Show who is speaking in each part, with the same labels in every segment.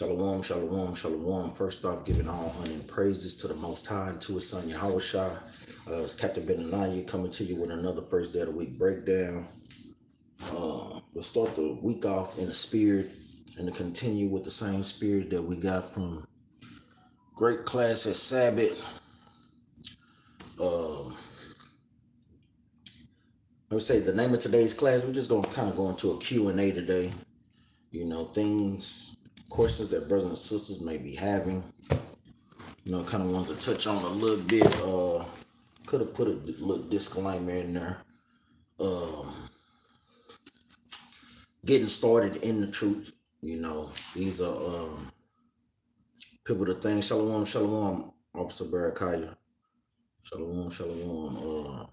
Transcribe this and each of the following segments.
Speaker 1: Shalom, shalom, shalom. First off, giving all honor and praises to the Most High and to His Son Yahushua. It's Capt Benaniyah coming to you with another first day of the week breakdown. We'll start the week off in the spirit and to continue with the same spirit that we got from great class at Sabbath. Let me say the name of today's class. We're just going to kind of go into a Q&A today. You know, questions that brothers and sisters may be having. You know, kind of wanted to touch on a little bit. Could have put a little disclaimer in there. Getting started in the truth. You know, these are pivotal things. Shalom, shalom, Officer Barakaya. Shalom, shalom.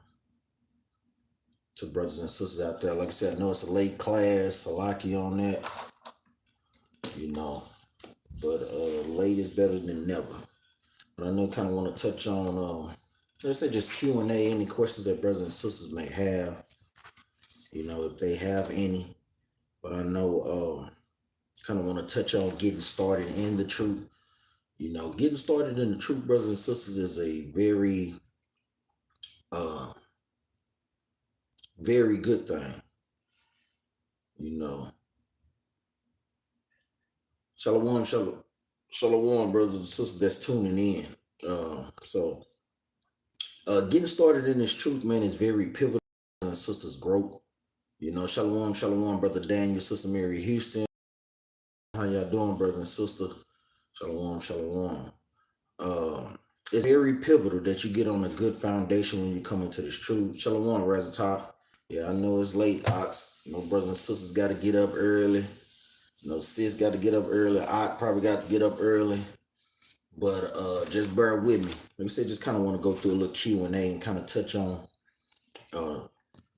Speaker 1: To brothers and sisters out there. Like I said, I know it's a late class. Salaki on that. You know, but late is better than never. But I know kind of want to touch on, let's say just Q&A, any questions that brothers and sisters may have, you know, if they have any. But I know kind of want to touch on getting started in the truth. You know, getting started in the truth, brothers and sisters, is a very, very good thing. You know. Shalom, shalom, shalom, brothers and sisters that's tuning in. Getting started in this truth, man, is very pivotal in sisters' growth. You know, shalom, shalom, brother Daniel, sister Mary Houston. How y'all doing, brothers and sisters? Shalom, shalom. It's very pivotal that you get on a good foundation when you come into this truth. Shalom, Razatah. Yeah, I know it's late, Ox. You know, brothers and sisters got to get up early. You know, sis got to get up early. I probably got to get up early. But just bear with me. Like I said, just kind of want to go through a little Q&A and kind of touch on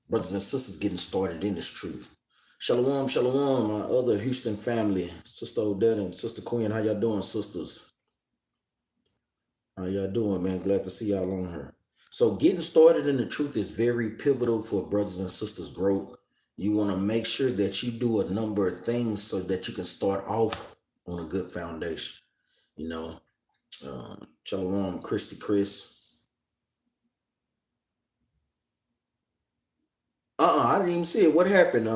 Speaker 1: brothers and sisters getting started in this truth. Shalom, shalom, my other Houston family. Sister Odette and Sister Queen, how y'all doing, sisters? How y'all doing, man? Glad to see y'all on here. So getting started in the truth is very pivotal for brothers and sisters' growth. You want to make sure that you do a number of things so that you can start off on a good foundation. You know, shalom, Christy Chris. I didn't even see it. What happened,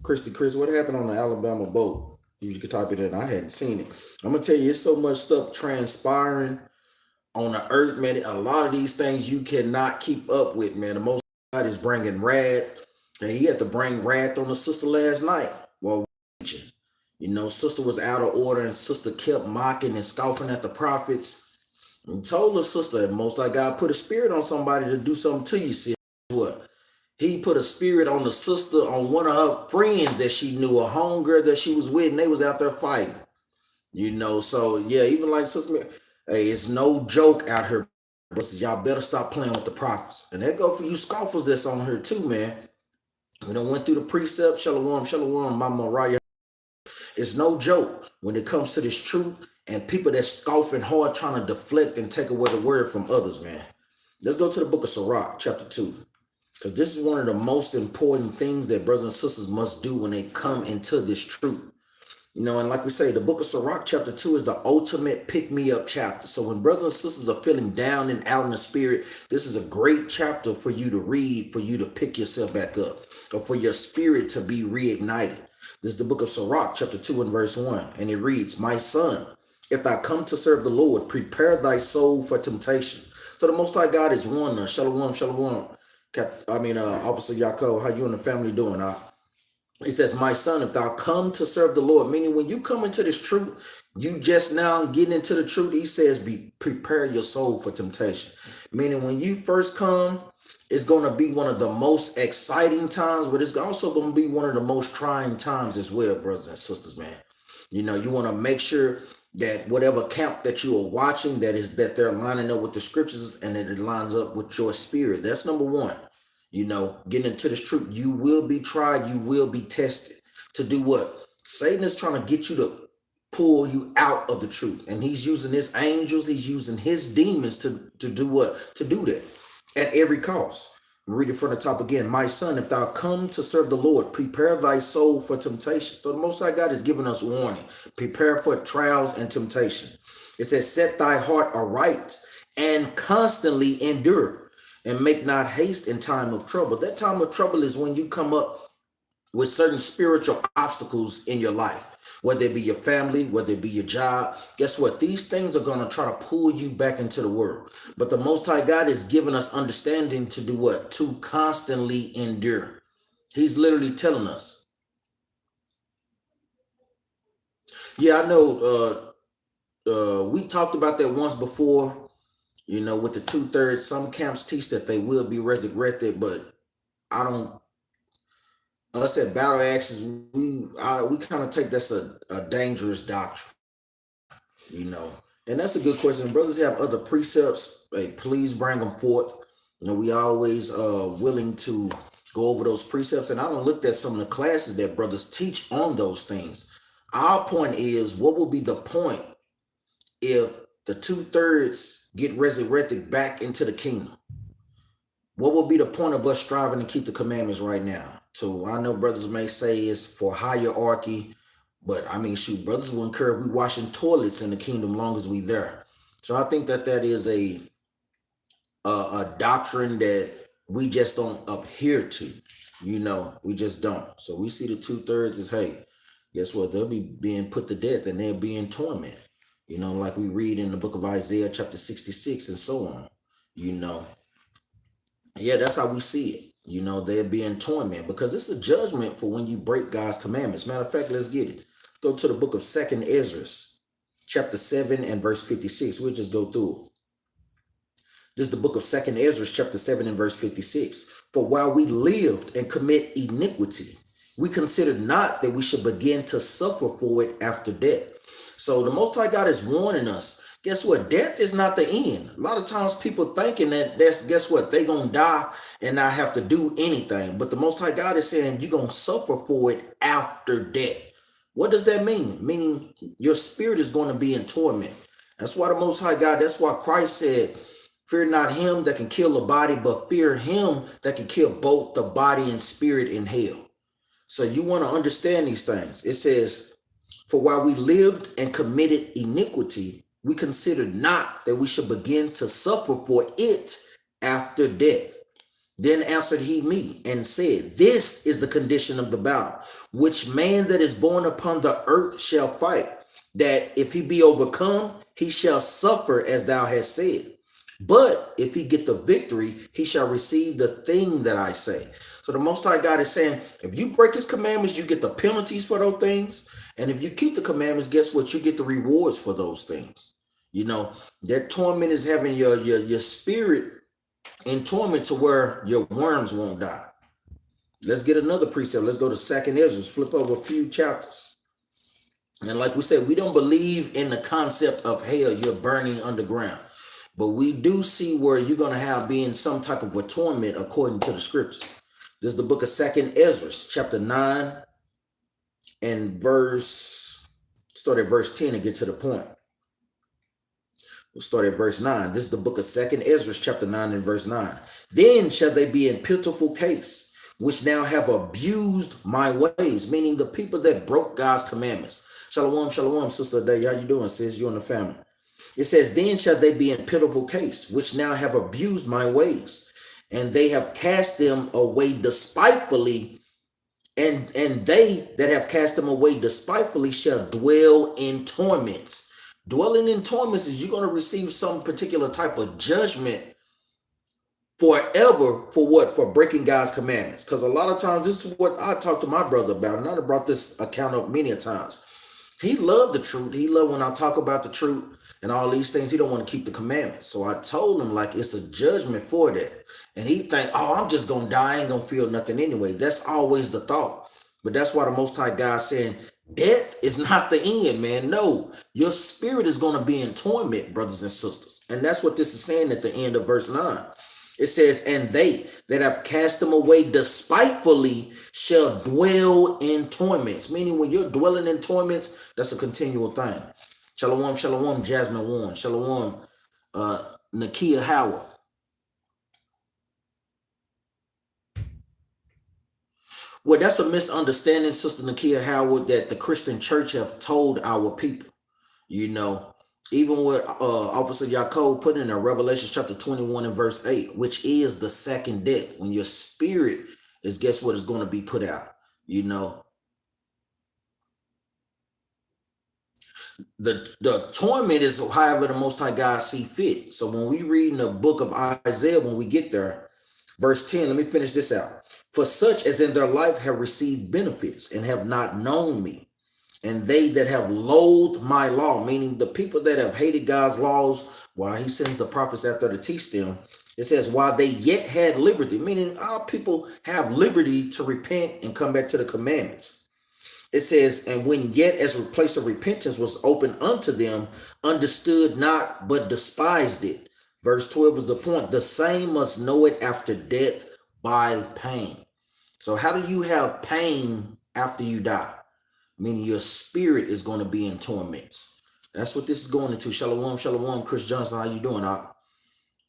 Speaker 1: Christy Chris? What happened on the Alabama boat? You could type it in. I hadn't seen it. I'm gonna tell you, it's so much stuff transpiring on the earth, man. A lot of these things you cannot keep up with, man. The Most God is bringing wrath. And he had to bring wrath on the sister last night. Well, you know, sister was out of order and sister kept mocking and scoffing at the prophets. And told the sister that Most High God put a spirit on somebody to do something to you. See what? He put a spirit on the sister, on one of her friends that she knew, a homegirl that she was with, and they was out there fighting. You know, so yeah, even like sister, hey, it's no joke out here. Y'all better stop playing with the prophets. And that go for you scoffers that's on here too, man. We done went through the precepts. Shalom, shalom, Mama Raya. It's no joke when it comes to this truth and people that scoffing hard trying to deflect and take away the word from others, man. Let's go to the book of Sirach, chapter 2. Because this is one of the most important things that brothers and sisters must do when they come into this truth. You know, and like we say, the book of Sirach, chapter 2 is the ultimate pick-me-up chapter. So when brothers and sisters are feeling down and out in the spirit, this is a great chapter for you to read, for you to pick yourself back up, or for your spirit to be reignited. This is the book of Sirach, chapter 2 and verse 1. And it reads, "My son, if thou come to serve the Lord, prepare thy soul for temptation." So the Most High God is one. Shalom, shalom. Officer Yaakov, how you and the family doing? He says, "My son, if thou come to serve the Lord," meaning when you come into this truth, you just now get into the truth. He says, prepare your soul for temptation. Meaning when you first come, it's going to be one of the most exciting times, but it's also going to be one of the most trying times as well, brothers and sisters, man. You know, you want to make sure that whatever camp that you are watching, that they're lining up with the scriptures and that it lines up with your spirit. That's number one. You know, getting into this truth, you will be tried, you will be tested. To do what? Satan is trying to get you to pull you out of the truth. And he's using his angels, he's using his demons to do what? To do that at every cost. Read it from the top again. My son, if thou come to serve the Lord, prepare thy soul for temptation. So the Most High God is giving us warning. Prepare for trials and temptation. It says, set thy heart aright and constantly endure, and make not haste in time of trouble. That time of trouble is when you come up with certain spiritual obstacles in your life, whether it be your family, whether it be your job. Guess what? These things are going to try to pull you back into the world. But the Most High God is giving us understanding to do what? To constantly endure. He's literally telling us. Yeah, I know we talked about that once before, with the 2/3. Some camps teach that they will be resurrected, but I don't. Us at Battle Axes, we kind of take that's a dangerous doctrine, and that's a good question. Brothers have other precepts. Hey, please bring them forth. We always willing to go over those precepts, and I don't looked at some of the classes that brothers teach on those things. Our point is, what will be the point if the 2/3 get resurrected back into the kingdom? What will be the point of us striving to keep the commandments right now? So I know brothers may say it's for hierarchy, but I mean, shoot, brothers will encourage we washing toilets in the kingdom long as we there. So I think that is a doctrine that we just don't adhere to. We just don't. So we see the 2/3 as, hey, guess what? They'll be being put to death and they'll be in torment. Like we read in the book of Isaiah, chapter 66, and so on. Yeah, that's how we see it. They'll be in torment because it's a judgment for when you break God's commandments. Matter of fact, let's get it. Go to the book of 2nd Ezra, chapter 7 and verse 56. We'll just go through it. This is the book of 2nd Ezra, chapter 7 and verse 56. For while we lived and commit iniquity, we considered not that we should begin to suffer for it after death. So the Most High God is warning us. Guess what? Death is not the end. A lot of times people thinking that guess what? They gonna die and not have to do anything. But the Most High God is saying you're gonna suffer for it after death. What does that mean? Meaning your spirit is going to be in torment. That's why the Most High God, that's why Christ said, fear not him that can kill the body, but fear him that can kill both the body and spirit in hell. So you want to understand these things. It says, for while we lived and committed iniquity, we considered not that we should begin to suffer for it after death. Then answered he me and said, this is the condition of the battle, which man that is born upon the earth shall fight, that if he be overcome, he shall suffer as thou hast said. But if he get the victory, he shall receive the thing that I say. So the Most High God is saying, if you break his commandments, you get the penalties for those things. And if you keep the commandments, guess what? You get the rewards for those things. That torment is having your spirit in torment to where your worms won't die. Let's get another precept. Let's go to 2nd Ezra. Flip over a few chapters. And like we said, we don't believe in the concept of hell, you're burning underground. But we do see where you're going to have being some type of a torment according to the scriptures. This is the book of 2nd Ezra, chapter 9 and start at verse 10 and get to the point. We'll start at verse 9. This is the book of 2nd Ezra, chapter 9 and verse 9. Then shall they be in pitiful case, which now have abused my ways, meaning the people that broke God's commandments. Shalom, shalom, sister Day. How you doing, sis? You and the family. It says, then shall they be in pitiful case, which now have abused my ways, and they have cast them away despitefully, and they that have cast them away despitefully shall dwell in torments. Dwelling in torments is you're going to receive some particular type of judgment forever for what? For breaking God's commandments. Because a lot of times, this is what I talk to my brother about, and I've brought this account up many a times. He loved the truth. He loved when I talk about the truth and all these things. He don't want to keep the commandments. So I told him, like, it's a judgment for that. And he think, oh, I'm just going to die. I ain't going to feel nothing anyway. That's always the thought. But that's why the Most High God saying, death is not the end, man. No, your spirit is going to be in torment, brothers and sisters. And that's what this is saying at the end of verse 9. It says, and they that have cast them away despitefully shall dwell in torments. Meaning when you're dwelling in torments, that's a continual thing. Shalom, shalom, Jasmine Warren. Shalom, Nakia Howard. Well, that's a misunderstanding, Sister Nakia Howard, that the Christian church have told our people. You know, even what Officer Yaakov put in there, Revelation chapter 21 and verse 8, which is the second death. When your spirit is, guess what, is going to be put out. You know, the torment is however the Most High God see fit. So when we read in the book of Isaiah, when we get there, verse 10, let me finish this out. For such as in their life have received benefits and have not known me, and they that have loathed my law, meaning the people that have hated God's laws, while he sends the prophets after to teach them, it says, while they yet had liberty, meaning our people have liberty to repent and come back to the commandments. It says, and when yet as a place of repentance was open unto them, understood not, but despised it. Verse 12 is the point. The same must know it after death by pain. So how do you have pain after you die? Meaning your spirit is going to be in torments. That's what this is going into. Shalom, shalom, Chris Johnson, how you doing?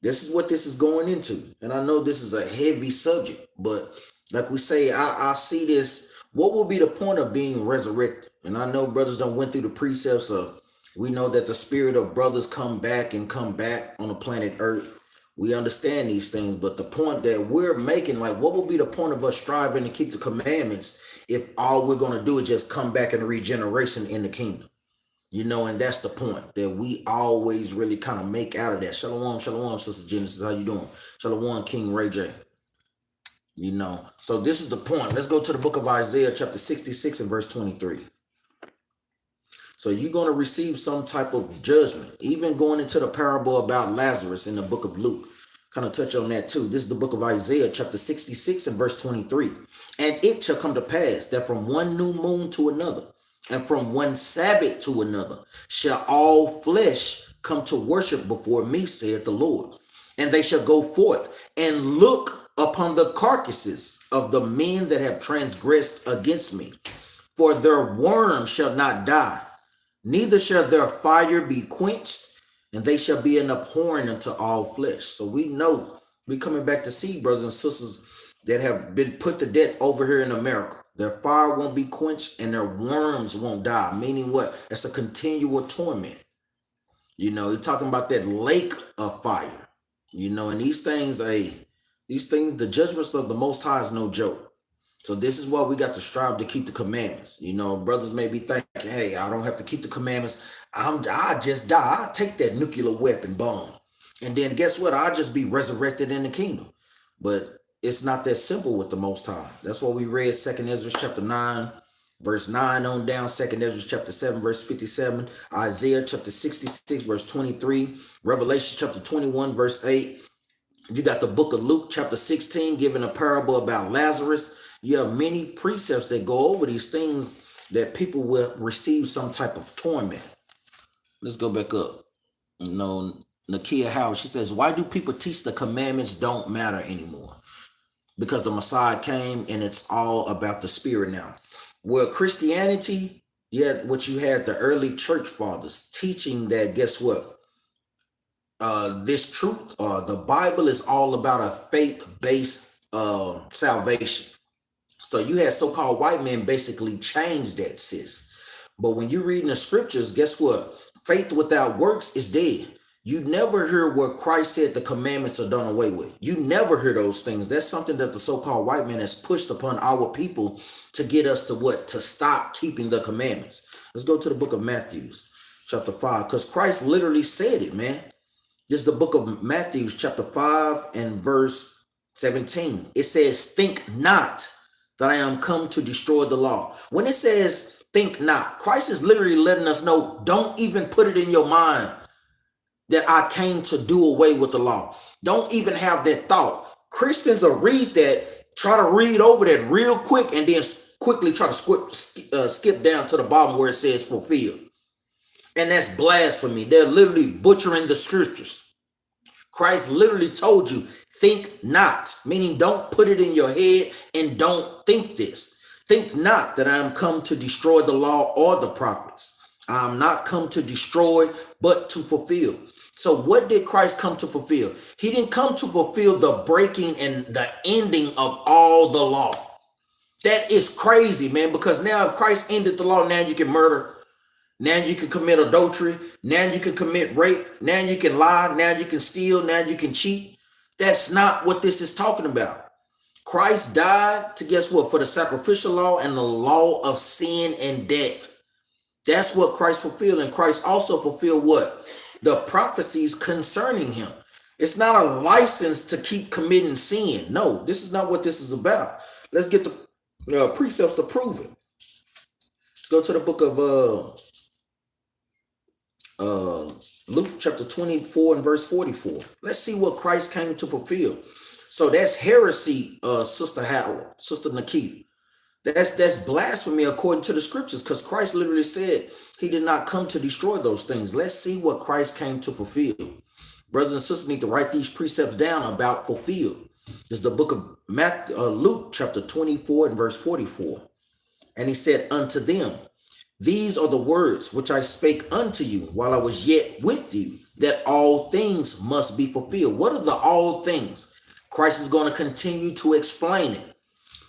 Speaker 1: This is what this is going into. And I know this is a heavy subject, but like we say, I see this. What will be the point of being resurrected? And I know brothers done went through the precepts of, we know that the spirit of brothers come back on the planet Earth. We understand these things, but the point that we're making, like, what will be the point of us striving to keep the commandments if all we're going to do is just come back in regeneration in the kingdom? You know, and that's the point that we always really kind of make out of that. Shalom, shalom, Sister Genesis, how you doing? Shalom, King Ray J. You know, so this is the point. Let's go to the book of Isaiah, chapter 66 and verse 23. So you're going to receive some type of judgment, even going into the parable about Lazarus in the book of Luke. Kind of touch on that too. This is the book of Isaiah, chapter 66 and verse 23. And it shall come to pass that from one new moon to another, and from one Sabbath to another, shall all flesh come to worship before me, saith the Lord. And they shall go forth and look upon the carcasses of the men that have transgressed against me. For their worm shall not die, neither shall their fire be quenched, and they shall be an abhorring unto all flesh. So we know, we coming back to see brothers and sisters that have been put to death over here in America. Their fire won't be quenched and their worms won't die. Meaning what? That's a continual torment. You know, you're talking about that lake of fire. You know, and these things, the judgments of the Most High is no joke. So this is why we got to strive to keep the commandments. You know, brothers may be thinking, hey, I don't have to keep the commandments. I just die. I take that nuclear weapon bomb. And then guess what? I'll just be resurrected in the kingdom. But it's not that simple with the Most High. That's why we read 2nd Ezra chapter 9, verse 9 on down, 2nd Ezra chapter 7, verse 57, Isaiah chapter 66, verse 23, Revelation chapter 21, verse 8. You got the book of Luke chapter 16 giving a parable about Lazarus. You have many precepts that go over these things that people will receive some type of torment. Let's go back up. You know, Nakia Howard, she says, why do people teach the commandments don't matter anymore? Because the Messiah came and it's all about the spirit now. Well, Christianity, what you had the early church fathers teaching that, guess what? This truth, the Bible is all about a faith-based salvation. So you had so-called white men basically change that, sis. But when you're reading the scriptures, guess what? Faith without works is dead. You never hear where Christ said the commandments are done away with. You never hear those things. That's something that the so-called white man has pushed upon our people to get us to what? To stop keeping the commandments. Let's go to the book of Matthew, chapter 5, because Christ literally said it, man. This is the book of Matthew, chapter 5 and verse 17. It says, think not that I am come to destroy the law. When it says, think not, Christ is literally letting us know, don't even put it in your mind that I came to do away with the law. Don't even have that thought. Christians will read that, try to read over that real quick, and then quickly try to skip down to the bottom where it says fulfilled. And that's blasphemy. They're literally butchering the scriptures. Christ literally told you, think not, meaning don't put it in your head and don't think this. Think not that I am come to destroy the law or the prophets. I am not come to destroy, but to fulfill. So what did Christ come to fulfill? He didn't come to fulfill the breaking and the ending of all the law. That is crazy, man, because now if Christ ended the law, now you can murder. Now you can commit adultery. Now you can commit rape. Now you can lie. Now you can steal. Now you can cheat. That's not what this is talking about. Christ died to, guess what? For the sacrificial law and the law of sin and death. That's what Christ fulfilled. And Christ also fulfilled what? The prophecies concerning him. It's not a license to keep committing sin. No, this is not what this is about. Let's get the precepts to prove it. Go to the book of Luke chapter 24 and verse 44. Let's see what Christ came to fulfill. So that's heresy, Sister Howard, Sister Nikita. That's blasphemy according to the scriptures, because Christ literally said he did not come to destroy those things. Let's see what Christ came to fulfill. Brothers and sisters need to write these precepts down about fulfilled. This is the book of Luke chapter 24 and verse 44. And he said unto them, these are the words which I spake unto you while I was yet with you, that all things must be fulfilled. What are the all things? Christ is going to continue to explain it,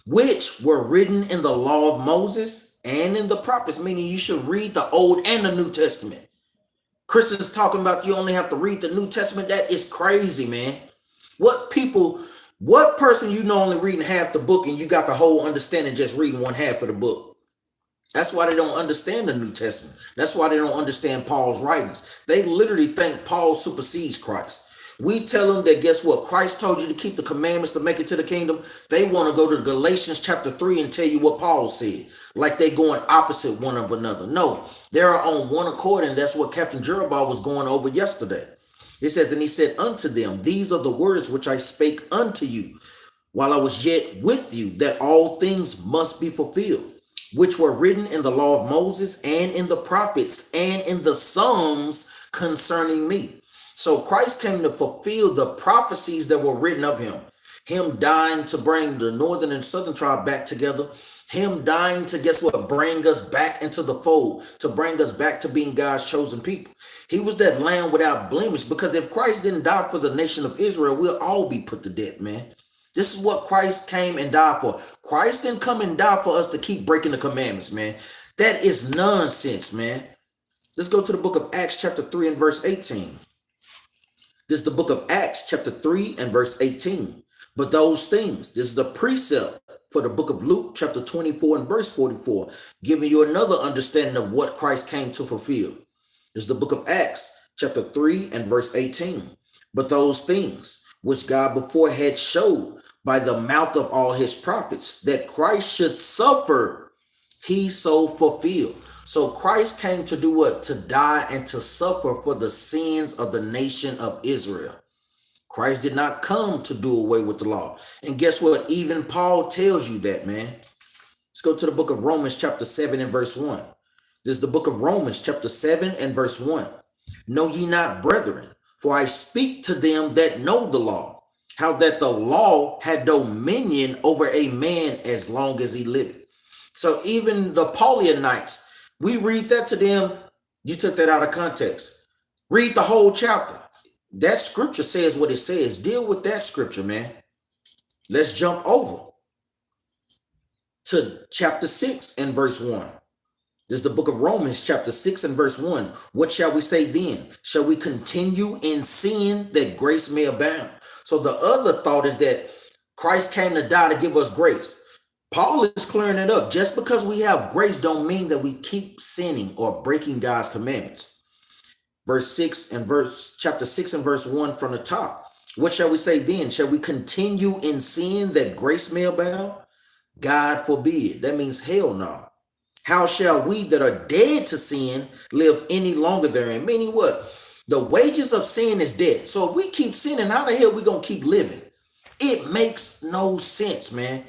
Speaker 1: which were written in the law of Moses and in the prophets, meaning you should read the Old and the New Testament. Christians talking about you only have to read the New Testament. That is crazy, man. What person you know only reading half the book and you got the whole understanding just reading one half of the book? That's why they don't understand the New Testament. That's why they don't understand Paul's writings. They literally think Paul supersedes Christ. We tell them that, guess what? Christ told you to keep the commandments to make it to the kingdom. They want to go to Galatians chapter 3 and tell you what Paul said, like they going opposite one of another. No, they are on one accord, and that's what Captain Jerubbaal was going over yesterday. It says, and he said unto them, these are the words which I spake unto you while I was yet with you, that all things must be fulfilled, which were written in the law of Moses and in the prophets and in the Psalms concerning me. So Christ came to fulfill the prophecies that were written of him dying to bring the northern and southern tribe back together, him dying to, guess what, bring us back into the fold, to bring us back to being God's chosen people. He was that lamb without blemish, because if Christ didn't die for the nation of Israel, we'll all be put to death, man. This is what Christ came and died for. Christ didn't come and die for us to keep breaking the commandments, man. That is nonsense, man. Let's go to the book of Acts chapter 3 and verse 18. This is the book of Acts chapter 3 and verse 18. But those things, this is the precept for the book of Luke chapter 24 and verse 44, giving you another understanding of what Christ came to fulfill. This is the book of Acts chapter 3 and verse 18. But those things which God before had showed by the mouth of all his prophets, that Christ should suffer, he so fulfilled. So Christ came to do what? To die and to suffer for the sins of the nation of Israel. Christ did not come to do away with the law. And guess what? Even Paul tells you that, man. Let's go to the book of Romans chapter 7 and verse 1. This is the book of Romans chapter 7 and verse 1. Know ye not, brethren, for I speak to them that know the law, how that the law had dominion over a man as long as he liveth. So even the Paulianites, we read that to them. You took that out of context. Read the whole chapter. That scripture says what it says. Deal with that scripture, man. Let's jump over to chapter 6 and verse 1. This is the book of Romans chapter 6 and verse 1. What shall we say then? Shall we continue in sin that grace may abound? So the other thought is that Christ came to die to give us grace. Paul is clearing it up. Just because we have grace don't mean that we keep sinning or breaking God's commandments. Chapter 6 and verse 1 from the top. What shall we say then? Shall we continue in sin that grace may abound? God forbid. That means hell no. How shall we that are dead to sin live any longer therein? Meaning what? The wages of sin is death. So if we keep sinning, how the hell we gonna keep living? It makes no sense, man.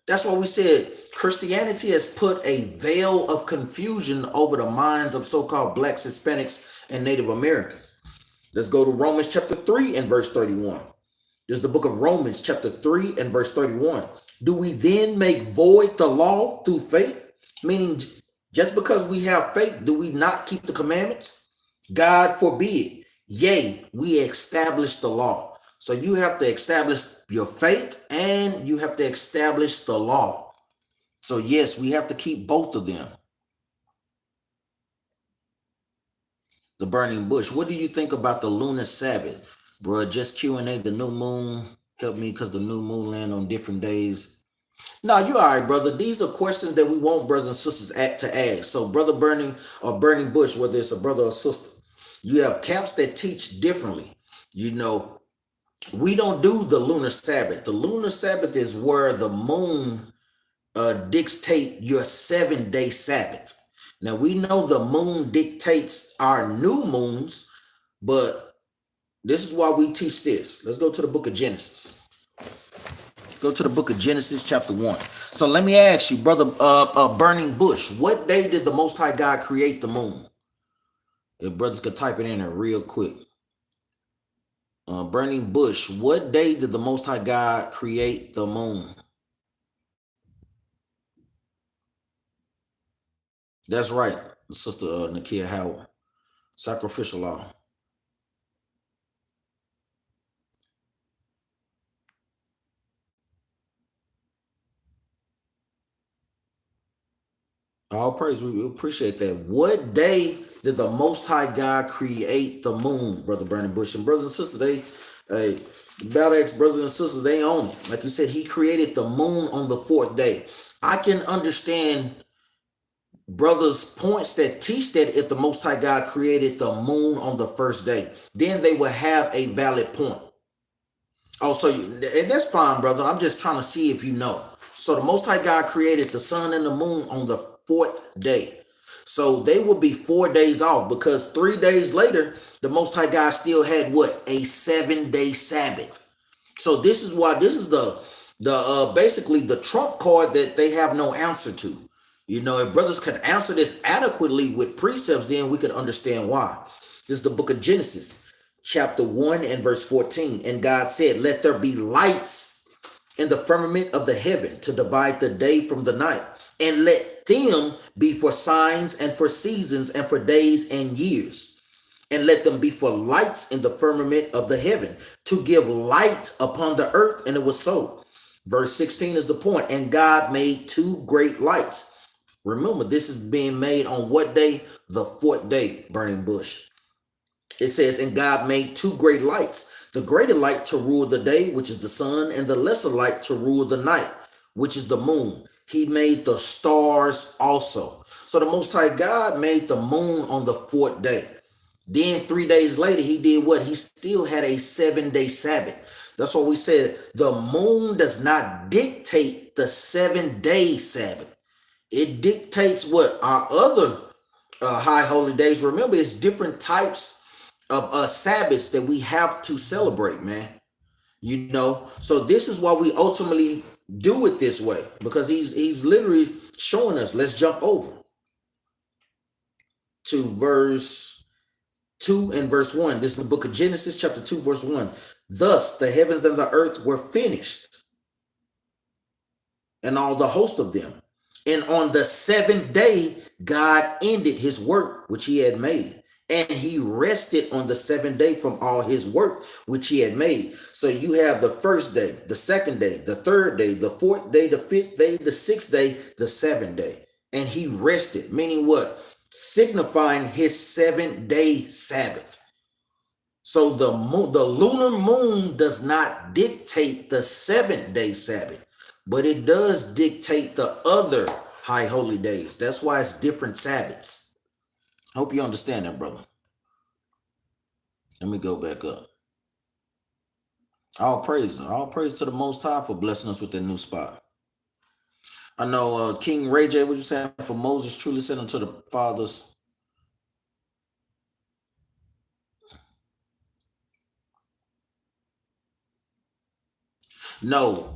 Speaker 1: That's why we said Christianity has put a veil of confusion over the minds of so-called blacks, Hispanics, and Native Americans. Let's go to Romans chapter 3 and verse 31. This is the book of Romans chapter 3 and verse 31. Do we then make void the law through faith? Meaning, just because we have faith, do we not keep the commandments? God forbid. Yea, we establish the law. So you have to establish your faith and you have to establish the law. So yes, we have to keep both of them. The burning bush. What do you think about the lunar Sabbath? Bruh, just Q&A, the new moon. Help me because the new moon land on different days. No, you all right, brother. These are questions that we want brothers and sisters to ask. So brother burning or burning bush, whether it's a brother or sister, you have camps that teach differently. You know, we don't do the lunar Sabbath. The lunar Sabbath is where the moon dictate your 7-day Sabbath. Now we know the moon dictates our new moons, but this is why we teach this. Let's go to the book of Genesis. Go to the book of Genesis chapter 1. So let me ask you, brother burning bush, what day did the Most High God create the moon? If brothers could type it in there real quick. Burning bush, what day did the Most High God create the moon? That's right, Sister Nakia Howard. Sacrificial law. All praise, we appreciate that. What day did the Most High God create the moon, Brother Burning Bush? And brothers and sisters, Battle Axes brothers and sisters, they own it. Like you said, he created the moon on the 4th day. I can understand brothers' points that teach that if the Most High God created the moon on the 1st day, then they will have a valid point. Oh, so and that's fine, brother. I'm just trying to see if you know. So the Most High God created the sun and the moon on the 4th day. So they will be 4 days off because 3 days later, the Most High God still had what? A 7-day Sabbath. So this is why this is the basically the trump card that they have no answer to. You know, if brothers could answer this adequately with precepts, then we could understand why. This is the book of Genesis, chapter 1 and verse 14. And God said, let there be lights in the firmament of the heaven to divide the day from the night, and let them be for signs and for seasons and for days and years. And let them be for lights in the firmament of the heaven to give light upon the earth. And it was so. Verse 16 is the point. And God made 2 great lights. Remember, this is being made on what day? The 4th day, burning bush. It says, and God made 2 great lights, the greater light to rule the day, which is the sun, and the lesser light to rule the night, which is the moon. He made the stars also. So the Most High God made the moon on the 4th day. Then 3 days later, he did what? He still had a 7-day Sabbath. That's what we said. The moon does not dictate the 7-day Sabbath. It dictates what? Our other high holy days. Remember, it's different types of Sabbaths that we have to celebrate, man. You know, so this is why we ultimately do it this way, because he's literally showing us. Let's jump over to verse 2 and verse 1. This is the book of Genesis, chapter 2, verse 1. Thus the heavens and the earth were finished, and all the host of them. And on the 7th day, God ended his work which he had made. And he rested on the 7th day from all his work which he had made. So you have the 1st day, the 2nd day, the 3rd day, the 4th day, the 5th day, the 6th day, the 7th day. And he rested, meaning what? Signifying his 7-day Sabbath. So the lunar moon does not dictate the 7th-day Sabbath, but it does dictate the other high holy days. That's why it's different Sabbaths. I hope you understand that, brother. Let me go back up. All praise to the Most High for blessing us with that new spot. I know King Ray J, what you saying? For Moses truly said unto the fathers. No,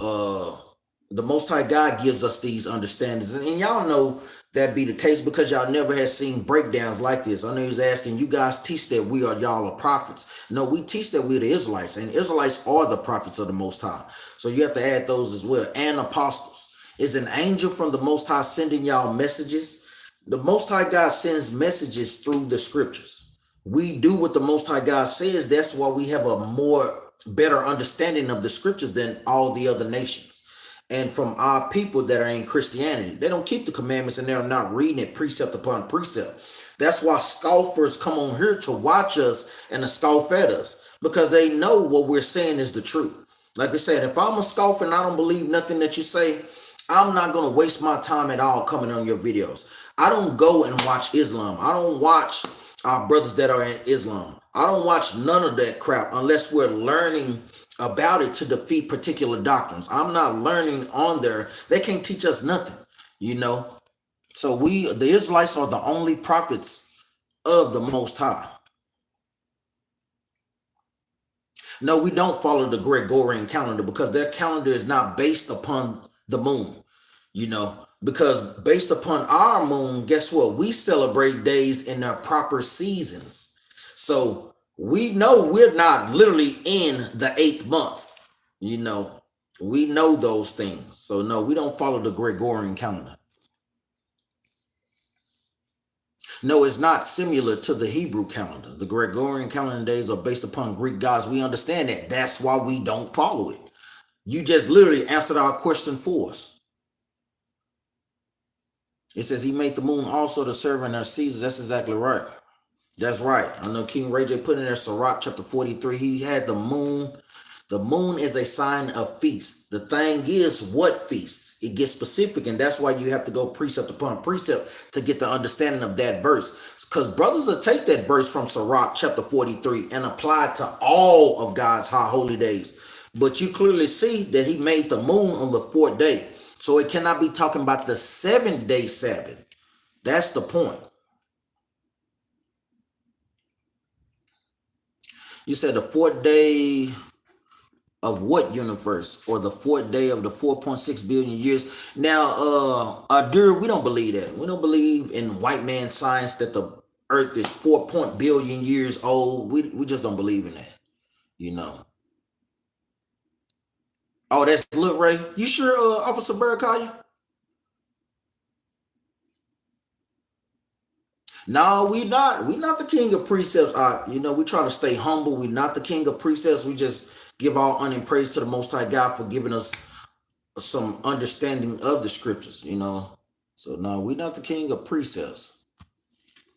Speaker 1: the Most High God gives us these understandings, and y'all know that be the case because y'all never had seen breakdowns like this. I know he was asking, you guys teach that y'all are prophets. No, we teach that we're the Israelites, and Israelites are the prophets of the Most High. So you have to add those as well. And apostles. Is an angel from the Most High sending y'all messages? The Most High God sends messages through the scriptures. We do what the Most High God says. That's why we have a better understanding of the scriptures than all the other nations. and from our people that are in Christianity. They don't keep the commandments and they're not reading it precept upon precept. That's why scoffers come on here to watch us and to scoff at us, because they know what we're saying is the truth. Like I said, if I'm a scoffer and I don't believe nothing that you say, I'm not going to waste my time at all coming on your videos. I don't go and watch Islam. I don't watch our brothers that are in Islam. I don't watch none of that crap unless we're learning about it to defeat particular doctrines. I'm not learning on there. They can't teach us nothing, you know. So the Israelites are the only prophets of the Most High. No, we don't follow the Gregorian calendar because their calendar is not based upon the moon, you know, because based upon our moon, guess what? We celebrate days in their proper seasons. So we know we're not literally in the 8th month, you know, we know those things. So no, we don't follow the Gregorian calendar. No, it's not similar to the Hebrew calendar. The Gregorian calendar days are based upon Greek gods. We understand that. That's why we don't follow it. You just literally answered our question for us. It says he made the moon also to serve in their seasons. That's exactly right. That's right. I know King Ray J put in there Sirach chapter 43. He had the moon. The moon is a sign of feast. The thing is, what feast? It gets specific, and that's why you have to go precept upon precept to get the understanding of that verse. Because brothers will take that verse from Sirach chapter 43 and apply it to all of God's high holy days. But you clearly see that he made the moon on the 4th day. So it cannot be talking about the 7-day Sabbath. That's the point. You said the 4th day of what universe, or the 4th day of the 4.6 billion years. Now, we don't believe that. We don't believe in white man science that the earth is 4 billion years old. We just don't believe in that, you know. Oh, that's Look Ray. You sure, Officer Barakaya? No, we not. We not the king of precepts. You know, we try to stay humble. We not the king of precepts. We just give all honor and praise to the Most High God for giving us some understanding of the scriptures, you know. So no, we're not the king of precepts,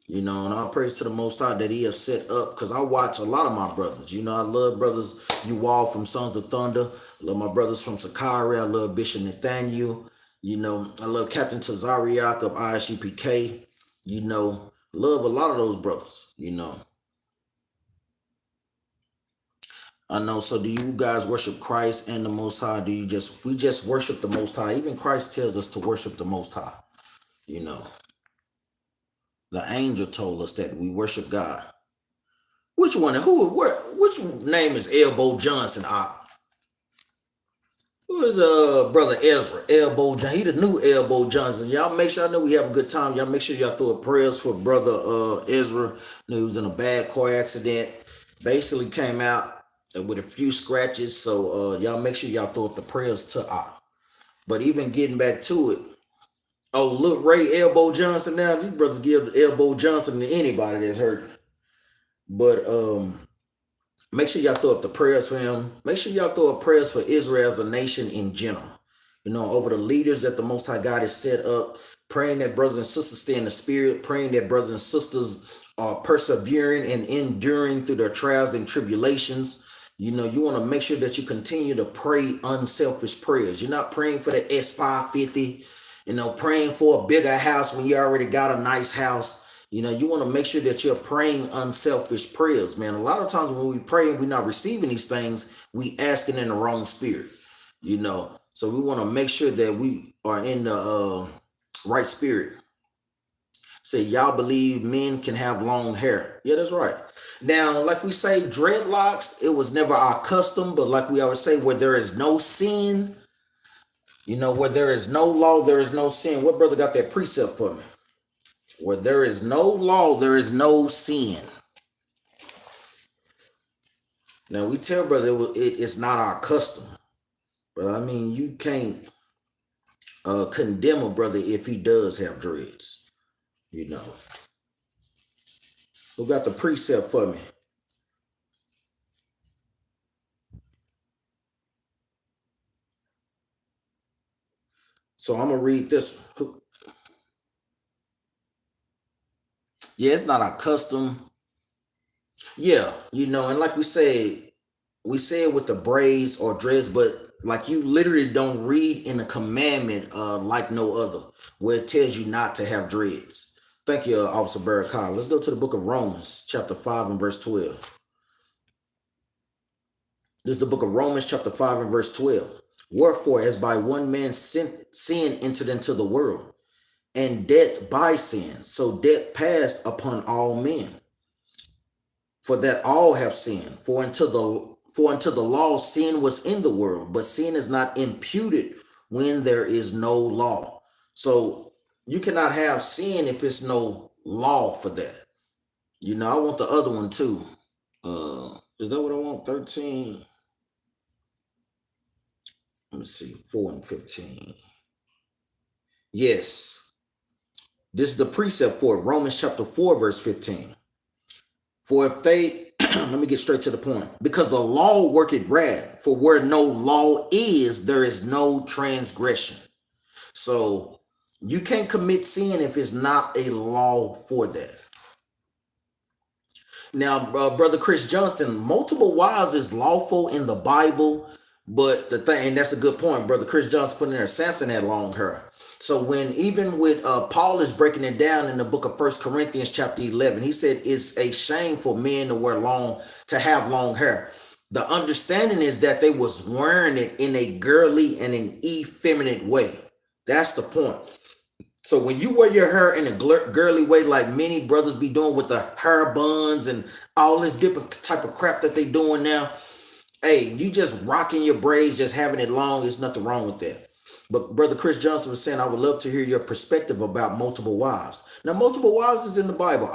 Speaker 1: you know, and all praise to the Most High that he has set up, because I watch a lot of my brothers, you know. I love brothers you all from Sons of Thunder. I love my brothers from Sakari. I love Bishop Nathaniel, you know. I love Captain Tazariak of ISUPK, you know. Love a lot of those brothers, you know. I know. So do you guys worship Christ and the Most High? We just worship the Most High? Even Christ tells us to worship the Most High, you know. The angel told us that we worship God. Which which name is Elbow Johnson? Who is brother Ezra? Elbow Johnson. He the new Elbow Johnson. Y'all make sure, I know we have a good time. Y'all make sure y'all throw up prayers for brother Ezra. He was in a bad car accident. Basically came out with a few scratches. So y'all make sure y'all throw up the prayers to But even getting back to it, oh, look, Ray Elbow Johnson now. These brothers give Elbow Johnson to anybody that's hurt. But make sure y'all throw up the prayers for him. Make sure y'all throw up prayers for Israel as a nation in general. You know, over the leaders that the Most High God has set up. Praying that brothers and sisters stay in the spirit. Praying that brothers and sisters are persevering and enduring through their trials and tribulations. You know, you want to make sure that you continue to pray unselfish prayers. You're not praying for the S550. You know, praying for a bigger house when you already got a nice house. You know, you want to make sure that you're praying unselfish prayers, man. A lot of times when we pray and we're not receiving these things, we asking in the wrong spirit, you know. So we want to make sure that we are in the right spirit. Say, y'all believe men can have long hair. Yeah, that's right. Now, like we say, dreadlocks, it was never our custom, but like we always say, where there is no sin, you know, where there is no law, there is no sin. What brother got that precept for me? Where there is no law, there is no sin. Now, we tell brother it's not our custom. But I mean, you can't condemn a brother if he does have dreads. You know. Who got the precept for me? So I'm gonna read this. Yeah, it's not our custom. Yeah, and like we say it with the braids or dreads, but like you literally don't read in the commandment like no other, where it tells you not to have dreads. Thank you, Officer Barakah. Let's go to the book of Romans, chapter 5 and verse 12. This is the book of Romans, chapter 5 and verse 12. Wherefore, as by one man sin entered into the world, and death by sin, so death passed upon all men. For that all have sinned. For unto the law sin was in the world, but sin is not imputed when there is no law. So you cannot have sin if it's no law for that. I want the other one too. Is that what I want? 13. Let me see. 4 and 15. Yes. This is the precept for it. Romans chapter 4, verse 15. For if they, let me get straight to the point. Because the law worketh wrath, for where no law is, there is no transgression. So you can't commit sin if it's not a law for that. Now, Brother Chris Johnston, multiple wives is lawful in the Bible, but the thing, and that's a good point, Brother Chris Johnston put in there, Samson had long hair. So when even with Paul is breaking it down in the book of 1 Corinthians chapter 11, he said it's a shame for men to have long hair. The understanding is that they was wearing it in a girly and an effeminate way. That's the point. So when you wear your hair in a girly way, like many brothers be doing with the hair buns and all this different type of crap that they doing now, hey, you just rocking your braids, just having it long, there's nothing wrong with that. But Brother Chris Johnson was saying, I would love to hear your perspective about multiple wives. Now, multiple wives is in the Bible.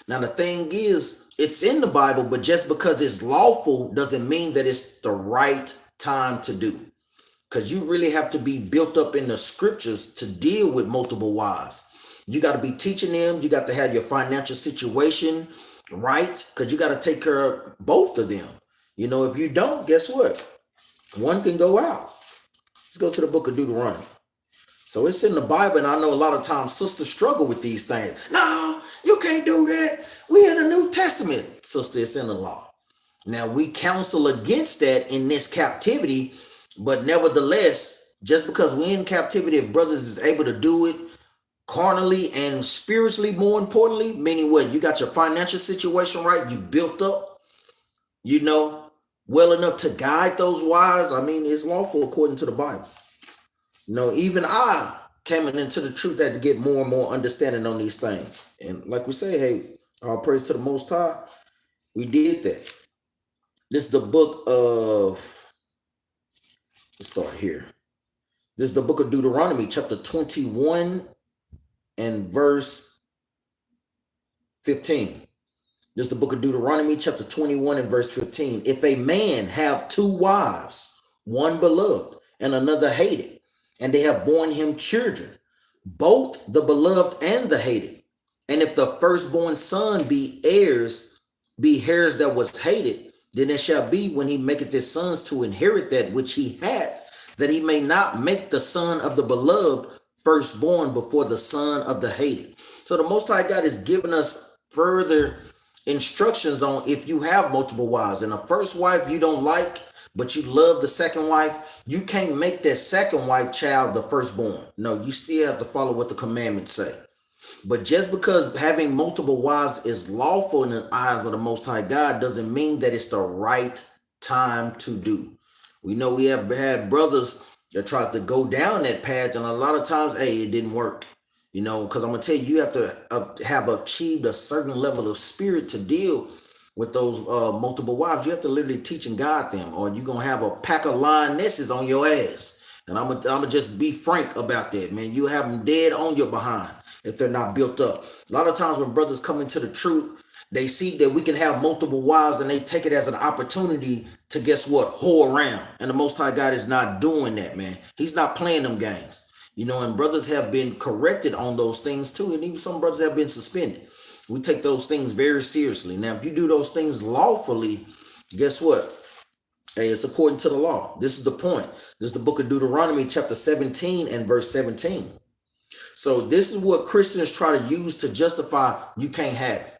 Speaker 1: Now, the thing is, it's in the Bible, but just because it's lawful doesn't mean that it's the right time to do. Because you really have to be built up in the scriptures to deal with multiple wives. You got to be teaching them. You got to have your financial situation right, because you got to take care of both of them. If you don't, guess what? One can go out. Let's go to the book of Deuteronomy. So it's in the Bible, and I know a lot of times sisters struggle with these things. No, you can't do that. We in the New Testament. Sister, it's in the law. Now, we counsel against that in this captivity, but nevertheless, just because we're in captivity, if brothers is able to do it carnally and spiritually, more importantly, meaning what? You got your financial situation right, you built up, well enough to guide those wives. I mean, it's lawful according to the Bible. Even I coming into the truth had to get more and more understanding on these things. And like we say, hey, all praise to the Most High. We did that. This is the book of, let's start here. This is the book of Deuteronomy, chapter 21 and verse 15. This is the book of Deuteronomy, chapter 21 and verse 15. If a man have two wives, one beloved and another hated, and they have borne him children, both the beloved and the hated, and if the firstborn son be hairs that was hated, then it shall be when he maketh his sons to inherit that which he hath, that he may not make the son of the beloved firstborn before the son of the hated. So the Most High God is giving us further instructions on if you have multiple wives and the first wife you don't like, but you love the second wife, you can't make that second wife child the firstborn. No, you still have to follow what the commandments say. But just because having multiple wives is lawful in the eyes of the Most High God doesn't mean that it's the right time to do. We know we have had brothers that tried to go down that path, and a lot of times, hey, it didn't work. Because I'm going to tell you, you have to have achieved a certain level of spirit to deal with those multiple wives. You have to literally teach and guide them, or you're going to have a pack of lionesses on your ass. And I'm gonna just be frank about that, man. You have them dead on your behind if they're not built up. A lot of times when brothers come into the truth, they see that we can have multiple wives and they take it as an opportunity to, guess what, whore around. And the Most High God is not doing that, man. He's not playing them games. And brothers have been corrected on those things too. And even some brothers have been suspended. We take those things very seriously. Now, if you do those things lawfully, guess what? Hey, it's according to the law. This is the point. This is the book of Deuteronomy, chapter 17 and verse 17. So this is what Christians try to use to justify you can't have it.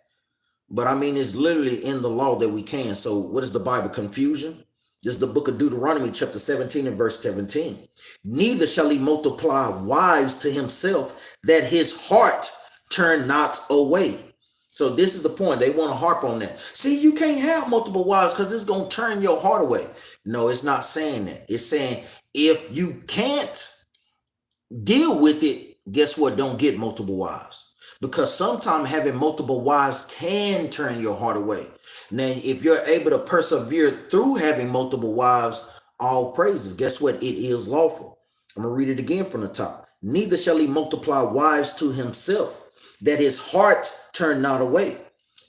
Speaker 1: But I mean, it's literally in the law that we can. So what is the Bible? Confusion? This is the book of Deuteronomy, chapter 17 and verse 17. Neither shall he multiply wives to himself, that his heart turn not away. So this is the point. They want to harp on that. See, you can't have multiple wives because it's going to turn your heart away. No, it's not saying that. It's saying if you can't deal with it, guess what? Don't get multiple wives. Because sometimes having multiple wives can turn your heart away. Now, if you're able to persevere through having multiple wives, all praises. Guess what? It is lawful. I'm going to read it again from the top. Neither shall he multiply wives to himself, that his heart turn not away.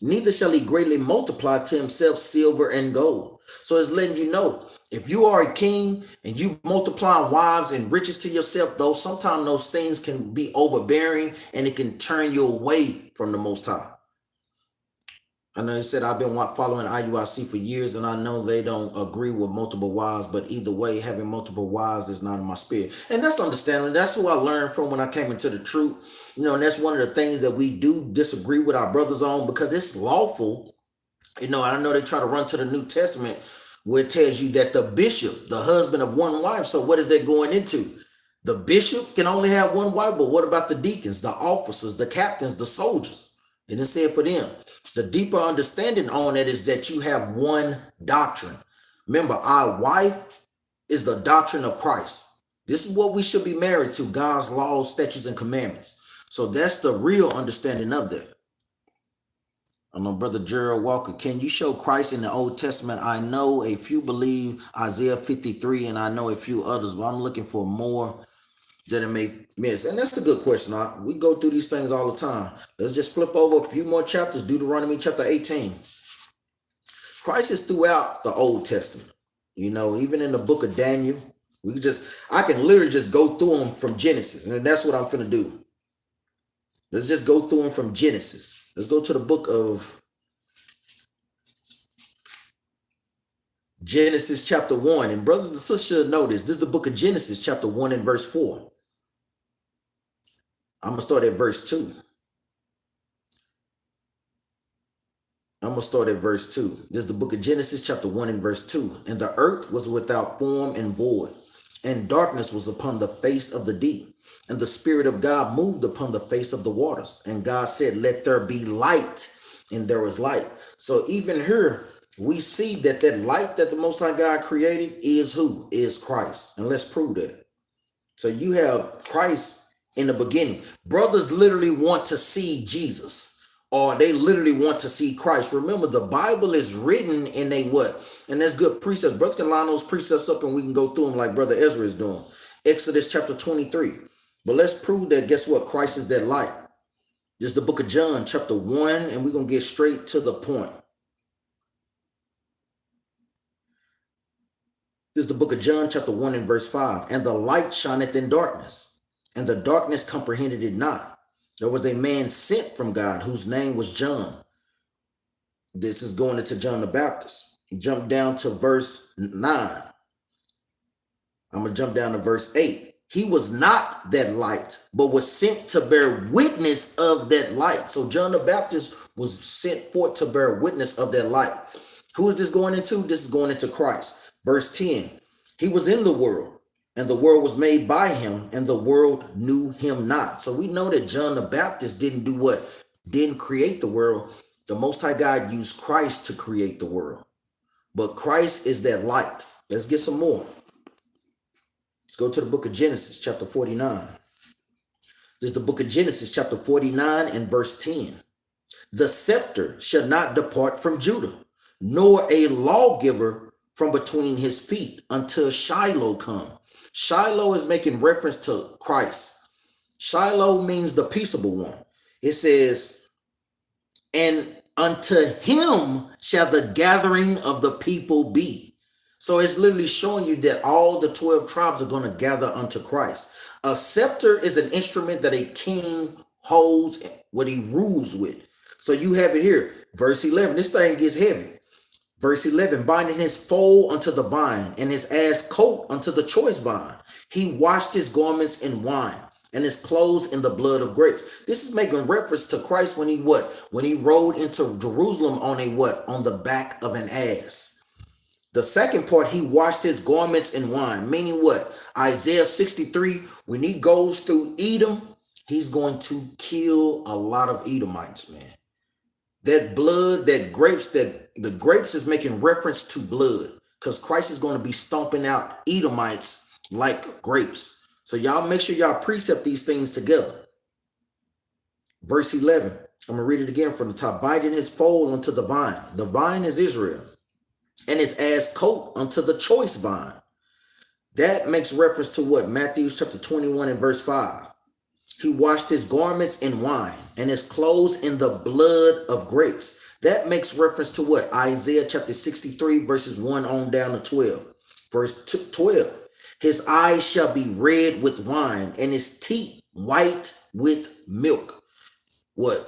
Speaker 1: Neither shall he greatly multiply to himself silver and gold. So it's letting you know, if you are a king and you multiply wives and riches to yourself, though sometimes those things can be overbearing and it can turn you away from the Most High. I know he said I've been following IUIC for years, and I know they don't agree with multiple wives, but either way, having multiple wives is not in my spirit. And that's understandable. That's who I learned from when I came into the truth. You know, and that's one of the things that we do disagree with our brothers on, because it's lawful. You know, I know they try to run to the New Testament where it tells you that the bishop, the husband of one wife. So what is that going into? The bishop can only have one wife, but what about the deacons, the officers, the captains, the soldiers? And it said for them. The deeper understanding on it is that you have one doctrine. Remember, our wife is the doctrine of Christ. This is what we should be married to, God's laws, statutes, and commandments. So that's the real understanding of that. I know Brother Gerald Walker, can you show Christ in the Old Testament? I know a few believe Isaiah 53, and I know a few others, but I'm looking for more that it may miss. And that's a good question. We go through these things all the time. Let's just flip over a few more chapters. Deuteronomy chapter 18. Christ is throughout the Old Testament. You know, even in the book of Daniel, I can literally just go through them from Genesis. And that's what I'm finna do. Let's just go through them from Genesis. Let's go to the book of Genesis chapter 1. And brothers and sisters should know this. This is the book of Genesis chapter 1 and verse 4. I'm going to start at verse 2. This is the book of Genesis chapter 1 and verse 2. And the earth was without form and void, and darkness was upon the face of the deep. And the Spirit of God moved upon the face of the waters. And God said, let there be light. And there was light. So even here, we see that light that the Most High God created is who? Is Christ. And let's prove that. So you have Christ in the beginning. Brothers literally want to see Jesus, or they literally want to see Christ. Remember, the Bible is written in a what? And that's good precepts. Brothers can line those precepts up and we can go through them like Brother Ezra is doing. Exodus chapter 23. But let's prove that, guess what? Christ is that light. This is the book of John chapter 1, and we're going to get straight to the point. This is the book of John chapter 1 and verse 5. And the light shineth in darkness, and the darkness comprehended it not. There was a man sent from God whose name was John. This is going into John the Baptist. Jump down to verse 9. I'm going to jump down to verse 8. He was not that light, but was sent to bear witness of that light. So John the Baptist was sent forth to bear witness of that light. Who is this going into? This is going into Christ. Verse 10. He was in the world, and the world was made by him, and the world knew him not. So we know that John the Baptist didn't do what? Didn't create the world. The Most High God used Christ to create the world. But Christ is that light. Let's get some more. Let's go to the book of Genesis, chapter 49. This is the book of Genesis, chapter 49 and verse 10. The scepter shall not depart from Judah, nor a lawgiver from between his feet until Shiloh come. Shiloh is making reference to Christ. Shiloh means the peaceable one. It says, and unto him shall the gathering of the people be. So it's literally showing you that all the 12 tribes are going to gather unto Christ. A scepter is an instrument that a king holds, what he rules with. So you have it here, verse 11. This thing gets heavy. Verse 11, binding his foal unto the vine, and his ass coat unto the choice vine. He washed his garments in wine, and his clothes in the blood of grapes. This is making reference to Christ when he what? When he rode into Jerusalem on a what? On the back of an ass. The second part, he washed his garments in wine, meaning what? Isaiah 63, when he goes through Edom, he's going to kill a lot of Edomites, man. That blood, that the grapes is making reference to blood, because Christ is going to be stomping out Edomites like grapes. So y'all make sure y'all precept these things together. Verse 11, I'm going to read it again from the top. Binding his foal unto the vine. The vine is Israel. And his ass coat unto the choice vine. That makes reference to what? Matthew chapter 21 and verse 5. He washed his garments in wine, and his clothes in the blood of grapes. That makes reference to what? Isaiah chapter 63 verses 1 on down to 12. Verse 12. His eyes shall be red with wine, and his teeth white with milk. What?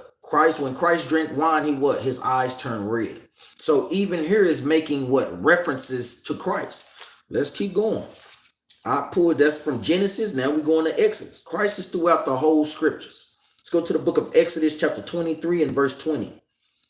Speaker 1: When Christ drank wine, his eyes turned red. So even here is making what? References to Christ. Let's keep going. I pulled that's from Genesis. Now we're going to Exodus. Christ is throughout the whole scriptures. Let's go to the book of Exodus chapter 23 and verse 20.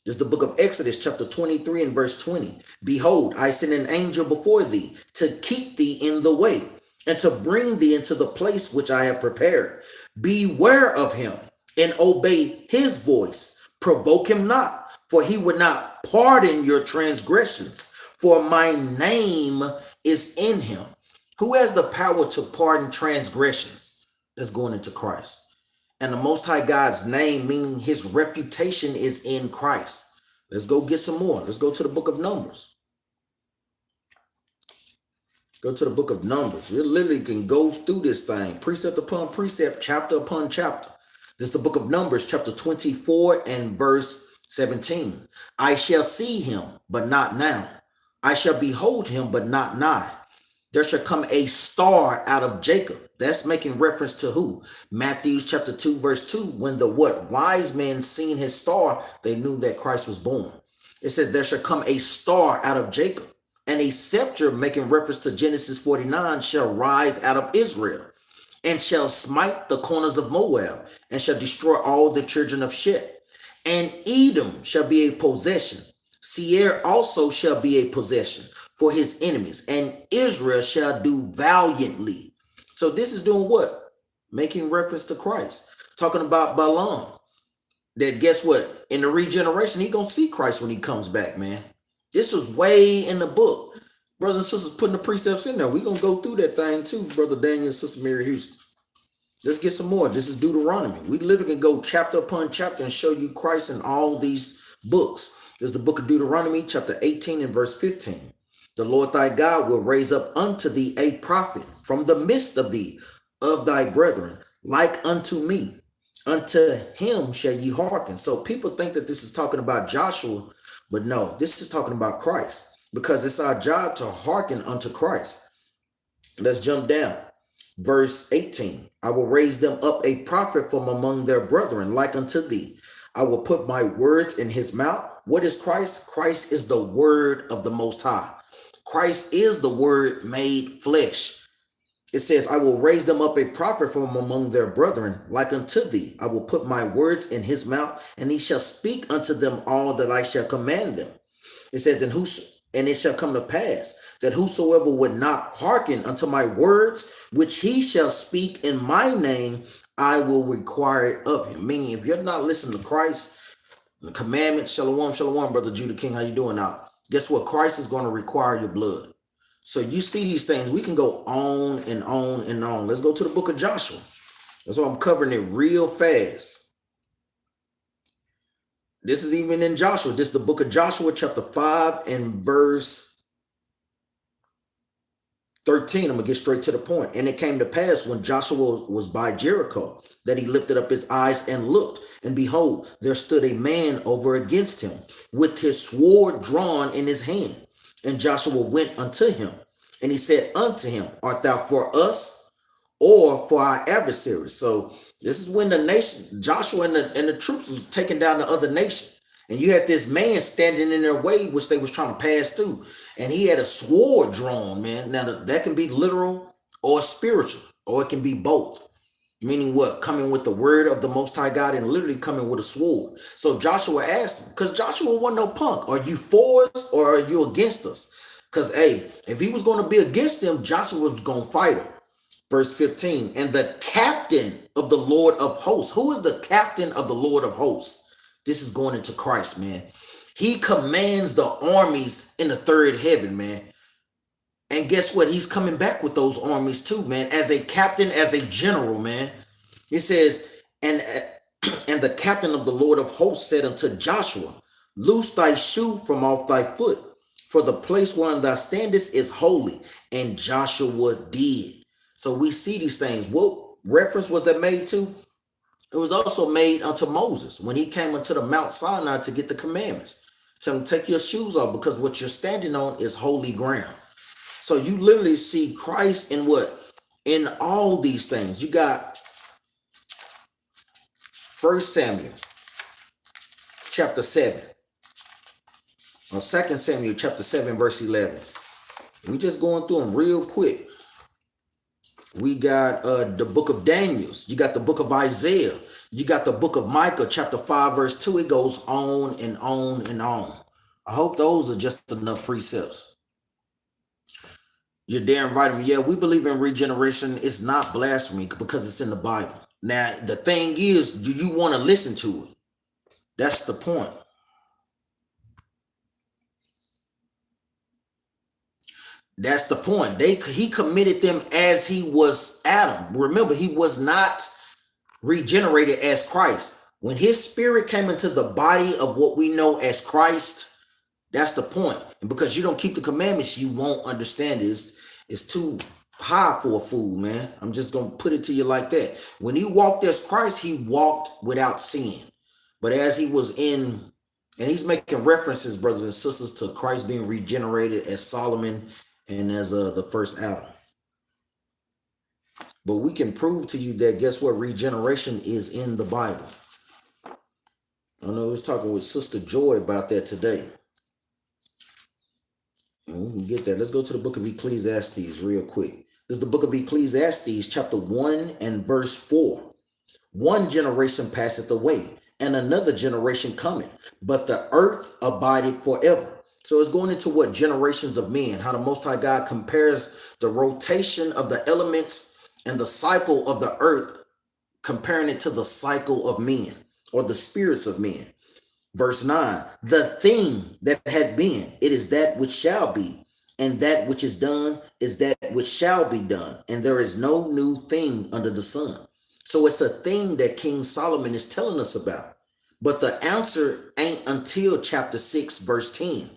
Speaker 1: This is the book of Exodus chapter 23 and verse 20. Behold, I send an angel before thee to keep thee in the way and to bring thee into the place which I have prepared. Beware of him and obey his voice. Provoke him not, for he would not pardon your transgressions, for my name is in him. Who has the power to pardon transgressions? That's going into Christ. And the Most High God's name, meaning his reputation, is in Christ. Let's go get some more. Let's go to the book of Numbers. Go to the book of Numbers. You literally can go through this thing, precept upon precept, chapter upon chapter. This is the book of Numbers, chapter 24 and verse 17. I shall see him, but not now. I shall behold him, but not nigh. There shall come a star out of Jacob. That's making reference to who? Matthew chapter 2 verse 2. When the what? Wise men seen his star, they knew that Christ was born. It says there shall come a star out of Jacob, and a scepter, making reference to Genesis 49, shall rise out of Israel, and shall smite the corners of Moab, and shall destroy all the children of Shet. And Edom shall be a possession. Seir also shall be a possession for his enemies, and Israel shall do valiantly. So this is doing what? Making reference to Christ. Talking about Balaam. That guess what? In the regeneration, he gonna see Christ when he comes back, man. This was way in the book. Brothers and sisters putting the precepts in there. We're gonna go through that thing too, Brother Daniel and Sister Mary Houston. Let's get some more. This is Deuteronomy. We literally can go chapter upon chapter and show you Christ in all these books. There's the book of Deuteronomy, chapter 18 and verse 15. The Lord thy God will raise up unto thee a prophet from the midst of thee, of thy brethren, like unto me. Unto him shall ye hearken. So people think that this is talking about Joshua, but no, this is talking about Christ, because it's our job to hearken unto Christ. Let's jump down. Verse 18. I will raise them up a prophet from among their brethren, like unto thee. I will put my words in his mouth. What is Christ? Christ is the word of the Most High. Christ is the word made flesh. It says, I will raise them up a prophet from among their brethren, like unto thee. I will put my words in his mouth, and he shall speak unto them all that I shall command them. It says, and it shall come to pass that whosoever would not hearken unto my words, which he shall speak in my name, I will require it of him. Meaning, if you're not listening to Christ, the commandment, shalom, shalom, Brother Judah King, how you doing now? Guess what? Christ is going to require your blood. So you see these things. We can go on and on and on. Let's go to the book of Joshua. That's why I'm covering it real fast. This is even in Joshua. This is the book of Joshua, chapter 5 and verse 13. I'm going to get straight to the point. And it came to pass when Joshua was by Jericho that he lifted up his eyes and looked, and behold, there stood a man over against him with his sword drawn in his hand. And Joshua went unto him, and he said unto him, art thou for us or for our adversaries? So this is when the nation, Joshua and the troops was taking down the other nation. And you had this man standing in their way, which they was trying to pass through. And he had a sword drawn, man. Now that can be literal or spiritual, or it can be both. Meaning what? Coming with the word of the Most High God and literally coming with a sword. So Joshua asked him, because Joshua wasn't no punk. Are you for us or are you against us? Because, hey, if he was going to be against them, Joshua was going to fight him. Verse 15, and the captain of the Lord of hosts. Who is the captain of the Lord of hosts? This is going into Christ, man. He commands the armies in the third heaven, man. And guess what? He's coming back with those armies too, man. As a captain, as a general, man. It says, and the captain of the Lord of hosts said unto Joshua, loose thy shoe from off thy foot, for the place wherein thou standest is holy. And Joshua did. So we see these things. What reference was that made to? It was also made unto Moses when he came unto the Mount Sinai to get the commandments. Tell him, take your shoes off, because what you're standing on is holy ground. So you literally see Christ in what? In all these things. You got 1 Samuel chapter 7. Or 2 Samuel chapter 7 verse 11. We just going through them real quick. We got the book of Daniel. You got the book of Isaiah. You got the book of Micah chapter 5 verse 2. It goes on and on and on. I hope those are just enough precepts. You're damn right. Yeah, we believe in regeneration. It's not blasphemy because it's in the Bible. Now, the thing is, do you want to listen to it? That's the point. That's the point. He committed them as he was Adam. Remember, he was not regenerated as Christ. When his spirit came into the body of what we know as Christ, that's the point. And because you don't keep the commandments, you won't understand it. It's too high for a fool, man. I'm just going to put it to you like that. When he walked as Christ, he walked without sin. But as he was in, and he's making references, brothers and sisters, to Christ being regenerated as Solomon and as the first Adam. But we can prove to you that, guess what? Regeneration is in the Bible. I know I was talking with Sister Joy about that today. And we can get that. Let's go to the book of Ecclesiastes real quick. This is the book of Ecclesiastes, chapter 1 and verse 4. One generation passeth away, and another generation cometh, but the earth abideth forever. So it's going into what? Generations of men. How the Most High God compares the rotation of the elements and the cycle of the earth, comparing it to the cycle of men or the spirits of men. Verse 9, the thing that had been, it is that which shall be, and that which is done is that which shall be done, and there is no new thing under the sun. So it's a thing that King Solomon is telling us about. But the answer ain't until chapter 6, verse 10.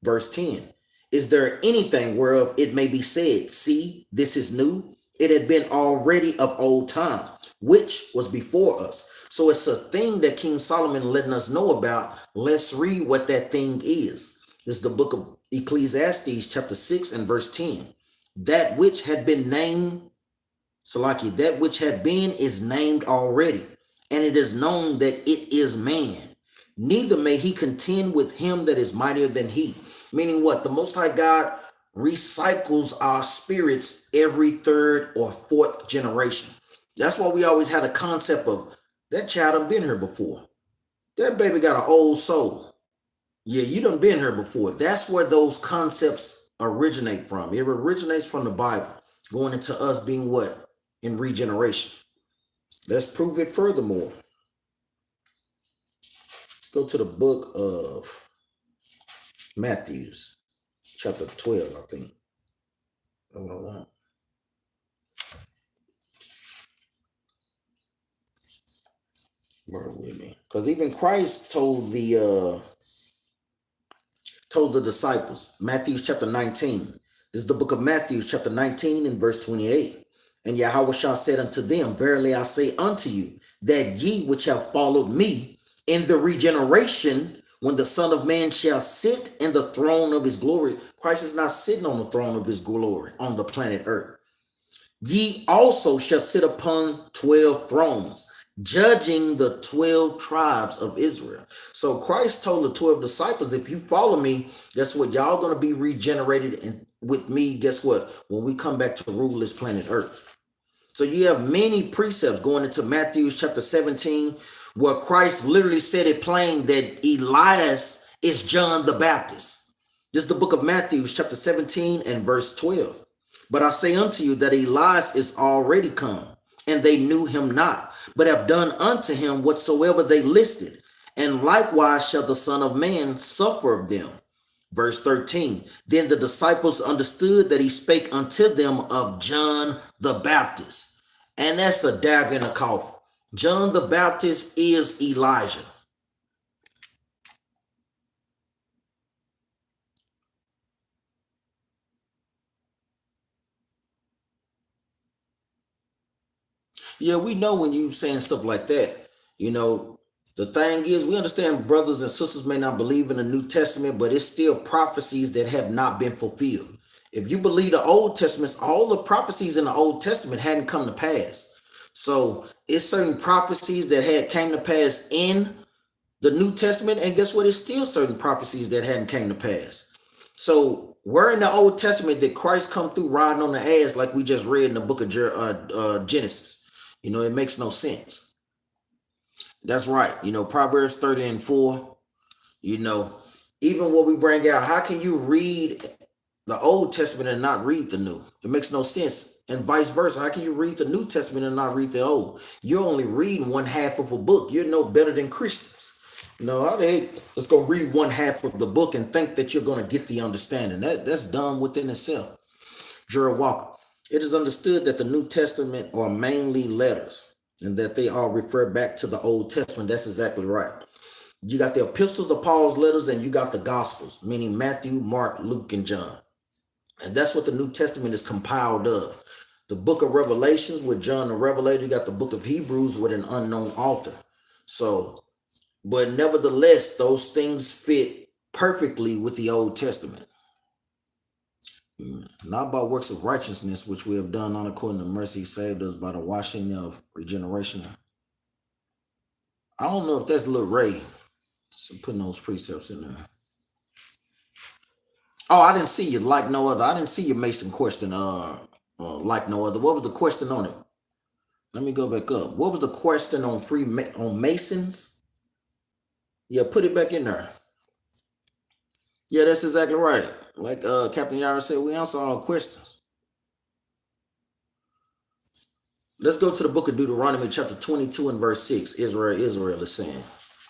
Speaker 1: Verse 10, is there anything whereof it may be said, see, this is new? It had been already of old time, which was before us. So it's a thing that King Solomon letting us know about. Let's read what that thing is. This is the book of Ecclesiastes chapter 6 and verse 10. That which had been named, Salaki, that which had been is named already, and it is known that it is man. Neither may he contend with him that is mightier than he. Meaning what? The Most High God recycles our spirits every third or fourth generation. That's why we always had a concept of, that child done been here before. That baby got an old soul. Yeah, you done been here before. That's where those concepts originate from. It originates from the Bible, going into us being what? In regeneration. Let's prove it furthermore. Let's go to the book of Matthew, chapter 12, I think. Hold on. Word with me, because even Christ told the disciples, Matthew chapter 19. This is the book of Matthew chapter 19 and verse 28. And Yahushua said unto them, verily I say unto you, that ye which have followed me in the regeneration, when the Son of Man shall sit in the throne of his glory. Christ is not sitting on the throne of his glory on the planet Earth. Ye also shall sit upon 12 thrones, judging the 12 tribes of Israel. So Christ told the 12 disciples, if you follow me, guess what? Y'all going to be regenerated and with me, guess what? When we come back to rule this planet Earth. So you have many precepts going into Matthew chapter 17, where Christ literally said it plain that Elias is John the Baptist. This is the book of Matthew chapter 17 and verse 12. But I say unto you that Elias is already come, and they knew him not, but have done unto him whatsoever they listed. And likewise shall the Son of Man suffer of them. Verse 13, then the disciples understood that he spake unto them of John the Baptist. And that's the dagger in the coffin. John the Baptist is Elijah. Yeah, we know when you saying stuff like that, the thing is, we understand brothers and sisters may not believe in the New Testament, but it's still prophecies that have not been fulfilled. If you believe the Old Testament, all the prophecies in the Old Testament hadn't come to pass. So it's certain prophecies that had came to pass in the New Testament, and guess what? It's still certain prophecies that hadn't came to pass. So where in the Old Testament did Christ come through riding on the ass like we just read in the book of Genesis? It makes no sense. That's right. Proverbs 30 and 4, even what we bring out, how can you read the Old Testament and not read the New? It makes no sense. And vice versa. How can you read the New Testament and not read the Old? You're only reading one half of a book. You're no better than Christians. How the heck, let's go read one half of the book and think that you're going to get the understanding. That's dumb within itself. Jerubbaal. It is understood that the New Testament are mainly letters and that they all refer back to the Old Testament. That's exactly right. You got the epistles of Paul's letters and you got the Gospels, meaning Matthew, Mark, Luke, and John. And that's what the New Testament is compiled of. The book of Revelations with John the Revelator. You got the book of Hebrews with an unknown author. So, but nevertheless, those things fit perfectly with the Old Testament. Not by works of righteousness, which we have done, not according to mercy, saved us by the washing of regeneration. I don't know if that's Lil Ray putting those precepts in there. Oh, I didn't see you like no other. I didn't see your Mason question. Like no other. What was the question on it? Let me go back up. What was the question on on Masons? Yeah, put it back in there. Yeah, that's exactly right. Like Captain Yara said, we answer all questions. Let's go to the book of Deuteronomy chapter 22 and verse 6. Israel is saying.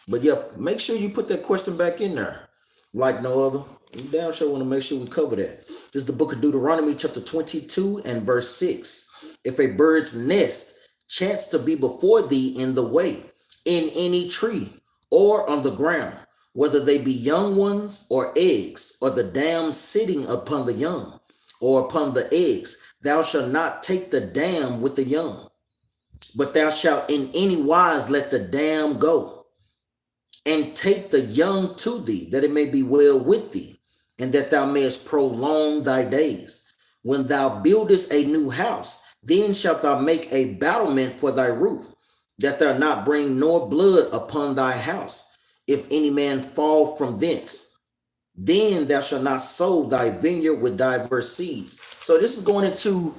Speaker 1: But yeah, make sure you put that question back in there. Like no other. We damn sure want to make sure we cover that. This is the book of Deuteronomy chapter 22 and verse 6. If a bird's nest chance to be before thee in the way, in any tree, or on the ground, whether they be young ones or eggs, or the dam sitting upon the young, or upon the eggs, thou shalt not take the dam with the young, but thou shalt in any wise let the dam go, and take the young to thee, that it may be well with thee, and that thou mayest prolong thy days. When thou buildest a new house, then shalt thou make a battlement for thy roof, that thou not bring nor blood upon thy house. If any man fall from thence, then thou shalt not sow thy vineyard with diverse seeds. So this is going into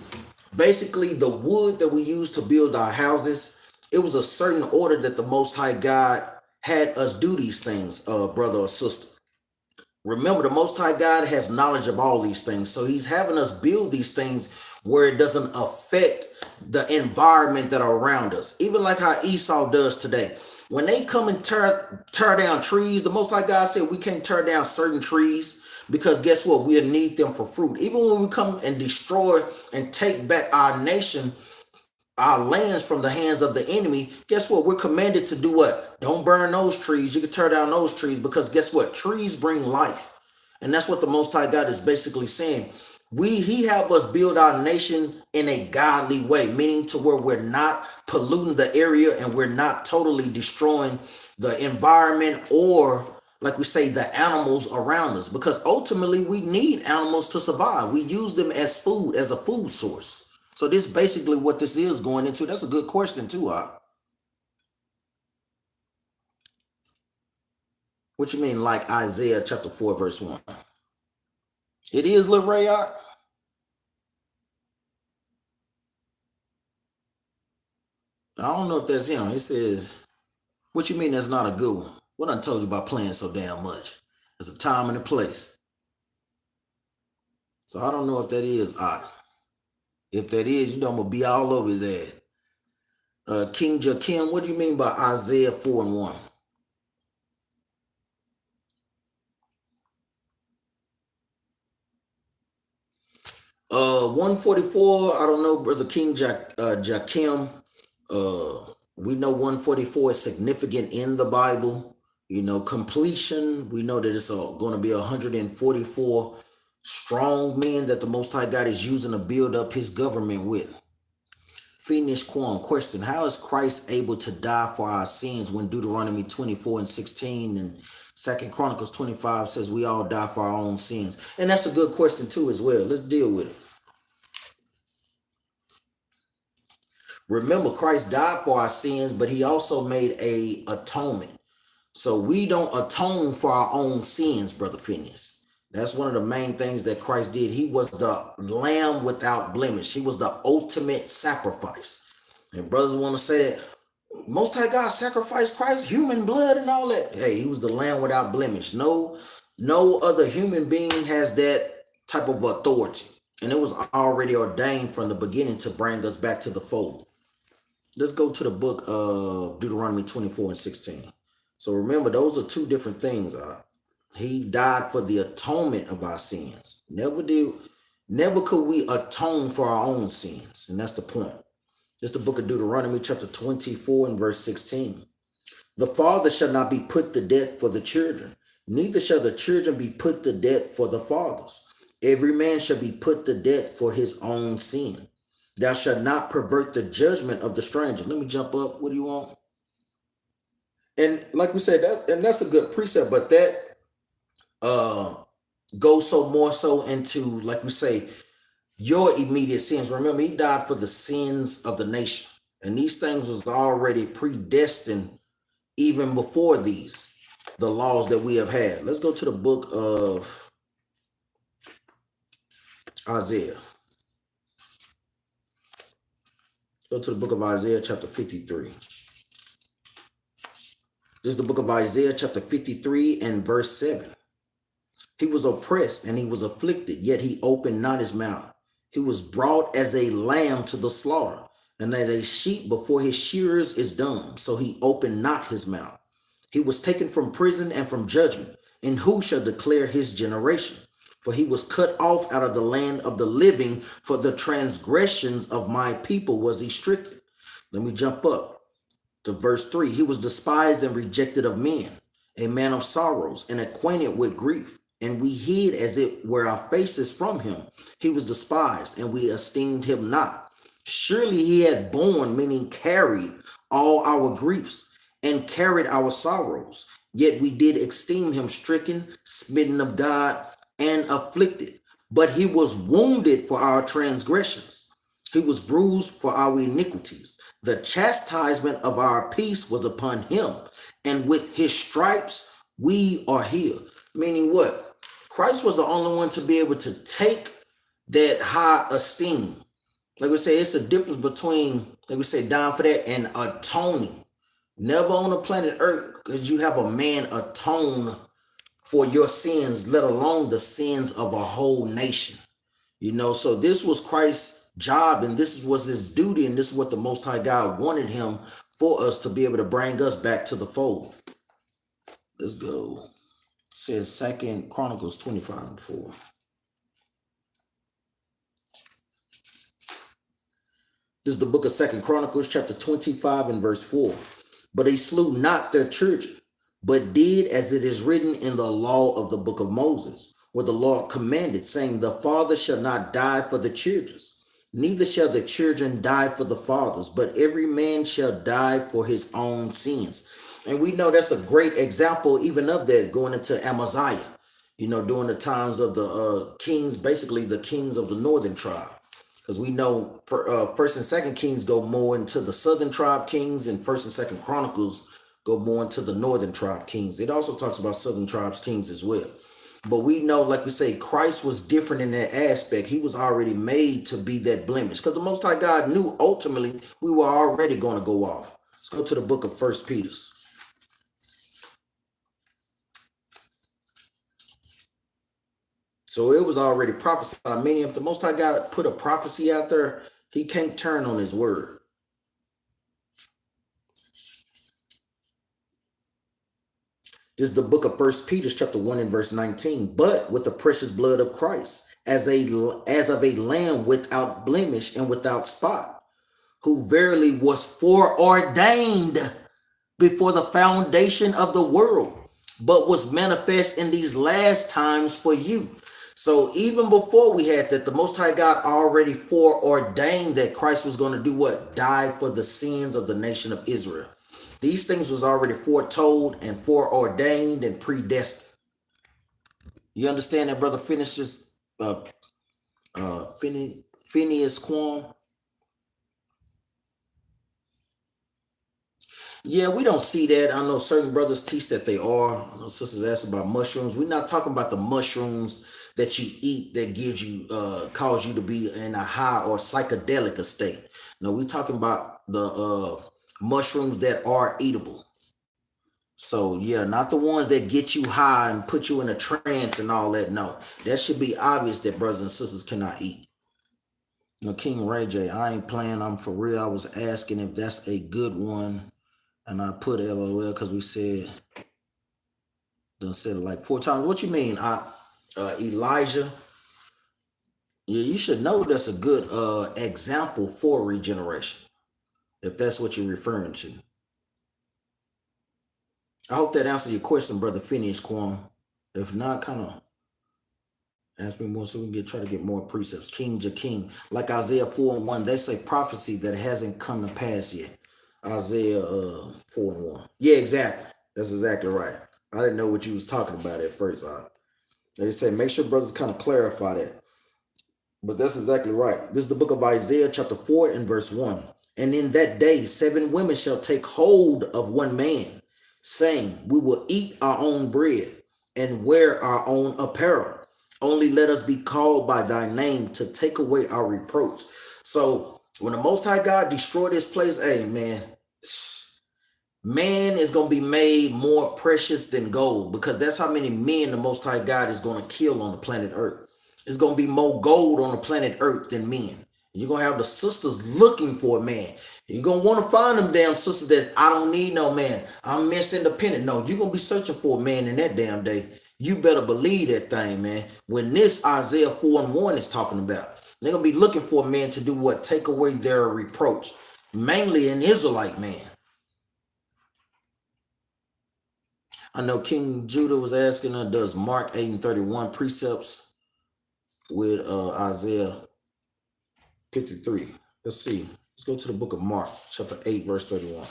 Speaker 1: basically the wood that we use to build our houses. It was a certain order that the Most High God had us do these things, brother or sister. Remember, the Most High God has knowledge of all these things. So he's having us build these things where it doesn't affect the environment that are around us. Even like how Esau does today. When they come and tear down trees, the Most High God said we can't tear down certain trees because guess what? We'll need them for fruit. Even when we come and destroy and take back our nation, our lands from the hands of the enemy, guess what? We're commanded to do what? Don't burn those trees. You can tear down those trees because guess what? Trees bring life. And that's what the Most High God is basically saying. He have us build our nation in a godly way, meaning to where we're not polluting the area and we're not totally destroying the environment or, like we say, the animals around us, because ultimately we need animals to survive. We use them as food, as a food source. So this is basically what this is going into. That's a good question too, What you mean, like Isaiah chapter 4, verse 1? It is Lil Ray. I don't know if that's him. It says, what you mean that's not a good one? What I told you about playing so damn much? There's a time and a place. So I don't know if that is odd. If that is, I'm gonna be all over his ass. King Jakim, what do you mean by Isaiah 4 and 1? 144, I don't know, Brother King Jakim. We know 144 is significant in the Bible. Completion, we know that it's going to be 144 strong men that the Most High God is using to build up his government with. Phoenix Quan, question, how is Christ able to die for our sins when Deuteronomy 24 and 16 and 2 Chronicles 25 says we all die for our own sins? And that's a good question too as well. Let's deal with it. Remember, Christ died for our sins, but he also made a atonement. So we don't atone for our own sins, Brother Phineas. That's one of the main things that Christ did. He was the lamb without blemish. He was the ultimate sacrifice. And brothers want to say that Most High God sacrificed Christ, human blood and all that. Hey, he was the lamb without blemish. No other human being has that type of authority. And it was already ordained from the beginning to bring us back to the fold. Let's go to the book of Deuteronomy 24 and 16. So remember, those are two different things. He died for the atonement of our sins. Never could we atone for our own sins. And that's the point. It's the book of Deuteronomy chapter 24 and verse 16. The father shall not be put to death for the children, neither shall the children be put to death for the fathers. Every man shall be put to death for his own sin. Thou shalt not pervert the judgment of the stranger. Let me jump up. What do you want? And like we said, that's a good precept, but that goes so more so into, like we say, your immediate sins. Remember, he died for the sins of the nation. And these things was already predestined even before the laws that we have had. Let's go to the book of Isaiah. Go to the book of Isaiah chapter 53. This is the book of Isaiah chapter 53 and verse 7. He was oppressed and he was afflicted, yet he opened not his mouth. He was brought as a lamb to the slaughter, and as a sheep before his shearers is dumb, so he opened not his mouth. He was taken from prison and from judgment, and who shall declare his generation? For he was cut off out of the land of the living, for the transgressions of my people was he stricken. Let me jump up to verse 3. He was despised and rejected of men, a man of sorrows and acquainted with grief. And we hid as it were our faces from him. He was despised, and we esteemed him not. Surely he had borne, meaning carried, all our griefs, and carried our sorrows. Yet we did esteem him stricken, smitten of God, and afflicted. But he was wounded for our transgressions. He was bruised for our iniquities. The chastisement of our peace was upon him, and with his stripes we are healed. Meaning what? Christ was the only one to be able to take that high esteem. Like we say, it's the difference between, like we say, dying for that and atoning. Never on the planet Earth could you have a man atone for your sins, let alone the sins of a whole nation. So this was Christ's job, and this was his duty, and this is what the Most High God wanted him for us to be able to bring us back to the fold. Let's go. It says 2 Chronicles 25 and 4. This is the book of 2 Chronicles chapter 25 and verse 4. But they slew not their children, but did as it is written in the law of the book of Moses, where the Lord commanded, saying, the father shall not die for the children, neither shall the children die for the fathers, but every man shall die for his own sins. And we know that's a great example even of that going into Amaziah, during the times of the kings, basically the kings of the northern tribe. Because we know First and Second Kings go more into the southern tribe kings, and First and Second Chronicles go more into the northern tribe kings. It also talks about southern tribes kings as well. But we know, like we say, Christ was different in that aspect. He was already made to be that blemish, because the Most High God knew ultimately we were already going to go off. Let's go to the book of 1 Peter. So it was already prophesied. Meaning, if the Most High God put a prophecy out there, he can't turn on his word. This is the book of 1 Peter chapter 1 and verse 19. But with the precious blood of Christ, as of a lamb without blemish and without spot, who verily was foreordained before the foundation of the world, but was manifest in these last times for you. So even before we had that, the Most High God already foreordained that Christ was going to do what? Die for the sins of the nation of Israel. These things was already foretold and foreordained and predestined. You understand that, brother? Phineas Quam? Yeah, we don't see that. I know certain brothers teach that they are. I know sisters ask about mushrooms. We're not talking about the mushrooms that you eat that gives you, cause you to be in a high or psychedelic state. No, we're talking about the mushrooms that are eatable. So yeah, not the ones that get you high and put you in a trance and all that. No, that should be obvious that brothers and sisters cannot eat. You know, King Ray J, I ain't playing. I'm for real. I was asking if that's a good one. And I put LOL because we done said it like 4 times. What you mean, Elijah? Yeah, you should know that's a good example for regeneration, if that's what you're referring to. I hope that answers your question, brother Phineas Quam. If not, kind of ask me more so we can try to get more precepts. King Jakim, like Isaiah 4 and 1, they say prophecy that hasn't come to pass yet. Isaiah 4 and 1. Yeah, exactly. That's exactly right. I didn't know what you was talking about at first. They say make sure brothers kind of clarify that. But that's exactly right. This is the book of Isaiah chapter 4 and verse 1. And in that day 7 women shall take hold of one man, saying, we will eat our own bread and wear our own apparel. Only let us be called by thy name to take away our reproach. So when the Most High God destroyed this place, hey man is going to be made more precious than gold, because that's how many men the Most High God is going to kill on the planet Earth. It's going to be more gold on the planet Earth than men. You're going to have the sisters looking for a man. You're going to want to find them damn sisters that I don't need no man. I'm Miss Independent. No, you're going to be searching for a man in that damn day. You better believe that thing, man. When this Isaiah 4 and 1 is talking about, they're going to be looking for a man to do what? Take away their reproach. Mainly an Israelite man. I know King Judah was asking her, does Mark 8 and 31 precepts with Isaiah 53? Let's see. Let's go to the book of Mark, chapter 8, verse 31.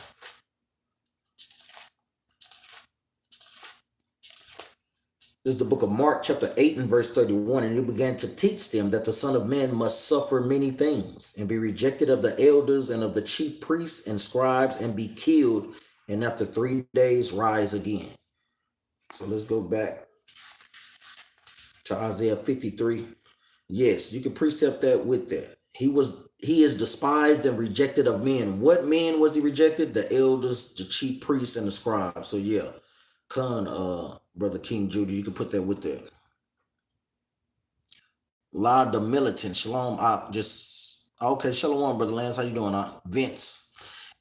Speaker 1: This is the book of Mark, chapter 8 and verse 31. And he began to teach them that the Son of Man must suffer many things and be rejected of the elders and of the chief priests and scribes and be killed, and after 3 days rise again. So let's go back to Isaiah 53. Yes, you can precept that with that. He is despised and rejected of men. What men was he rejected? The elders, the chief priests, and the scribes. So yeah, brother King Judah, you can put that with that. La the militant, shalom. Okay, shalom, brother Lance. How you doing? Vince.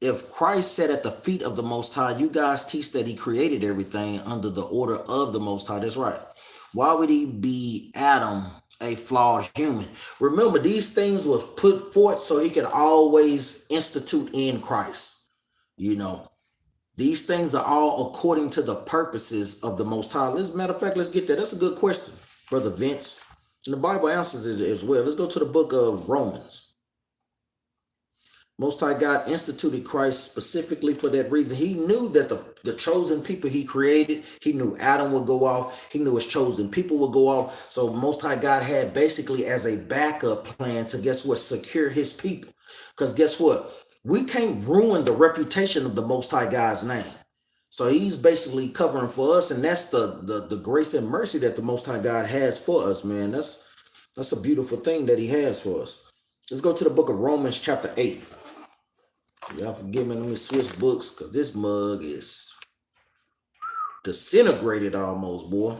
Speaker 1: If Christ sat at the feet of the Most High, you guys teach that he created everything under the order of the Most High. That's right. Why would he be Adam, a flawed human? Remember, these things were put forth so he could always institute in Christ. You know, these things are all according to the purposes of the Most High. As a matter of fact, let's get that. That's a good question, brother Vince. And the Bible answers it as well. Let's go to the book of Romans. Most High God instituted Christ specifically for that reason. He knew that the chosen people he created, he knew Adam would go off. He knew his chosen people would go off. So Most High God had basically as a backup plan to, guess what, secure his people. Because guess what? We can't ruin the reputation of the Most High God's name. So he's basically covering for us, and that's the grace and mercy that the Most High God has for us, man. That's a beautiful thing that he has for us. Let's go to the book of Romans chapter 8. Y'all forgive me, let me switch books because this mug is disintegrated almost, boy.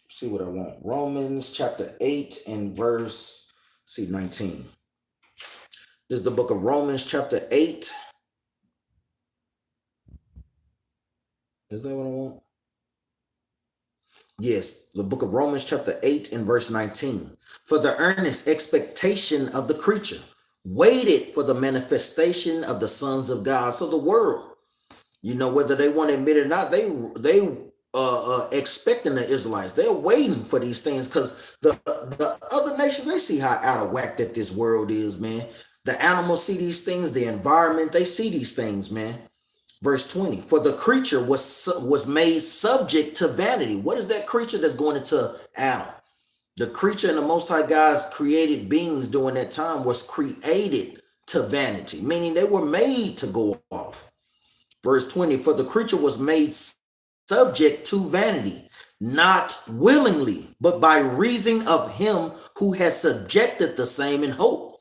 Speaker 1: See what I want. Romans chapter 8 and verse, see, 19. This is the book of Romans chapter 8. Is that what I want? Yes, the book of Romans chapter 8 and verse 19. For the earnest expectation of the creature waited for the manifestation of the sons of God. So the world, whether they want to admit it or not, they expecting the Israelites. They're waiting for these things because the other nations, they see how out of whack that this world is, man. The animals see these things, the environment, they see these things, man. Verse 20, for the creature was made subject to vanity. What is that creature that's going into Adam? The creature in the Most High God's created beings during that time was created to vanity, meaning they were made to go off. Verse 20, for the creature was made subject to vanity, not willingly, but by reason of him who has subjected the same in hope.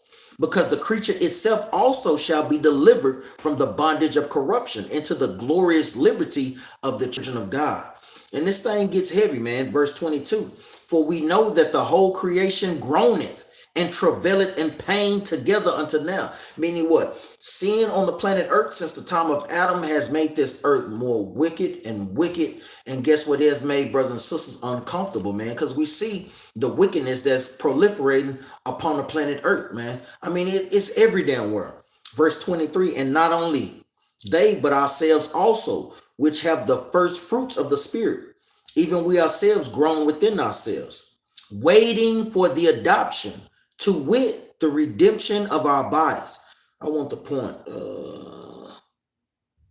Speaker 1: Because the creature itself also shall be delivered from the bondage of corruption into the glorious liberty of the children of God. And this thing gets heavy, man. Verse 22, for we know that the whole creation groaneth and travaileth in pain together unto now. Meaning what? Sin on the planet Earth since the time of Adam has made this earth more wicked and wicked. And guess what? It has made brothers and sisters uncomfortable, man, because we see the wickedness that's proliferating upon the planet Earth, man. I mean, it's every damn word. Verse 23, and not only they, but ourselves also, which have the first fruits of the Spirit, even we ourselves grown within ourselves, waiting for the adoption, to wit, the redemption of our bodies. I want the point.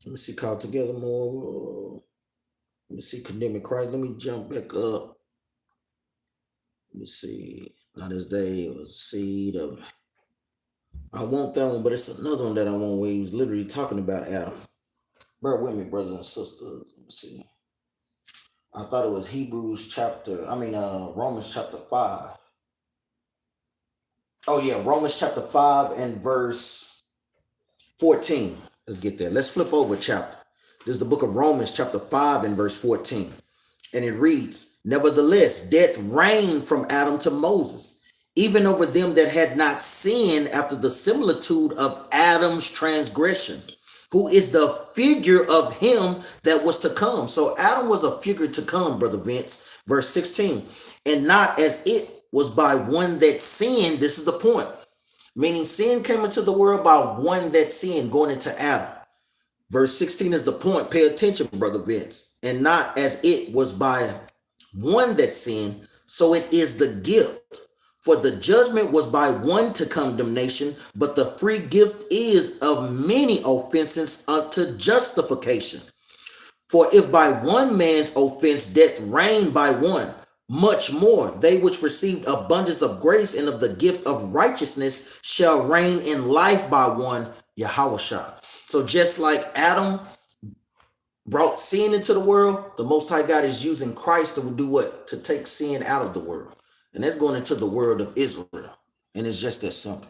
Speaker 1: Let me see, call together more. Let me see, condemning Christ. Let me jump back up. Let me see. Now this day was seed of. I want that one, but it's another one that I want where he was literally talking about Adam. Bear with me, brothers and sisters. Let me see. I thought it was Romans chapter 5. Oh yeah, Romans chapter 5 and verse 14. Let's get there. Let's flip over a chapter. This is the book of Romans chapter 5 and verse 14. And it reads, nevertheless, death reigned from Adam to Moses, even over them that had not sinned after the similitude of Adam's transgression, who is the figure of him that was to come. So Adam was a figure to come, Brother Vince. Verse 16, and not as it was by one that sinned. This is the point. Meaning sin came into the world by one that sinned, going into Adam. Verse 16 is the point. Pay attention, Brother Vince. And not as it was by one that sinned, so it is the gift. For the judgment was by one to condemnation, but the free gift is of many offenses unto justification. For if by one man's offense death reigned by one, much more they which received abundance of grace and of the gift of righteousness shall reign in life by one, Yahushua. So just like Adam brought sin into the world, the Most High God is using Christ to do what? To take sin out of the world. And that's going into the world of Israel. And it's just that simple.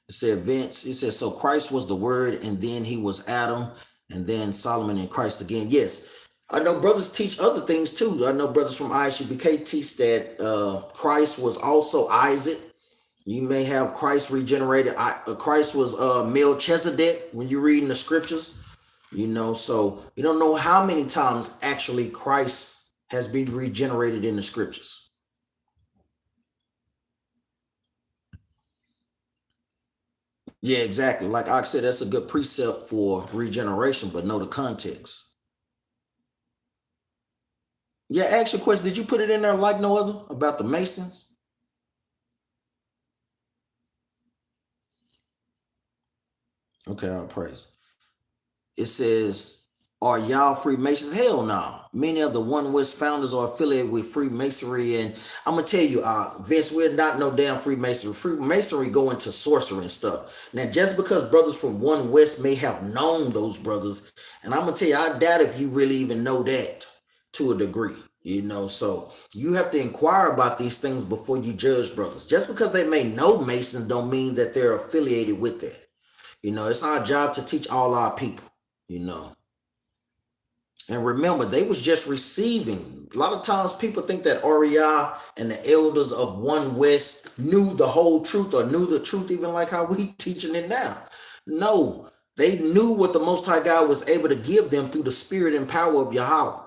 Speaker 1: It said, Vince, it says, so Christ was the word, and then he was Adam, and then Solomon and Christ again. Yes, I know brothers teach other things too. I know brothers from ISUBK teach that Christ was also Isaac. You may have Christ regenerated. Christ was Melchizedek when you read in the scriptures. So you don't know how many times actually Christ has been regenerated in the scriptures. Yeah, exactly. Like I said, that's a good precept for regeneration, but know the context. Yeah, ask your question. Did you put it in there like no other about the Masons? Okay, I'll praise. It says, Are y'all Freemasons? Hell no. Many of the One West founders are affiliated with Freemasonry, and I'm gonna tell you, Vince, we're not no damn Freemasonry. Freemasonry go into sorcery and stuff. Now, just because brothers from One West may have known those brothers, and I'm gonna tell you, I doubt if you really even know that to a degree. So you have to inquire about these things before you judge brothers. Just because they may know Masons don't mean that they're affiliated with it. It's our job to teach all our people. And remember, they was just receiving. A lot of times people think that REI and the elders of One West knew the whole truth or knew the truth even like how we teaching it now. No, they knew what the Most High God was able to give them through the spirit and power of Yahweh.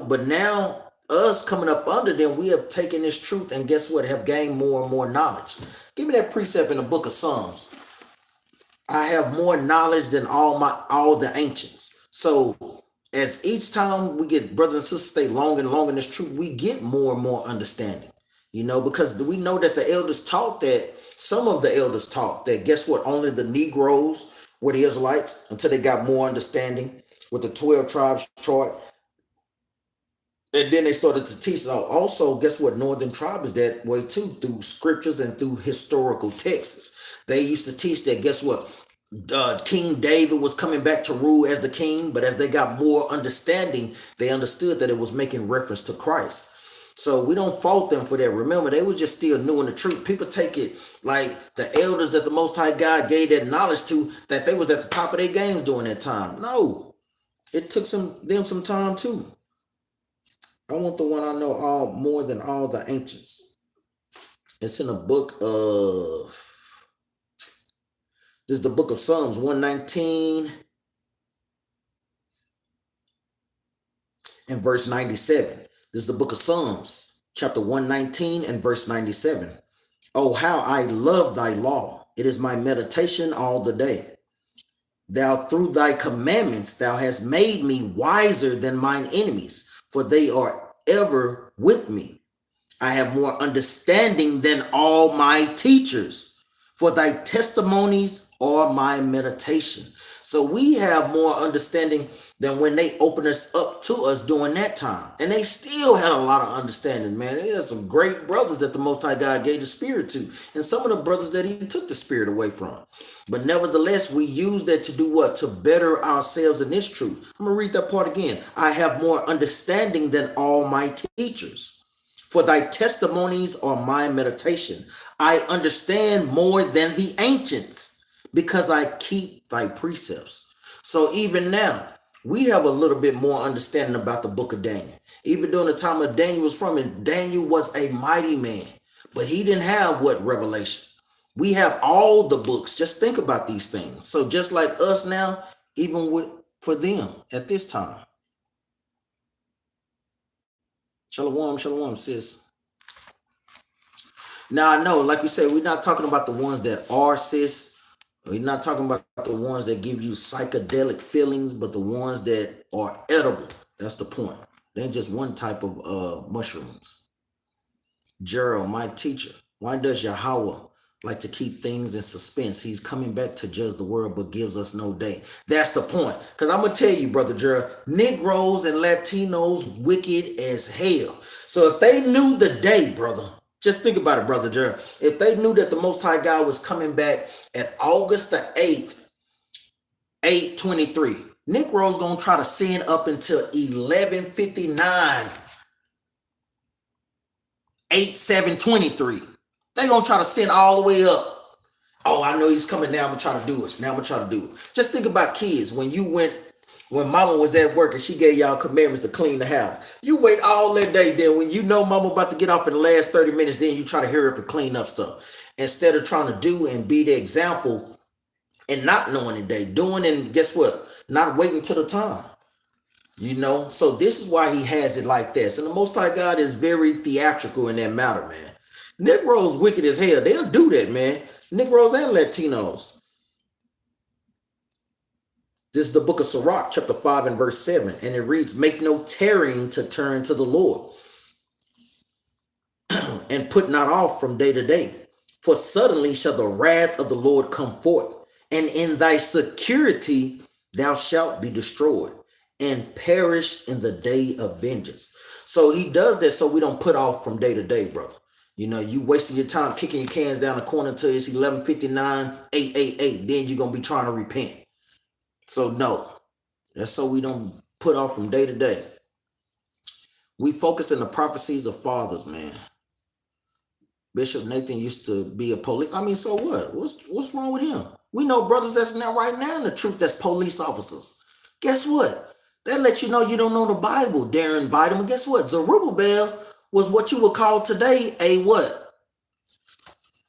Speaker 1: But now us coming up under them, we have taken this truth and guess what? Have gained more and more knowledge. Give me that precept in the book of Psalms. I have more knowledge than all the ancients. So as each time we get brothers and sisters stay long and long in this truth, we get more and more understanding, because we know that the elders taught that, some of the elders taught that, guess what, only the Negroes were the Israelites until they got more understanding with the 12 tribes chart. And then they started to teach. Also, guess what, Northern tribe is that way too, through scriptures and through historical texts. They used to teach that, guess what, King David was coming back to rule as the king, but as they got more understanding, they understood that it was making reference to Christ. So we don't fault them for that. Remember, they was just still new in the truth. People take it like the elders that the Most High God gave that knowledge to, that they was at the top of their games during that time. No, it took them some time too. I want the one I know more than all the ancients. It's in the book of... This is the book of Psalms 119 and verse 97. This is the book of Psalms, chapter 119 and verse 97. Oh, how I love thy law. It is my meditation all the day. Thou, through thy commandments, thou hast made me wiser than mine enemies, for they are ever with me. I have more understanding than all my teachers, for thy testimonies are my meditation. So we have more understanding than when they opened us up to us during that time. And they still had a lot of understanding, man. They had some great brothers that the Most High God gave the spirit to. And some of the brothers that he took the spirit away from. But nevertheless, we use that to do what? To better ourselves in this truth. I'm going to read that part again. I have more understanding than all my teachers. For thy testimonies are my meditation. I understand more than the ancients because I keep thy precepts. So even now, we have a little bit more understanding about the book of Daniel. Even during the time of Daniel was from, and Daniel was a mighty man, but he didn't have what? Revelations. We have all the books. Just think about these things. So just like us now, even for them at this time. Shalom, shalom, sis. Now I know, like we said, we're not talking about the ones that are, sis. We're not talking about the ones that give you psychedelic feelings, but the ones that are edible. That's the point. They're just one type of mushrooms. Gerald, my teacher, why does Yahweh like to keep things in suspense? He's coming back to judge the world, but gives us no day. That's the point. Because I'm going to tell you, Brother Gerald, Negroes and Latinos wicked as hell. So if they knew the day, brother, just think about it, Brother Gerald. If they knew that the Most High God was coming back at August the 8th, 8/23, Negroes going to try to sin up until 11:59, 8/7/23. They're going to try to send all the way up. Oh, I know he's coming now. I'm going to try to do it. Now I'm going to try to do it. Just think about kids. When mama was at work and she gave y'all commandments to clean the house. You wait all that day. Then when you know mama about to get off in the last 30 minutes, then you try to hurry up and clean up stuff. Instead of trying to do and be the example and not knowing the day. Doing and guess what? Not waiting till the time. So this is why he has it like this. And the Most High God is very theatrical in that matter, man. Negroes wicked as hell. They'll do that, man. Negroes and Latinos. This is the book of Sirach, chapter 5 and verse 7. And it reads, make no tarrying to turn to the Lord, and put not off from day to day. For suddenly shall the wrath of the Lord come forth, and in thy security thou shalt be destroyed and perish in the day of vengeance. So he does that so we don't put off from day to day, brother. You know, you wasting your time kicking your cans down the corner until it's 11:59, 8:88. Then you're going to be trying to repent. So no, that's so we don't put off from day to day. We focus on the prophecies of fathers, man. Bishop Nathan used to be a police. I mean, so what? What's wrong with him? We know brothers that's now right now in the truth that's police officers. Guess what? That lets you know you don't know the Bible. Darren Vitamin. Guess what? Jerubbaal was what you would call today a what?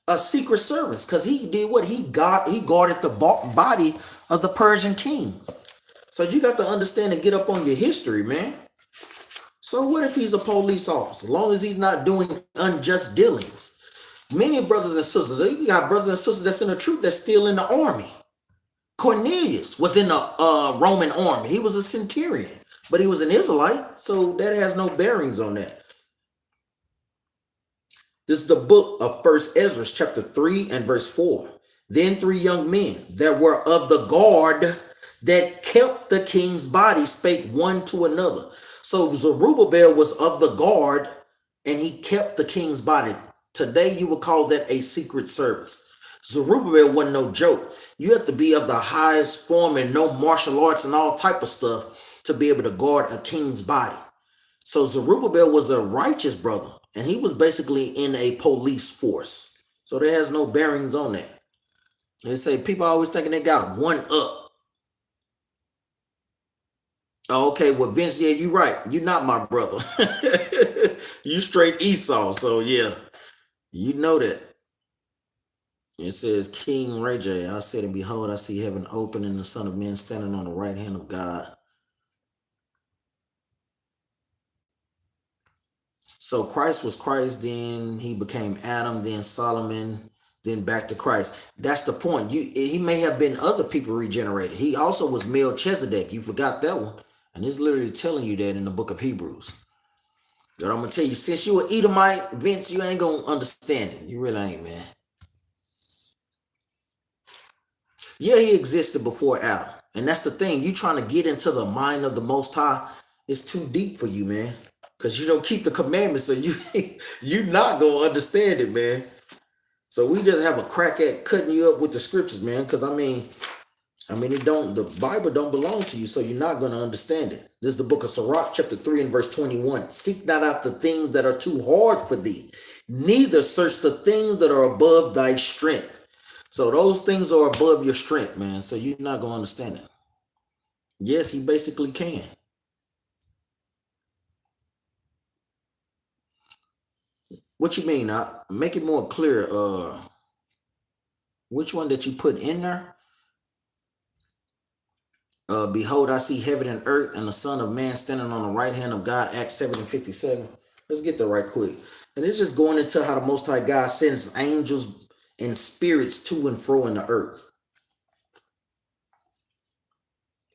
Speaker 1: A secret service. Because he did what? He guarded the body of the Persian kings. So you got to understand and get up on your history, man. So what if he's a police officer? As long as he's not doing unjust dealings. Many brothers and sisters, you got brothers and sisters that's in the truth that's still in the army. Cornelius was in the Roman army. He was a centurion, but he was an Israelite, so that has no bearings on that. This is the book of 1 Ezra, chapter 3 and verse 4. Then 3 young men that were of the guard that kept the king's body spake one to another. So Jerubbaal was of the guard and he kept the king's body. Today you would call that a secret service. Jerubbaal wasn't no joke. You have to be of the highest form and know martial arts and all type of stuff to be able to guard a king's body. So Jerubbaal was a righteous brother, and he was basically in a police force. So there has no bearings on that. They say people always thinking they got one up. Okay, well, Vince, yeah, you're right. You're not my brother. You straight Esau, so yeah, you know that. It says, King Ray J, I said, and behold, I see heaven open and the Son of Man standing on the right hand of God. So Christ was Christ, then he became Adam, then Solomon, then back to Christ. That's the point. He may have been other people regenerated. He also was Melchizedek. You forgot that one. And it's literally telling you that in the book of Hebrews. But I'm going to tell you, since you an Edomite, Vince, you ain't going to understand it. You really ain't, man. Yeah, he existed before Adam. And that's the thing. You trying to get into the mind of the Most High, it's too deep for you, man. Because you don't keep the commandments, so you're not going to understand it, man. So we just have a crack at cutting you up with the scriptures, man. Because, the Bible don't belong to you, so you're not going to understand it. This is the book of Sirach, chapter 3 and verse 21. Seek not out the things that are too hard for thee, neither search the things that are above thy strength. So those things are above your strength, man. So you're not going to understand it. Yes, he basically can. What you mean? Make it more clear. Which one that you put in there? Behold, I see heaven and earth and the Son of Man standing on the right hand of God, Acts 7 and 57. Let's get there right quick. And it's just going into how the Most High God sends angels and spirits to and fro in the earth.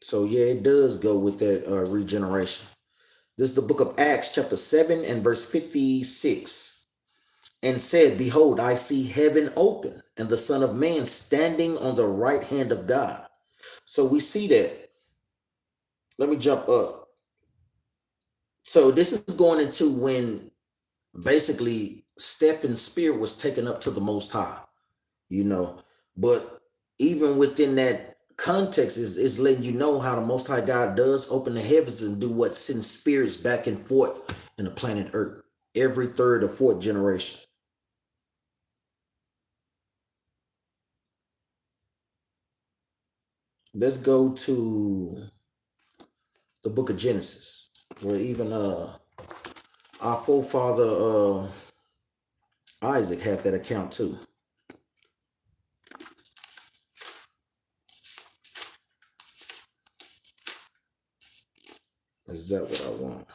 Speaker 1: So yeah, it does go with that regeneration. This is the book of Acts chapter 7 and verse 56. And said, behold, I see heaven open and the Son of Man standing on the right hand of God. So we see that. Let me jump up. So this is going into when basically Stephen's spirit was taken up to the Most High, but even within that context is letting you know how the Most High God does open the heavens and do what? Send spirits back and forth in the planet Earth every third or fourth generation. Let's go to the book of Genesis, where even our forefather Isaac had that account too. Is that what I want?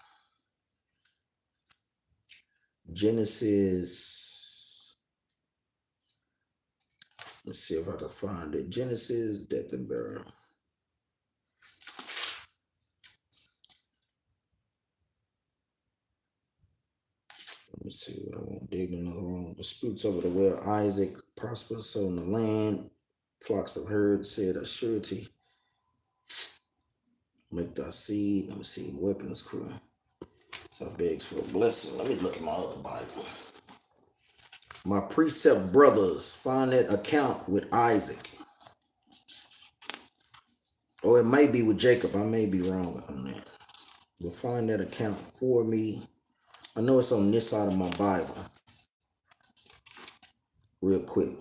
Speaker 1: Genesis. Let's see if I can find it. Genesis, death and burial. Let me see what I want. Dig another wrong. Disputes over the well. Isaac prospered, so in the land, flocks of herds said a surety. Make thy seed. Let me see. Weapons crew. So I begs for a blessing. Let me look at my other Bible. My precept brothers, find that account with Isaac. Or it may be with Jacob. I may be wrong on that. But find that account for me. I know it's on this side of my Bible. Real quick.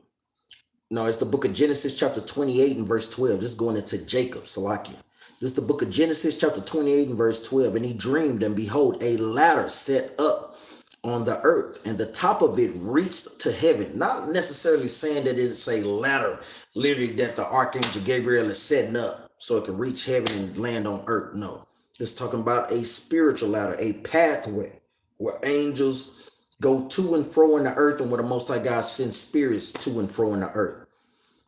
Speaker 1: No, it's the book of Genesis chapter 28 and verse 12. Just going into Jacob, Salakia. This is the book of Genesis chapter 28 and verse 12. And he dreamed, and behold, a ladder set up on the earth, and the top of it reached to heaven. Not necessarily saying that it's a ladder, literally that the archangel Gabriel is setting up so it can reach heaven and land on earth. No, it's talking about a spiritual ladder, a pathway where angels go to and fro in the earth, and where the Most High God sends spirits to and fro in the earth.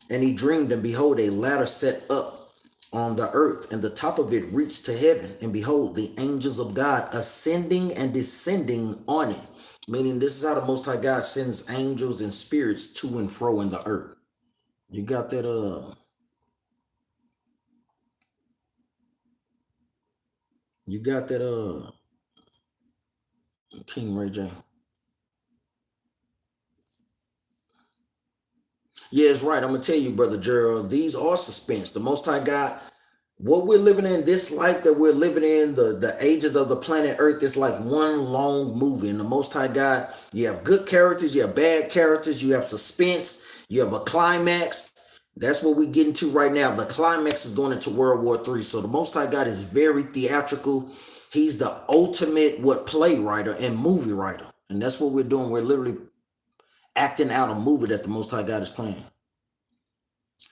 Speaker 1: And he dreamed, and behold, a ladder set up on the earth, and the top of it reached to heaven, and behold, the angels of God ascending and descending on it. Meaning, this is how the Most High God sends angels and spirits to and fro in the earth. You got that, King Ray J. Yeah, it's right. I'm gonna tell you, Brother Gerald, these are suspense. The Most High God, what we're living in, this life that we're living in, the ages of the planet Earth, is like one long movie. And the Most High God, you have good characters, you have bad characters, you have suspense, you have a climax. That's what we're getting to right now. The climax is going into World War III. So the Most High God is very theatrical. He's the ultimate playwright and movie writer. And that's what we're doing. We're literally acting out a movie that the Most High God is playing.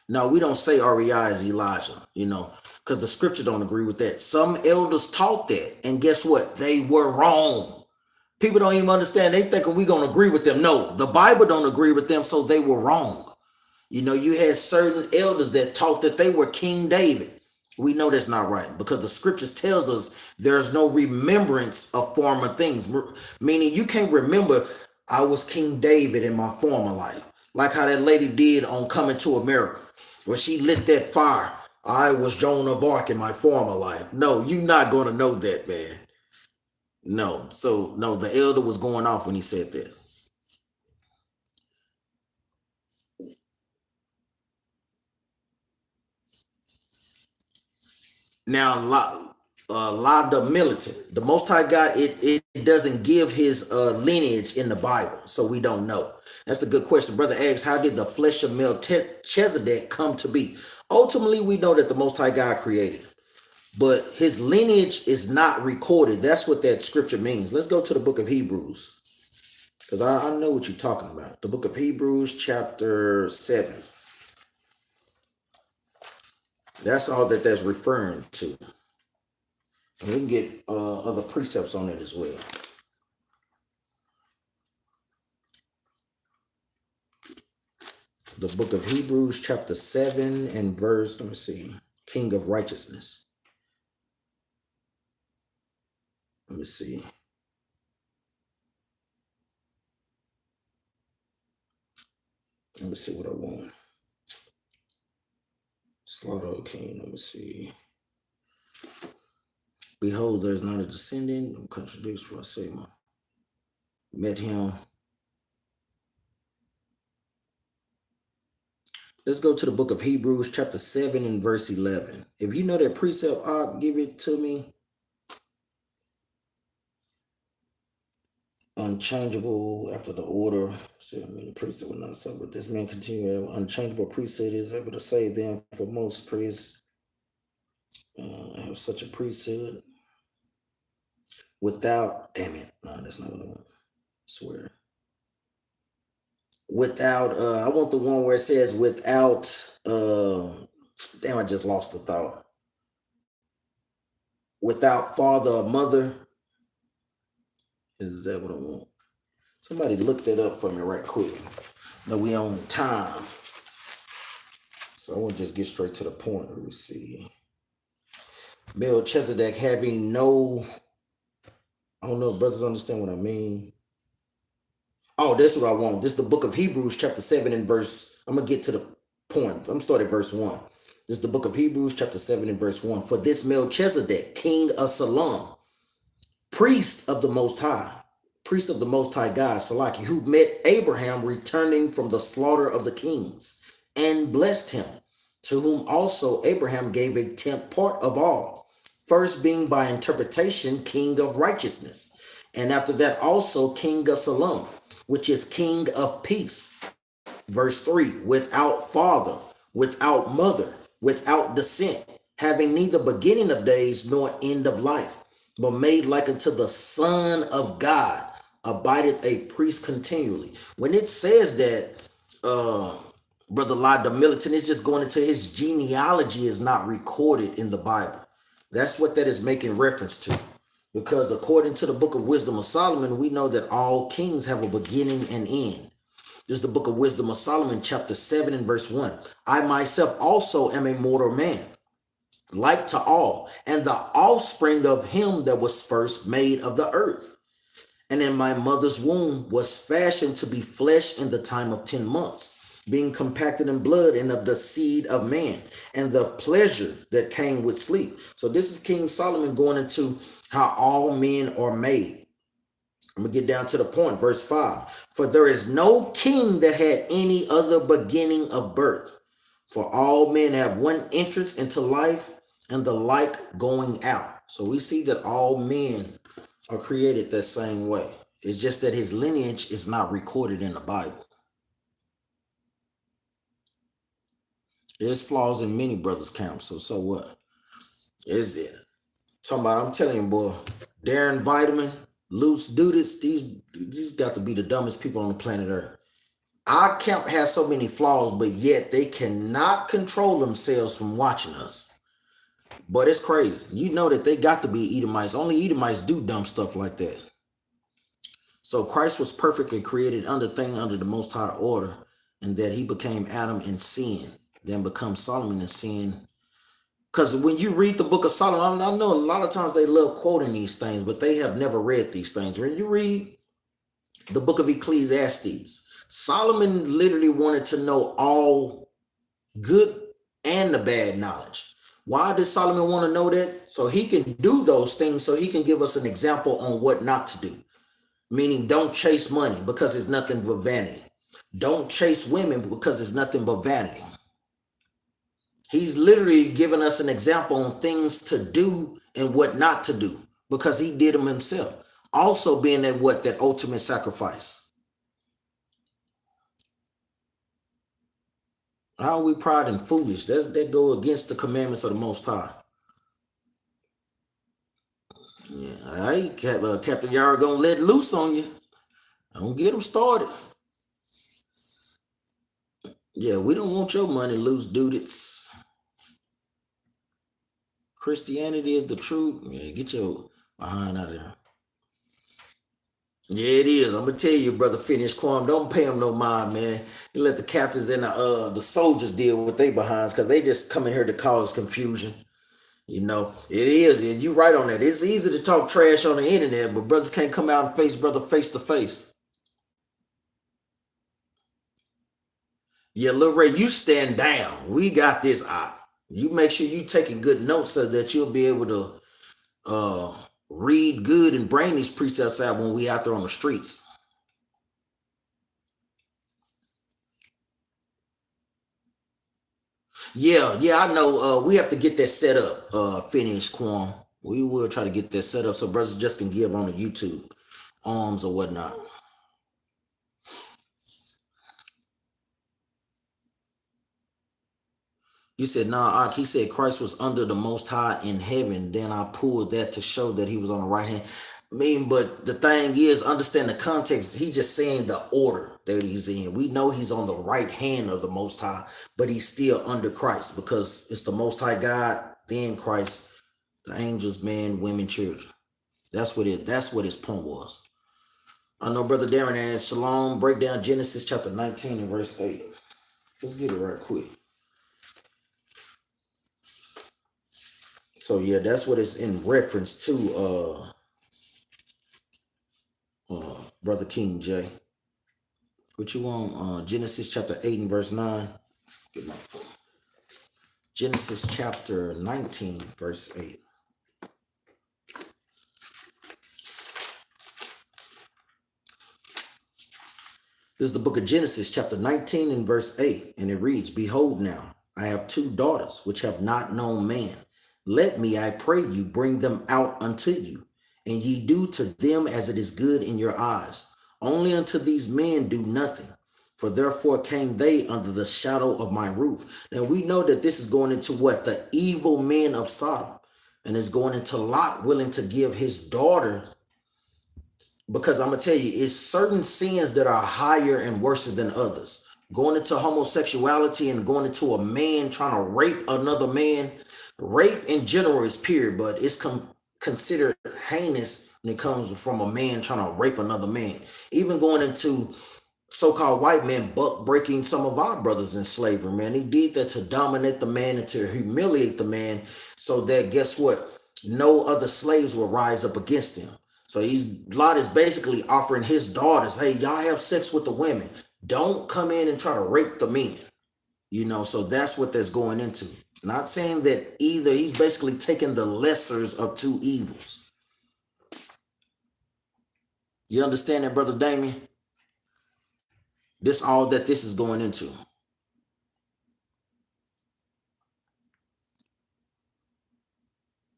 Speaker 1: No, we don't say REI is Elijah, because the scripture don't agree with that. Some elders taught that, and guess what? They were wrong. People don't even understand. They thinking we gonna agree with them. No, the Bible don't agree with them, so they were wrong. You had certain elders that taught that they were King David. We know that's not right, because the scriptures tells us there's no remembrance of former things. Meaning you can't remember, I was King David in my former life. Like how that lady did on Coming to America, where she lit that fire. I was Joan of Arc in my former life. No, you're not going to know that, man. No. So, no, the elder was going off when he said that. Now, La Militant, the Most High God, it doesn't give his lineage in the Bible, so we don't know. That's a good question. Brother asks, how did the flesh of Melchizedek come to be? Ultimately, we know that the Most High God created him, but his lineage is not recorded. That's what that scripture means. Let's go to the book of Hebrews, because I know what you're talking about. The book of Hebrews, chapter 7. That's all that's referring to. And we can get other precepts on it as well. The book of Hebrews, chapter 7 and verse, let me see, King of Righteousness. Let me see. Let me see what I want. Slaughter, O King, let me see. Behold, there is not a descendant, no contradicts what I say. Met him. Let's go to the book of Hebrews, chapter 7 and verse 11. If you know that precept, I'll give it to me. Unchangeable after the order. See, the priest that will not suffer, but this man continue. Unchangeable priesthood is able to save them, for most priests have such a priesthood without. Damn it! No, that's not what I want. I swear. Without. I want the one where it says without. Damn! I just lost the thought. Without father or mother. Is that what I want? Somebody look that up for me right quick. No, we on time. So I want to just get straight to the point. Let me see. Melchizedek having no, I don't know if brothers understand what I mean. Oh, that's what I want. This is the book of Hebrews, chapter 7 and verse, I'm going to get to the point. I'm going to start at verse 1. This is the book of Hebrews, chapter 7 and verse 1. For this Melchizedek, king of Salem, priest of the Most High God, Salaki, who met Abraham returning from the slaughter of the kings, and blessed him, to whom also Abraham gave a tenth part of all, first being by interpretation king of righteousness, and after that also king of Salem, which is king of peace. Verse 3, without father, without mother, without descent, having neither beginning of days nor end of life, but made like unto the Son of God, abideth a priest continually. When it says that, Brother Lod Militant is just going into his genealogy is not recorded in the Bible. That's what that is making reference to. Because according to the book of Wisdom of Solomon, we know that all kings have a beginning and end. This is the book of Wisdom of Solomon, chapter 7 and verse 1. I myself also am a mortal man, like to all, and the offspring of him that was first made of the earth. And in my mother's womb was fashioned to be flesh in the time of 10 months, being compacted in blood and of the seed of man, and the pleasure that came with sleep. So this is King Solomon going into how all men are made. I'm going to get down to the point, verse 5. For there is no king that had any other beginning of birth. For all men have one entrance into life, and the like going out. So we see that all men are created that same way. It's just that his lineage is not recorded in the Bible. There's flaws in many brothers' camps, so what? Is there? Talking about, I'm telling you, boy, Darren Vitamin, Loose Dudes, these got to be the dumbest people on the planet Earth. Our camp has so many flaws, but yet they cannot control themselves from watching us. But it's crazy. You know that they got to be Edomites. Only Edomites do dumb stuff like that. So Christ was perfectly created under the Most High order, and that he became Adam in sin, then becomes Solomon in sin. Because when you read the book of Solomon, I know a lot of times they love quoting these things, but they have never read these things. When you read the book of Ecclesiastes, Solomon literally wanted to know all good and the bad knowledge. Why does Solomon want to know that? So he can do those things, so he can give us an example on what not to do. Meaning, don't chase money because it's nothing but vanity. Don't chase women because it's nothing but vanity. He's literally giving us an example on things to do and what not to do, because he did them himself. Also being that ultimate sacrifice. How are we proud and foolish? That go against the commandments of the Most High. Yeah, all right, Captain Yara gonna let loose on you. Don't get them started. Yeah, we don't want your money, loose dudes. Christianity is the truth. Yeah, get your behind out of there. Yeah, it is. I'm gonna tell you, brother. Finish Quam. Don't pay them no mind, man. You let the captains and the soldiers deal with their behinds, because they just come in here to cause confusion. You know, it is, and you right on that. It's easy to talk trash on the internet, but brothers can't come out and face brother face to face. Yeah, Lil Ray, you stand down. We got this out. You make sure you taking good notes so that you'll be able to read good and bring these precepts out when we out there on the streets. Yeah, I know. We have to get that set up. Finish Quam. We will try to get that set up so brothers just can give on the YouTube arms or whatnot. You said, nah, he said Christ was under the Most High in heaven. Then I pulled that to show that he was on the right hand. But the thing is, understand the context. He's just saying the order that he's in. We know he's on the right hand of the Most High, but he's still under Christ, because it's the Most High God, then Christ, the angels, men, women, children. That's what his point was. I know Brother Darren adds, Shalom, break down Genesis chapter 19 and verse 8. Let's get it right quick. So yeah, that's what it's in reference to, Brother King J. What you want? Genesis chapter 8 and verse 9. Get my phone. Genesis chapter 19, verse 8. This is the book of Genesis, chapter 19 and verse 8, and it reads, Behold now, I have two daughters which have not known man. Let me, I pray you, bring them out unto you, and ye do to them as it is good in your eyes. Only unto these men do nothing, for therefore came they under the shadow of my roof. Now we know that this is going into what? The evil men of Sodom, and is going into Lot willing to give his daughter. Because I'm going to tell you, it's certain sins that are higher and worse than others. Going into homosexuality and going into a man trying to rape another man. Rape in general is period, but it's considered heinous when it comes from a man trying to rape another man. Even going into so-called white men buck breaking some of our brothers in slavery, man. He did that to dominate the man and to humiliate the man so that, guess what? No other slaves will rise up against him. So Lot is basically offering his daughters, hey, y'all have sex with the women. Don't come in and try to rape the men. So that's what that's going into. Not saying that either. He's basically taking the lessers of two evils. You understand that, Brother Damien? This all that this is going into.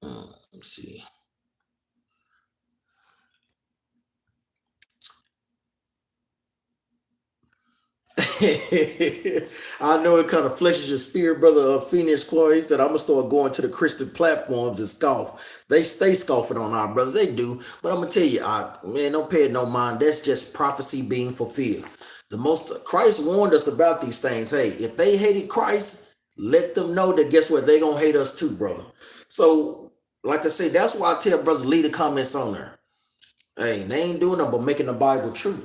Speaker 1: Let's see. I know it kind of flexes your spirit, brother. Phoenix Corey, he said, I'm going to start going to the Christian platforms and scoff. They stay scoffing on our brothers. They do. But I'm going to tell you, man, don't pay it no mind. That's just prophecy being fulfilled. Christ warned us about these things. Hey, if they hated Christ, let them know that guess what? They going to hate us too, brother. So, like I said, that's why I tell brothers, leave the comments on there. Hey, they ain't doing nothing but making the Bible true.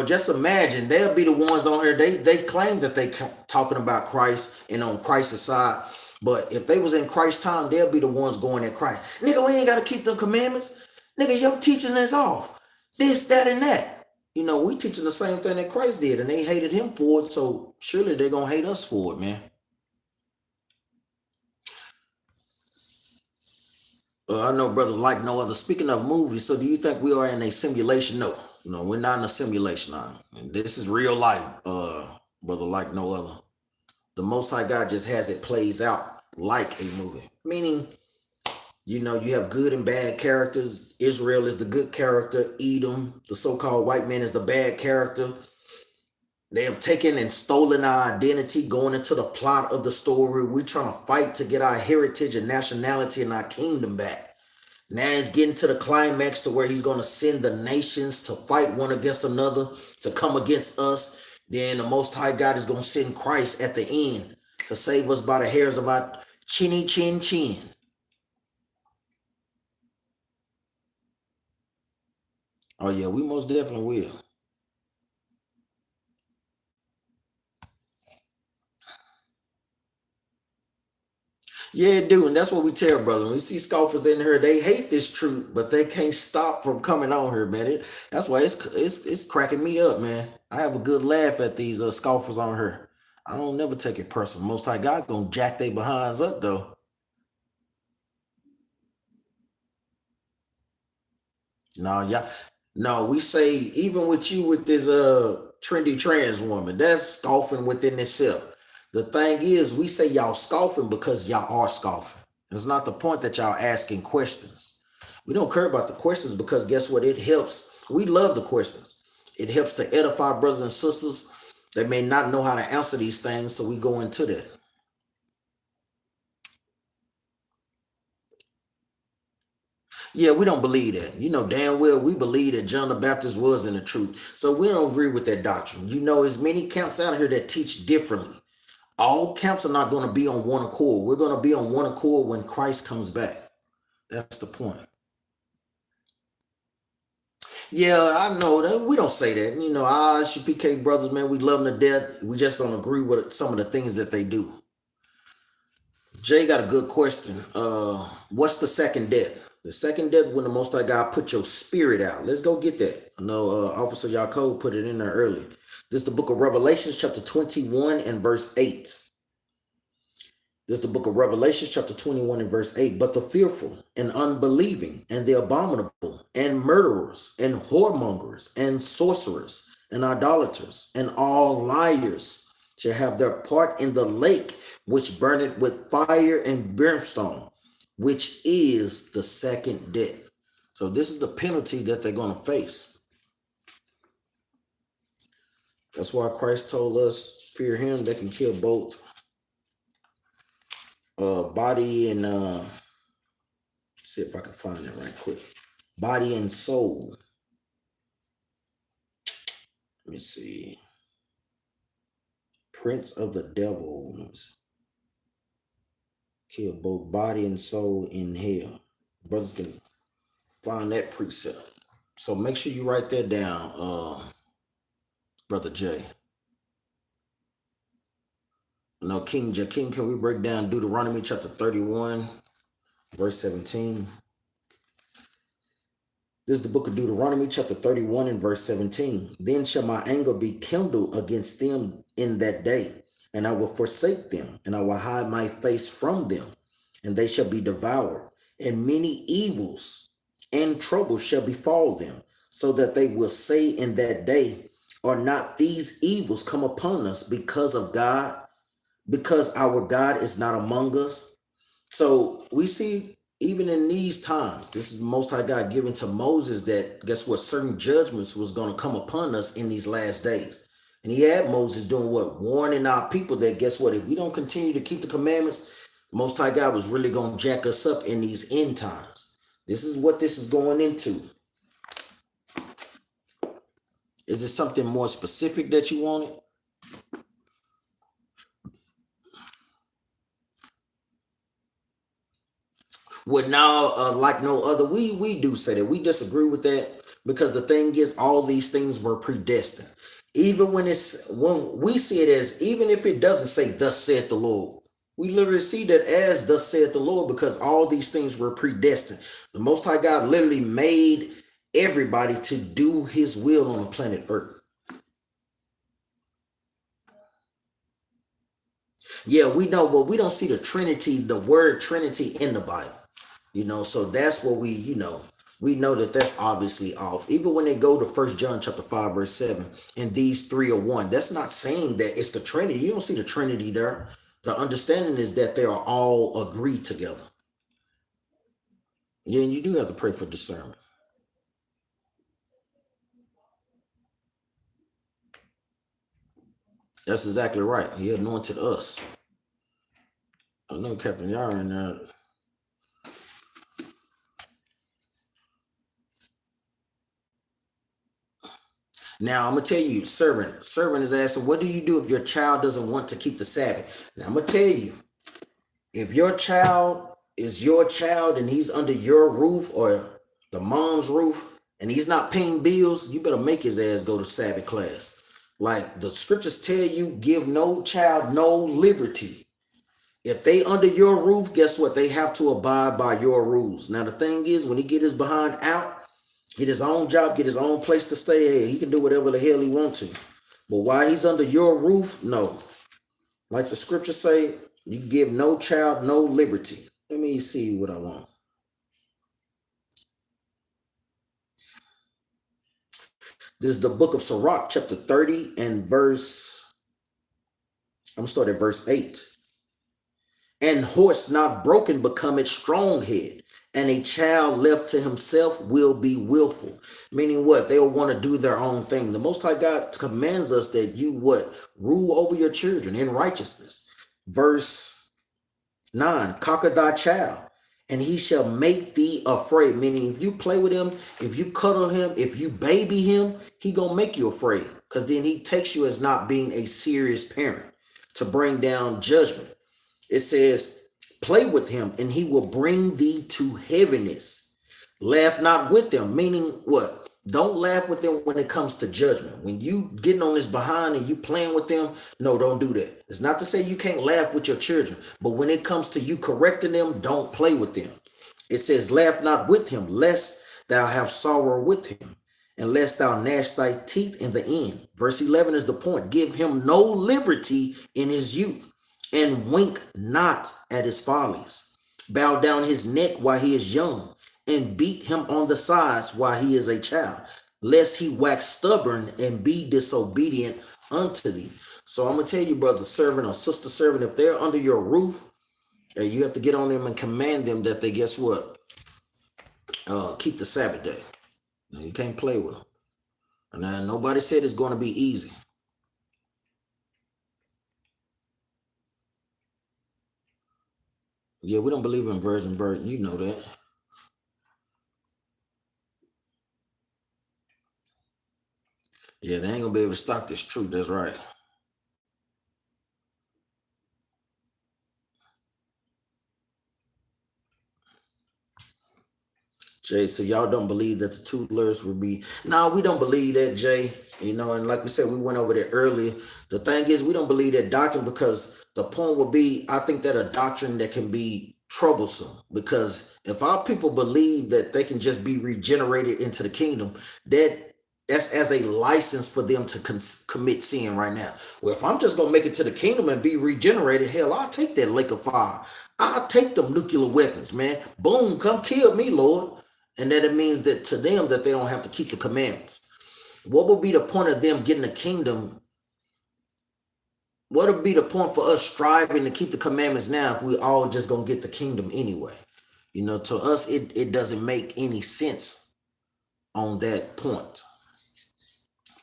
Speaker 1: Just imagine they'll be the ones on here. They claim that they talking about Christ and on Christ's side, but if they was in Christ's time, they'll be the ones going at Christ. Nigga, we ain't got to keep them commandments. Nigga, your teaching is off. This, that, and that. We teaching the same thing that Christ did, and they hated him for it. So surely they're gonna hate us for it, man. I know, brother, like no other. Speaking of movies, so do you think we are in a simulation? No. We're not in a simulation now. And this is real life, brother, like no other. The Most High God just has it plays out like a movie. Meaning, you have good and bad characters. Israel is the good character. Edom, the so-called white man, is the bad character. They have taken and stolen our identity, going into the plot of the story. We're trying to fight to get our heritage and nationality and our kingdom back. Now it's getting to the climax to where he's going to send the nations to fight one against another, to come against us. Then the Most High God is going to send Christ at the end to save us by the hairs of our chinny chin chin. Oh yeah, we most definitely will. Yeah, it do, and that's what we tell, brother. When we see scoffers in here, they hate this truth, but they can't stop from coming on here, man. That's why it's cracking me up, man. I have a good laugh at these scoffers on here. I don't never take it personal. Most High God gonna jack they behinds up though. No, we say even with you with this trendy trans woman, that's scoffing within itself. The thing is, we say y'all scoffing because y'all are scoffing. It's not the point that y'all asking questions. We don't care about the questions because guess what? It helps. We love the questions. It helps to edify brothers and sisters that may not know how to answer these things, so we go into that. Yeah, we don't believe that. Damn well we believe that John the Baptist was in the truth. So we don't agree with that doctrine. There's many camps out here that teach differently. All camps are not going to be on one accord. We're going to be on one accord when Christ comes back. That's the point. Yeah, I know that we don't say that. Our SUPK brothers, man, we love them to death. We just don't agree with some of the things that they do. Jay got a good question. What's the second death? The second death when the Most High God put your spirit out. Let's go get that. I know Officer Yaakov put it in there early. This is the book of Revelation, chapter 21 and verse 8. This is the book of Revelation, chapter 21 and verse 8. But the fearful and unbelieving and the abominable and murderers and whoremongers and sorcerers and idolaters and all liars shall have their part in the lake which burneth with fire and brimstone, which is the second death. So this is the penalty that they're going to face. That's why Christ told us, fear him that can kill both body and see if I can find it right quick. Body and soul. Let me see. Prince of the devil. Kill both body and soul in hell. Brothers can find that precept. So make sure you write that down, Brother Jay. No, King Jakim, can we break down Deuteronomy chapter 31, verse 17? This is the book of Deuteronomy chapter 31 and verse 17. Then shall my anger be kindled against them in that day, and I will forsake them, and I will hide my face from them, and they shall be devoured, and many evils and troubles shall befall them, so that they will say in that day, are not these evils come upon us because of God? Because our God is not among us. So we see even in these times, this is the Most High God given to Moses that guess what? Certain judgments was going to come upon us in these last days. And he had Moses doing what? Warning our people that guess what? If we don't continue to keep the commandments, Most High God was really going to jack us up in these end times. This is what this is going into. Is it something more specific that you wanted? Well, now, like no other, we do say that. We disagree with that because the thing is, all these things were predestined. Even when we see it as, even if it doesn't say, thus saith the Lord, we literally see that as thus saith the Lord because all these things were predestined. The Most High God literally made everybody to do his will on the planet Earth. Yeah, we know, but we don't see the Trinity, the word Trinity in the Bible. So that's what we know that that's obviously off. Even when they go to 1 John chapter 5, verse 7, and these three are one, that's not saying that it's the Trinity. You don't see the Trinity there. The understanding is that they are all agreed together. Yeah, and you do have to pray for discernment. That's exactly right. He anointed us. I know Captain Yara in there. Now, I'm going to tell you, servant is asking, what do you do if your child doesn't want to keep the Sabbath? Now, I'm going to tell you, if your child is your child and he's under your roof or the mom's roof and he's not paying bills, you better make his ass go to Sabbath class. Like the scriptures tell you, give no child no liberty. If they under your roof, guess what? They have to abide by your rules. Now, the thing is, when he get his behind out, get his own job, get his own place to stay at, he can do whatever the hell he wants to. But while he's under your roof, no. Like the scriptures say, you give no child no liberty. Let me see what I want. This is the book of Sirach, chapter 30 and verse, I'm going to start at verse 8. And horse not broken becometh strong head, and a child left to himself will be willful. Meaning what? They'll want to do their own thing. The Most High God commands us that you what? Rule over your children in righteousness. Verse 9, conquer thy child, and he shall make thee afraid. Meaning if you play with him, if you cuddle him, if you baby him, he gonna make you afraid. Because then he takes you as not being a serious parent to bring down judgment. It says, play with him and he will bring thee to heaviness. Laugh not with them, meaning what? Don't laugh with them when it comes to judgment. When you getting on this behind and you playing with them, no, don't do that. It's not to say you can't laugh with your children, but when it comes to you correcting them, don't play with them. It says, laugh not with him, lest thou have sorrow with him, and lest thou gnash thy teeth in the end. Verse 11 is the point. Give him no liberty in his youth, and wink not at his follies, bow down his neck while he is young, and beat him on the sides while he is a child, lest he wax stubborn and be disobedient unto thee. So I'm gonna tell you, brother servant or sister servant, if they're under your roof, you have to get on them and command them that they, guess what? Keep the Sabbath day. You can't play with them. And nobody said it's going to be easy. Yeah, we don't believe in virgin birth. You know that. Yeah, they ain't going to be able to stop this truth. That's right. Jay, so y'all don't believe that the tutelars will be... No, we don't believe that, Jay. You know, and like we said, we went over there earlier. The thing is, we don't believe that doctrine because the point would be, I think that a doctrine that can be troublesome, because if our people believe that they can just be regenerated into the kingdom, that's as a license for them to commit sin right now. Well, if I'm just going to make it to the kingdom and be regenerated, hell, I'll take that lake of fire. I'll take them nuclear weapons, man. Boom, come kill me, Lord. And that it means that to them that they don't have to keep the commandments. What would be the point of them getting the kingdom? What would be the point for us striving to keep the commandments now if we all just gonna get the kingdom anyway? You know, to us, it doesn't make any sense on that point.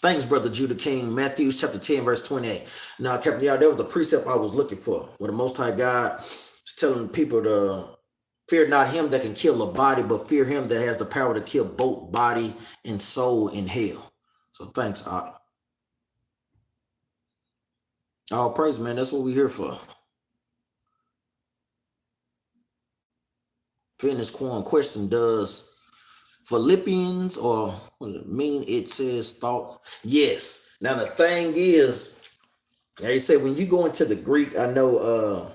Speaker 1: Thanks, Brother Judah King. Matthew chapter 10, verse 28. Now, Captain, y'all, that was the precept I was looking for, where the Most High God is telling people to fear not him that can kill a body, but fear him that has the power to kill both body and soul in hell. So thanks, all praise, man. That's what we're here for. Fitness Quorum question, does Philippians or what does it mean? It says thought. Yes. Now the thing is, they say when you go into the Greek, I know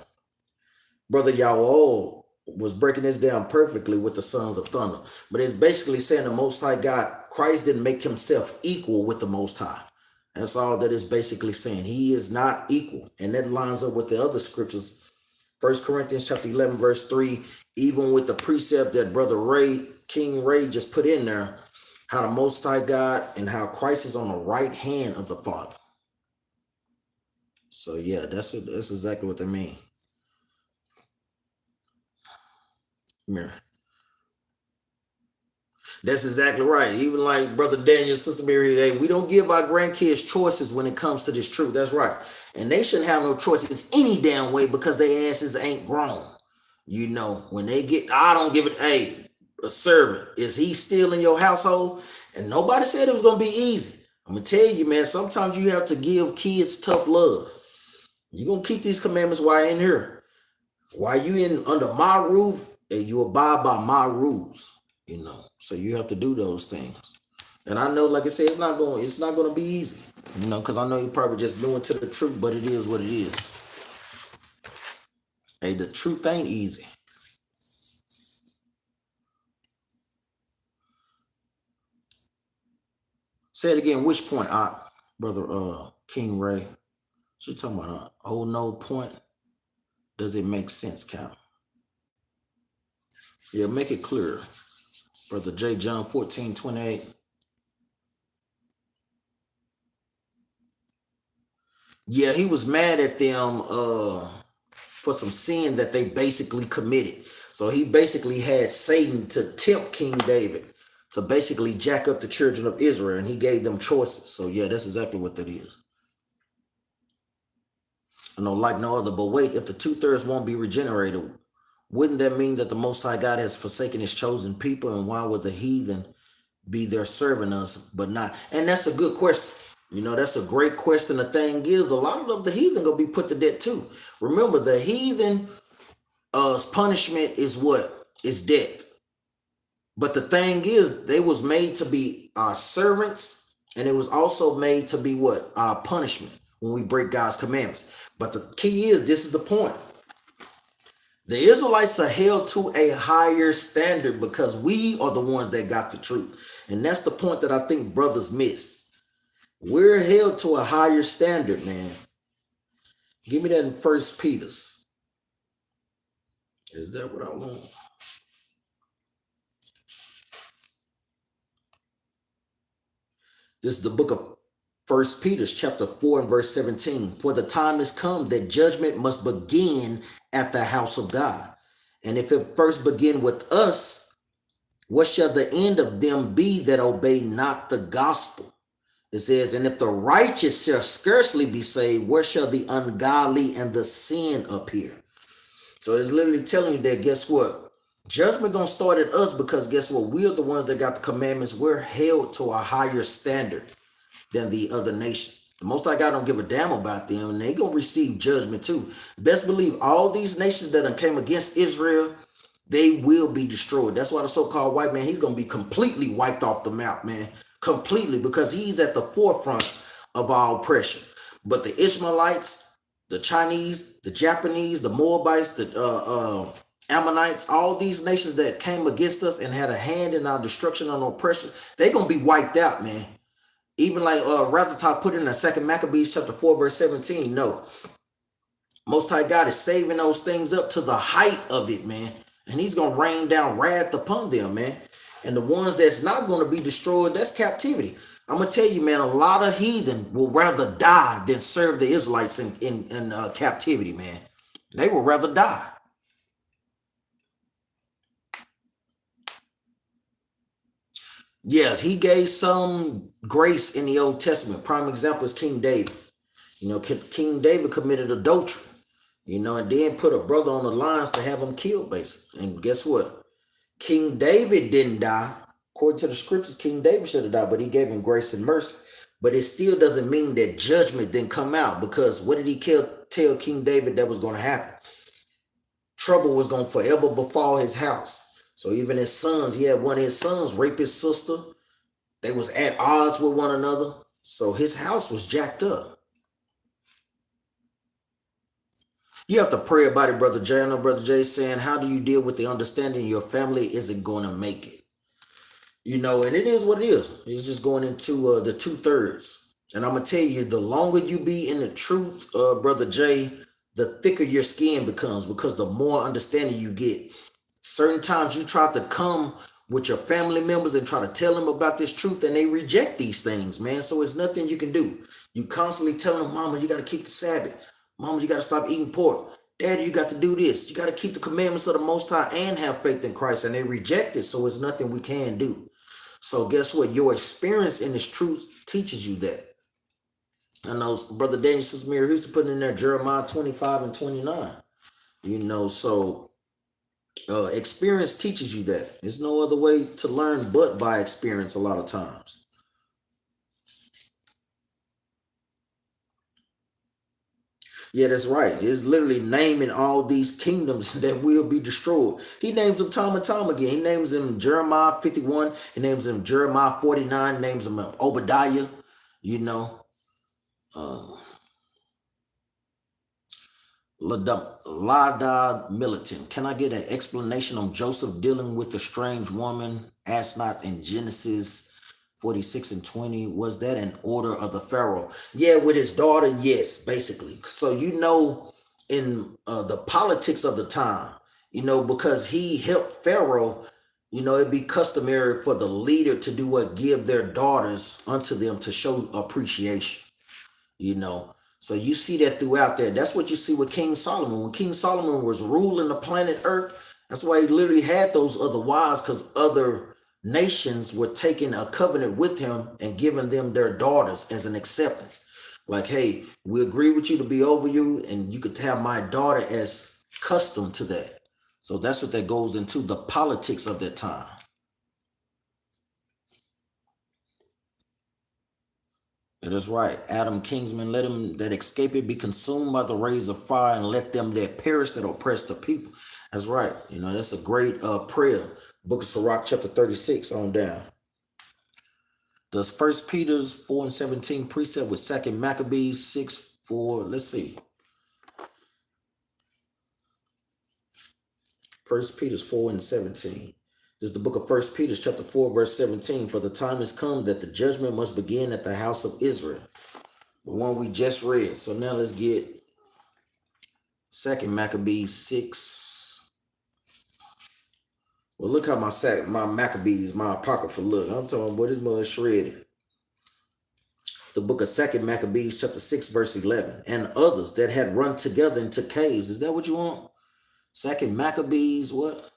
Speaker 1: Brother Yaol was breaking this down perfectly with the sons of thunder, but it's basically saying the Most High God, Christ didn't make himself equal with the Most High. That's all that is basically saying. He is not equal, and that lines up with the other scriptures. 1 Corinthians chapter 11 verse 3, even with the precept that Brother King Ray just put in there, how the Most High God and how Christ is on the right hand of the Father. So yeah, that's exactly what they mean. Mirror. That's exactly right. Even like Brother Daniel, Sister Mary today, we don't give our grandkids choices when it comes to this truth. That's right. And they shouldn't have no choices any damn way because their asses ain't grown. You know, when they get, I don't give it, hey, a servant, is he still in your household? And nobody said it was going to be easy. I'm going to tell you, man, sometimes you have to give kids tough love. You're going to keep these commandments while you're in here. While you in under my roof, and you abide by my rules. You know, so you have to do those things. And I know, like I said, it's not going to be easy, you know, because I know you're probably just new into the truth, but it is what it is. Hey, the truth ain't easy. Say it again. Which point, Brother King Ray? What you talking about? Oh, no point. Does it make sense, Capt? Yeah, make it clear. Brother J. John 14:28. Yeah, he was mad at them for some sin that they basically committed. So he basically had Satan to tempt King David to basically jack up the children of Israel, and he gave them choices. So yeah, that's exactly what that is. I know, like no other. But wait, if the 2/3 won't be regenerated, wouldn't that mean that the Most High God has forsaken his chosen people? And why would the heathen be there serving us, but not? And that's a good question. You know, that's a great question. The thing is, a lot of the heathen gonna be put to death too. Remember, the heathen punishment is what? Is death. But the thing is, they was made to be our servants, and it was also made to be what? Our punishment when we break God's commandments. But the key is, this is the point. The Israelites are held to a higher standard because we are the ones that got the truth. And that's the point that I think brothers miss. We're held to a higher standard, man. Give me that in 1 Peter's. Is that what I want? This is the book of First Peter, chapter 4 and verse 17. For the time is come that judgment must begin at the house of God. And if it first begin with us, what shall the end of them be that obey not the gospel? It says, and if the righteous shall scarcely be saved, where shall the ungodly and the sin appear? So it's literally telling you that, guess what? Judgment gonna start at us, because guess what? We're the ones that got the commandments. We're held to a higher standard than the other nations. The Most High God don't give a damn about them, and they gonna receive judgment too. Best believe all these nations that came against Israel, they will be destroyed. That's why the so-called white man, he's gonna be completely wiped off the map, man. Completely, because he's at the forefront of our oppression. But the Ishmaelites, the Chinese, the Japanese, the Moabites, the Ammonites, all these nations that came against us and had a hand in our destruction and oppression, they gonna be wiped out, man. Even like Razatah put in the second Maccabees chapter 4 verse 17. No, Most High God is saving those things up to the height of it, man. And he's going to rain down wrath upon them, man. And the ones that's not going to be destroyed, that's captivity. I'm going to tell you, man, a lot of heathen will rather die than serve the Israelites in captivity, man. They will rather die. Yes, he gave some grace in the Old Testament. Prime example is King David. You know, King David committed adultery, you know, and then put a brother on the lines to have him killed, basically. And guess what? King David didn't die. According to the scriptures, King David should have died, but he gave him grace and mercy. But it still doesn't mean that judgment didn't come out, because what did he tell King David that was going to happen? Trouble was going to forever befall his house. So even his sons, he had one of his sons rape his sister. They was at odds with one another. So his house was jacked up. You have to pray about it, Brother Jay. I know Brother Jay saying, how do you deal with the understanding your family isn't going to make it? You know, and it is what it is. It's just going into the 2/3. And I'm going to tell you, the longer you be in the truth, Brother Jay, the thicker your skin becomes, because the more understanding you get. Certain times you try to come with your family members and try to tell them about this truth, and they reject these things, man. So it's nothing you can do. You constantly tell them, Mama, you got to keep the Sabbath. Mama, you got to stop eating pork. Daddy, you got to do this. You got to keep the commandments of the Most High and have faith in Christ. And they reject it, so it's nothing we can do. So guess what? Your experience in this truth teaches you that. I know Brother Daniel Sismir, he used to put in there Jeremiah 25 and 29. You know, so experience teaches you that. There's no other way to learn but by experience a lot of times. Yeah, that's right. It's literally naming all these kingdoms that will be destroyed. He names them time and time again. He names them Jeremiah 51. He names them Jeremiah 49. Names them Obadiah. You know. Lada Militant. Can I get an explanation on Joseph dealing with the strange woman? Ask not in Genesis 46 and 20. Was that an order of the Pharaoh? Yeah, with his daughter, yes, basically. So you know, in the politics of the time, you know, because he helped Pharaoh, you know, it'd be customary for the leader to do what? Give their daughters unto them to show appreciation, you know. So you see that throughout there. That's what you see with King Solomon. When King Solomon was ruling the planet Earth, that's why he literally had those other wives, because other nations were taking a covenant with him and giving them their daughters as an acceptance. Like, hey, we agree with you to be over you, and you could have my daughter as custom to that. So that's what that goes into, the politics of that time. That is right. Adam Kingsman, let them that escape it be consumed by the rays of fire, and let them that perish that oppress the people. That's right. You know, that's a great prayer. Book of Sirach, chapter 36 on down. Does First Peter's 4 and 17 precept with Second Maccabees 6, 4? Let's see. First Peter's 4 and 17. This is the book of First Peter, chapter 4, verse 17. For the time has come that the judgment must begin at the house of Israel. The one we just read. So now let's get Second Maccabees 6 Well, look how my Maccabees, my Apocrypha look. I'm talking about this mud shredded. The book of 2nd Maccabees, chapter 6, verse 11. And others that had run together into caves. Is that what you want? 2nd Maccabees, what?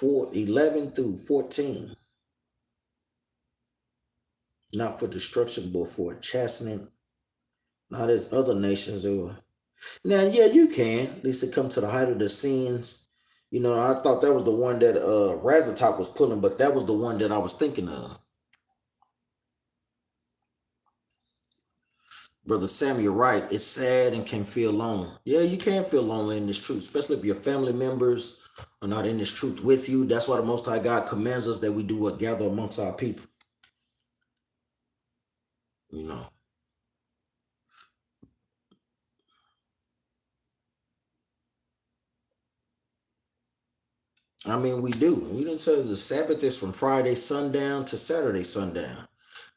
Speaker 1: 4:11 through 14. Not for destruction, but for chastening. Now there's other nations that were. Now, yeah, you can. At least it come to the height of the sins. You know, I thought that was the one that Razatop was pulling, but that was the one that I was thinking of. Brother Sam, you're right. It's sad and can feel lonely. Yeah, you can feel lonely in this truth, especially if your family members are not in this truth with you. That's why the Most High God commands us that we do what? Gather amongst our people. You know. I mean, we do. We didn't say the Sabbath is from Friday sundown to Saturday sundown.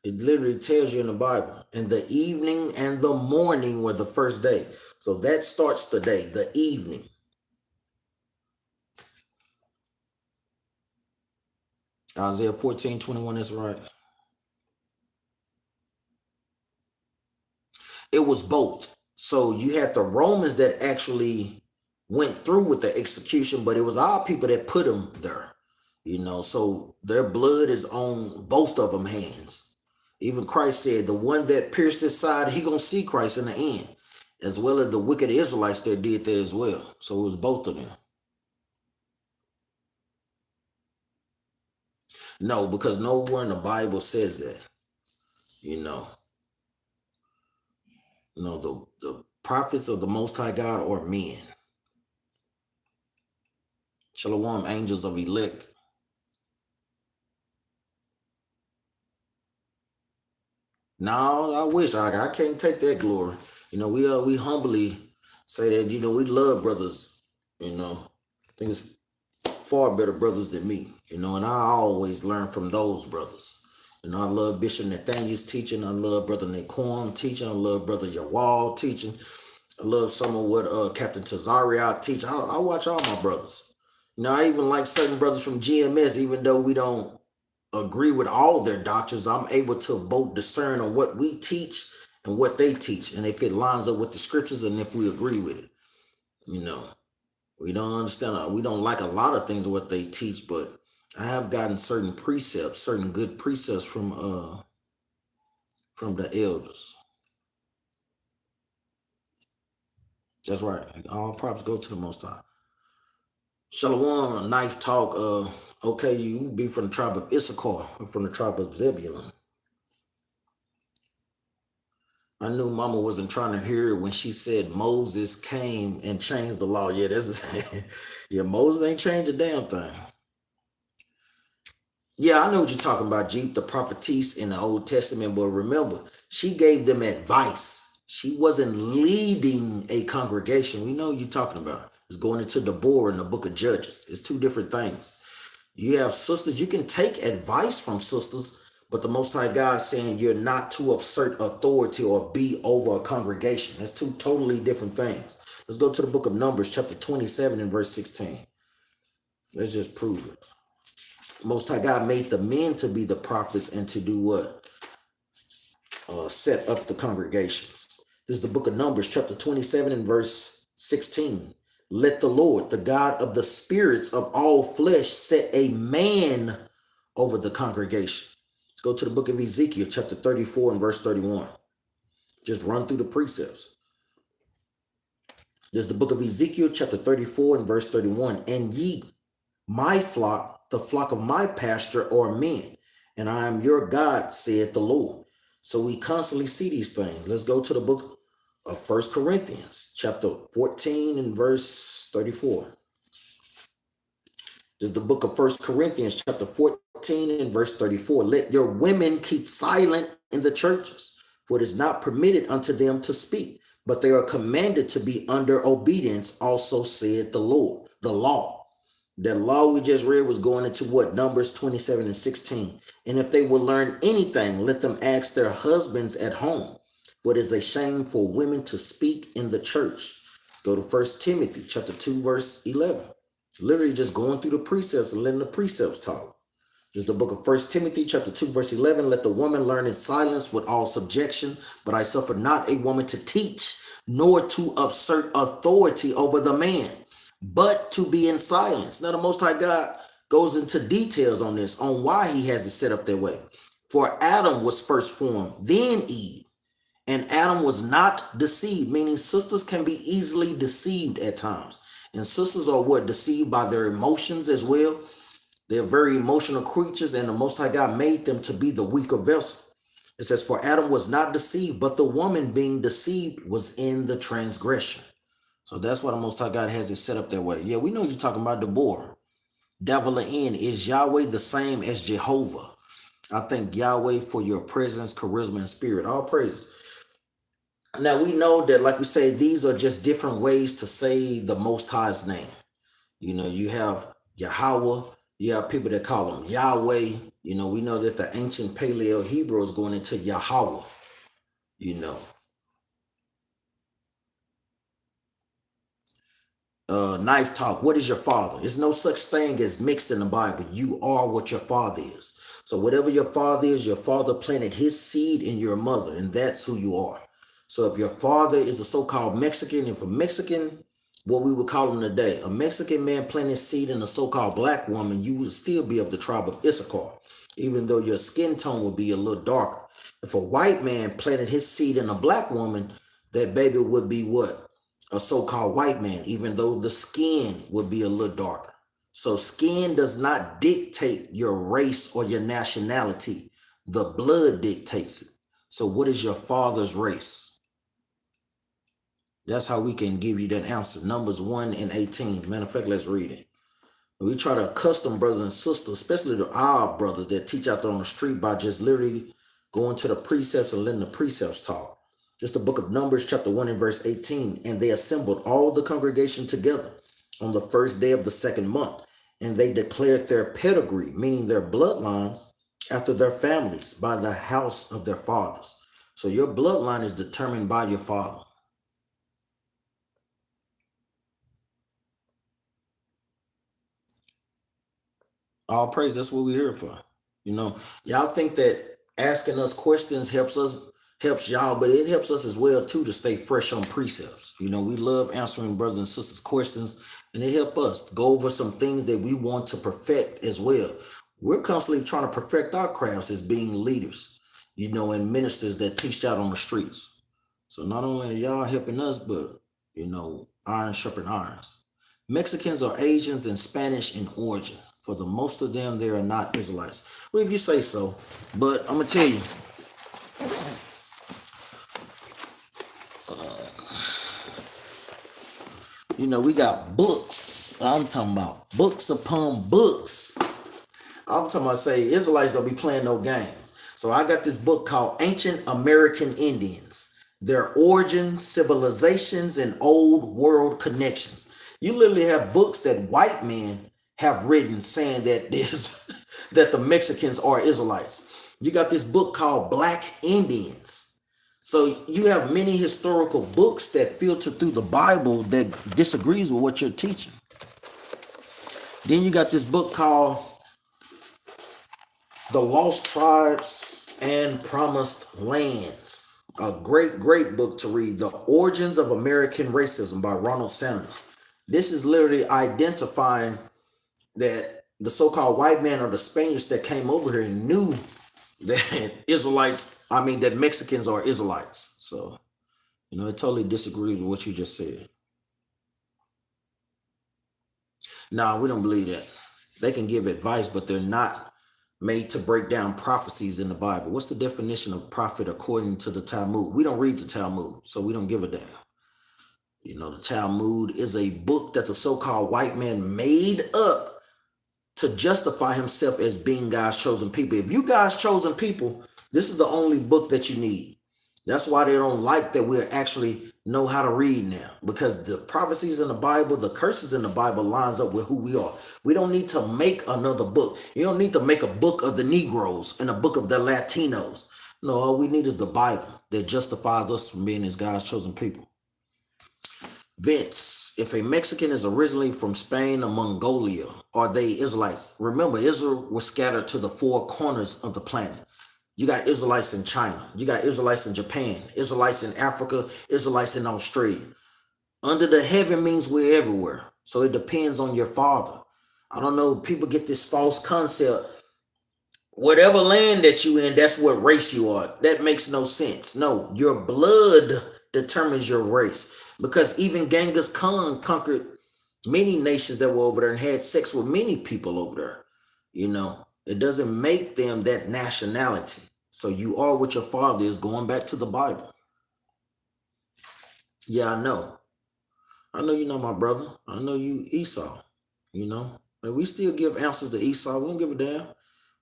Speaker 1: It literally tells you in the Bible. And the evening and the morning were the first day. So that starts the day, the evening. Isaiah 14:21, that's right. It was both. So you had the Romans that actually went through with the execution, but it was our people that put them there. You know, so their blood is on both of them hands. Even Christ said, the one that pierced his side, he gonna see Christ in the end, as well as the wicked Israelites that did that as well. So it was both of them. No, because nowhere in the Bible says that. You know, the prophets of the Most High God are men. Shalom, angels of elect. No, I wish I can't take that glory. You know, we humbly say that, you know, we love brothers, you know. I think it's far better brothers than me, you know, and I always learn from those brothers. You know, I love Bishop Nathaniel's teaching, I love Brother Naquan teaching, I love Brother Yawal teaching, I love some of what Captain Tazariot teach. I watch all my brothers. You know, I even like certain brothers from GMS, even though we don't agree with all their doctrines. I'm able to both discern on what we teach and what they teach, and if it lines up with the scriptures and if we agree with it. You know, we don't understand, we don't like a lot of things what they teach, but I have gotten certain precepts, certain good precepts from the elders. That's right. All props go to the Most High. Shalom, knife talk. Okay, you be from the tribe of Issachar, or from the tribe of Zebulun. I knew Mama wasn't trying to hear it when she said Moses came and changed the law. Yeah, that's yeah. Moses ain't changed a damn thing. Yeah, I know what you're talking about, Jeep, the prophetess in the Old Testament. But remember, she gave them advice. She wasn't leading a congregation. We know what you're talking about. It's going into Deborah in the book of Judges. It's two different things. You have sisters, you can take advice from sisters, but the Most High God saying you're not to assert authority or be over a congregation. That's two totally different things. Let's go to the book of Numbers, chapter 27 and verse 16. Let's just prove it. Most High God made the men to be the prophets and to do what? Set up the congregations. This is the book of Numbers, chapter 27 and verse 16. Let the Lord, the God of the spirits of all flesh, set a man over the congregation. Let's go to the book of Ezekiel, chapter 34 and verse 31. Just run through the precepts. There's the book of Ezekiel, chapter 34 and verse 31. And ye, my flock, the flock of my pasture, are men, and I am your God, saith the Lord. So we constantly see these things. Let's go to the book of 1 Corinthians, chapter 14 and verse 34. This is the book of 1 Corinthians, chapter 14 and verse 34. Let your women keep silent in the churches, for it is not permitted unto them to speak, but they are commanded to be under obedience, also said the Lord. The law. That law we just read was going into what? Numbers 27 and 16. And if they will learn anything, let them ask their husbands at home. For it is a shame for women to speak in the church. Let's go to 1 Timothy chapter 2, verse 11. Literally just going through the precepts and letting the precepts talk. Just the book of 1 Timothy chapter 2 verse 11. Let the woman learn in silence with all subjection, but I suffer not a woman to teach, nor to assert authority over the man, but to be in silence. Now the Most High God goes into details on this, on why he has it set up that way. For Adam was first formed, then Eve. And Adam was not deceived, meaning sisters can be easily deceived at times. And sisters are what? Deceived by their emotions as well. They're very emotional creatures, and the Most High God made them to be the weaker vessel. It says, for Adam was not deceived, but the woman being deceived was in the transgression. So that's why the Most High God has it set up that way. Yeah, we know you're talking about Deborah. Dine-In, is Yahweh the same as Jehovah? I thank Yahweh for your presence, charisma, and spirit. All praises. Now we know that, like we say, these are just different ways to say the Most High's name. You know, you have Yahweh, you have people that call him Yahweh. You know, we know that the ancient Paleo Hebrew is going into Yahweh, you know. Knife talk, what is your father? There's no such thing as mixed in the Bible. You are what your father is. So whatever your father is, your father planted his seed in your mother, and that's who you are. So if your father is a so-called Mexican, if a Mexican, what we would call him today, a Mexican man planted seed in a so-called black woman, you would still be of the tribe of Issachar, even though your skin tone would be a little darker. If a white man planted his seed in a black woman, that baby would be what? A so-called white man, even though the skin would be a little darker. So skin does not dictate your race or your nationality. The blood dictates it. So what is your father's race? That's how we can give you that answer. Numbers 1 and 18. Matter of fact, let's read it. We try to accustom brothers and sisters, especially our brothers that teach out there on the street, by just literally going to the precepts and letting the precepts talk. Just the book of Numbers chapter 1 and verse 18. And they assembled all the congregation together on the first day of the second month. And they declared their pedigree, meaning their bloodlines, after their families by the house of their fathers. So your bloodline is determined by your father. All praise, that's what we're here for. You know, y'all think that asking us questions helps y'all, but it helps us as well too to stay fresh on precepts. You know, we love answering brothers and sisters questions, and it helps us go over some things that we want to perfect as well. We're constantly trying to perfect our crafts as being leaders, you know, and ministers that teach out on the streets. So not only are y'all helping us, but, you know, iron sharpen irons. Mexicans are Asians and Spanish in origin. For the most of them, they are not Israelites. Well, if you say so, but I'm going to tell you, you know, we got books. I'm talking about books upon books. I'm talking about, say, Israelites don't be playing no games. So I got this book called Ancient American Indians, Their Origins, Civilizations, and Old World Connections. You literally have books that white men have written saying that that the Mexicans are Israelites. You got this book called Black Indians. So you have many historical books that filter through the Bible that disagrees with what you're teaching. Then you got this book called The Lost Tribes and Promised Lands. A great, great book to read. The Origins of American Racism by Ronald Sanders. This is literally identifying that the so-called white man or the Spaniards that came over here knew that that Mexicans are Israelites. So, you know, it totally disagrees with what you just said. No, we don't believe that. They can give advice, but they're not made to break down prophecies in the Bible. What's the definition of prophet according to the Talmud? We don't read the Talmud, so we don't give a damn. You know, the Talmud is a book that the so-called white man made up to justify himself as being God's chosen people. If you God's chosen people, this is the only book that you need. That's why they don't like that we actually know how to read now, because the prophecies in the Bible, the curses in the Bible lines up with who we are. We don't need to make another book. You don't need to make a book of the Negroes and a book of the Latinos. No, all we need is the Bible that justifies us from being as God's chosen people. Vince, if a Mexican is originally from Spain or Mongolia, are they Israelites? Remember, Israel was scattered to the four corners of the planet. You got Israelites in China. You got Israelites in Japan. Israelites in Africa. Israelites in Australia. Under the heaven means we're everywhere. So it depends on your father. I don't know. People get this false concept. Whatever land that you in, that's what race you are. That makes no sense. No, your blood determines your race. Because even Genghis Khan conquered many nations that were over there and had sex with many people over there. You know, it doesn't make them that nationality. So you are what your father is, going back to the Bible. Yeah, I know. I know you know my brother. I know you Esau. You know, but we still give answers to Esau. We don't give a damn.